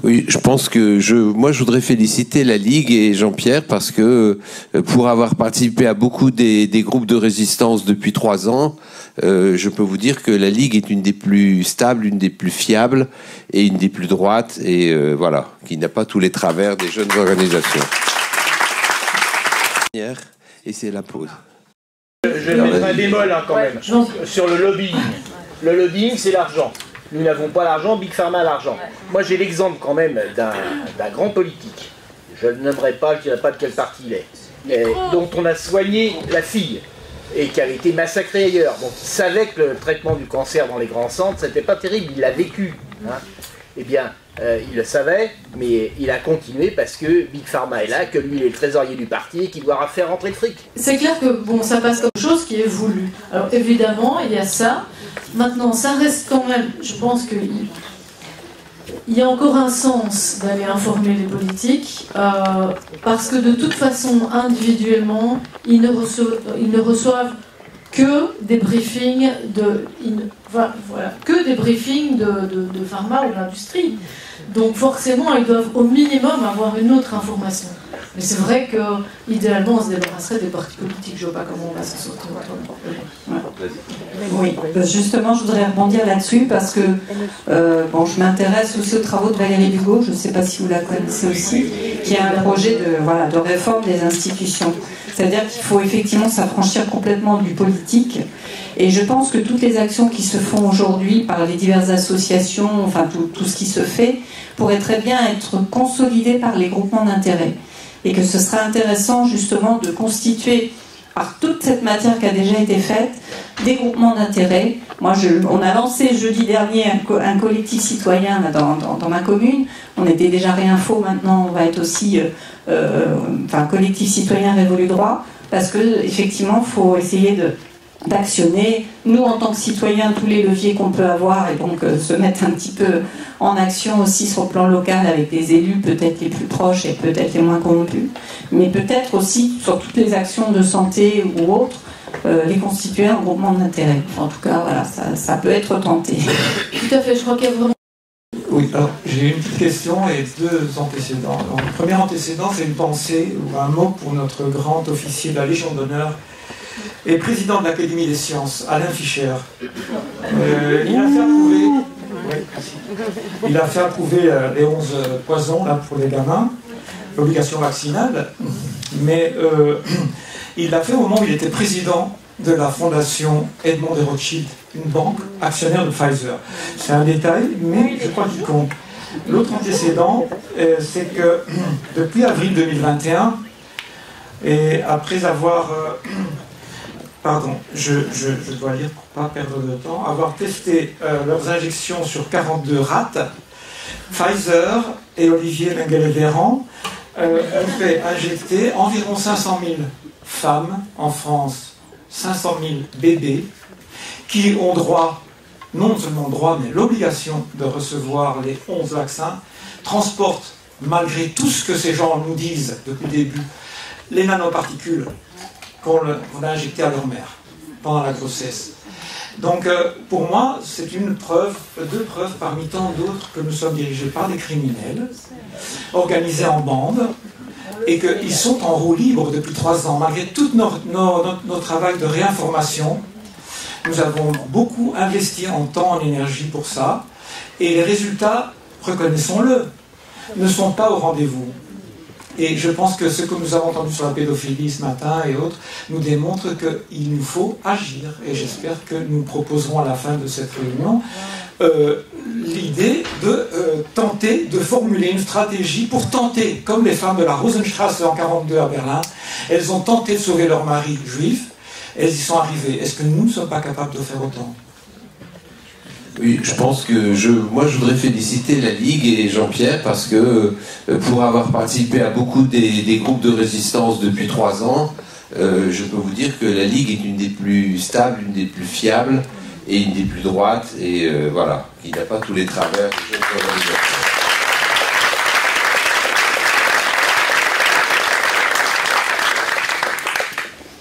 Oui, je pense que moi, je voudrais féliciter la Ligue et Jean-Pierre parce que pour avoir participé à beaucoup des groupes de résistance depuis 3 ans, je peux vous dire que la Ligue est une des plus stables, une des plus fiables et une des plus droites et voilà, qui n'a pas tous les travers des jeunes organisations. Et c'est la pause. Je vais mettre un bémol quand même sur le lobbying. Le lobbying, c'est l'argent. Nous n'avons pas l'argent, Big Pharma a l'argent. Moi, j'ai l'exemple quand même d'un grand politique. Je ne nommerai pas, je ne dirai pas de quel parti il est. Dont on a soigné la fille et qui avait été massacrée ailleurs. Donc, il savait que le traitement du cancer dans les grands centres, c'était pas terrible. Il l'a vécu. Hein. Eh bien, il le savait, mais il a continué parce que Big Pharma est là, que lui il est le trésorier du parti et qu'il doit faire rentrer le fric. C'est clair que bon, ça passe comme chose qui est voulu. Alors évidemment, il y a ça. Maintenant, ça reste quand même, je pense qu'il y a encore un sens d'aller informer les politiques, parce que de toute façon, individuellement, ils ne reçoivent que des briefings de pharma ou d'industrie. Donc forcément, ils doivent au minimum avoir une autre information. Mais c'est vrai que idéalement, on se débarrasserait des partis politiques. Je ne vois pas comment on va s'en sortir. Oui, justement, je voudrais rebondir là-dessus parce que je m'intéresse aussi aux travaux de Valérie Bugeaud, je ne sais pas si vous la connaissez aussi, qui a un projet de réforme des institutions. C'est-à-dire qu'il faut effectivement s'affranchir complètement du politique. Et je pense que toutes les actions qui se font aujourd'hui par les diverses associations, enfin tout ce qui se fait, pourrait très bien être consolidé par les groupements d'intérêt. Et que ce serait intéressant justement de constituer, par toute cette matière qui a déjà été faite, des groupements d'intérêt. Moi, on a lancé jeudi dernier un collectif citoyen là, dans ma commune. On était déjà Réinfo, maintenant on va être aussi collectif citoyen Révolu Droit, parce que effectivement, il faut essayer d'actionner, nous en tant que citoyens, tous les leviers qu'on peut avoir et donc se mettre un petit peu en action aussi sur le plan local avec des élus peut-être les plus proches et peut-être les moins corrompus, mais peut-être aussi sur toutes les actions de santé ou autres, les constituer en groupement d'intérêt. En tout cas, voilà, ça peut être tenté. Tout à fait, je crois qu'il y a vraiment... Oui, alors j'ai une petite question et 2 antécédents. Alors, le premier antécédent, c'est une pensée ou un mot pour notre grand officier de la Légion d'honneur et président de l'Académie des sciences, Alain Fischer. Il a fait approuver les 11 poisons là, pour les gamins, l'obligation vaccinale, mais il l'a fait au moment où il était président de la fondation Edmond de Rothschild, une banque actionnaire de Pfizer. C'est un détail, mais je crois qu'il compte. L'autre antécédent, c'est que depuis avril 2021, et après avoir... je dois lire pour ne pas perdre de temps. Avoir testé leurs injections sur 42 rats, Pfizer et Olivier Mengele-Véran ont fait injecter environ 500 000 femmes en France, 500 000 bébés, qui ont droit, non seulement droit, mais l'obligation de recevoir les 11 vaccins, transportent, malgré tout ce que ces gens nous disent depuis le début, les nanoparticules qu'on a injectées à leur mère pendant la grossesse. Donc, pour moi, c'est deux preuves parmi tant d'autres que nous sommes dirigés par des criminels, organisés en bande, et qu'ils sont en roue libre depuis 3 ans. Malgré tout notre travail de réinformation, nous avons beaucoup investi en temps, en énergie pour ça, et les résultats, reconnaissons-le, ne sont pas au rendez-vous. Et je pense que ce que nous avons entendu sur la pédophilie ce matin et autres nous démontre qu'il nous faut agir. Et j'espère que nous proposerons à la fin de cette réunion l'idée de tenter de formuler une stratégie pour tenter, comme les femmes de la Rosenstrasse en 1942 à Berlin, elles ont tenté de sauver leur mari juif, elles y sont arrivées. Est-ce que nous ne sommes pas capables de faire autant ? Oui, je pense que moi je voudrais féliciter la Ligue et Jean-Pierre parce que pour avoir participé à beaucoup des groupes de résistance depuis 3 ans, je peux vous dire que la Ligue est une des plus stables, une des plus fiables et une des plus droites et voilà, qui n'a pas tous les travers.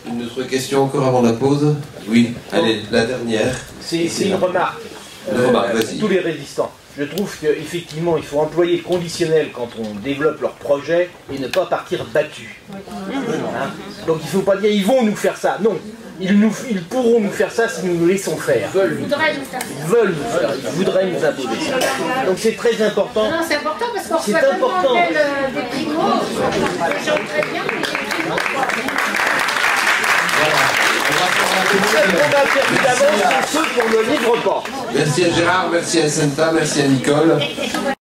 Une autre question encore avant la pause ? Oui, allez, la dernière. C'est une remarque. Tous les résistants. Je trouve qu'effectivement, il faut employer le conditionnel quand on développe leur projet et ne pas partir battu. Hein? Donc il ne faut pas dire ils vont nous faire ça. Non, ils pourront nous faire ça si nous nous laissons faire. Ils veulent nous faire. Ils voudraient nous imposer ça. Donc c'est très important. Non, c'est important parce qu'on reçoit tellement des primos, les gens très bien, mais Merci à Gérard, merci à Senta, merci à Nicole.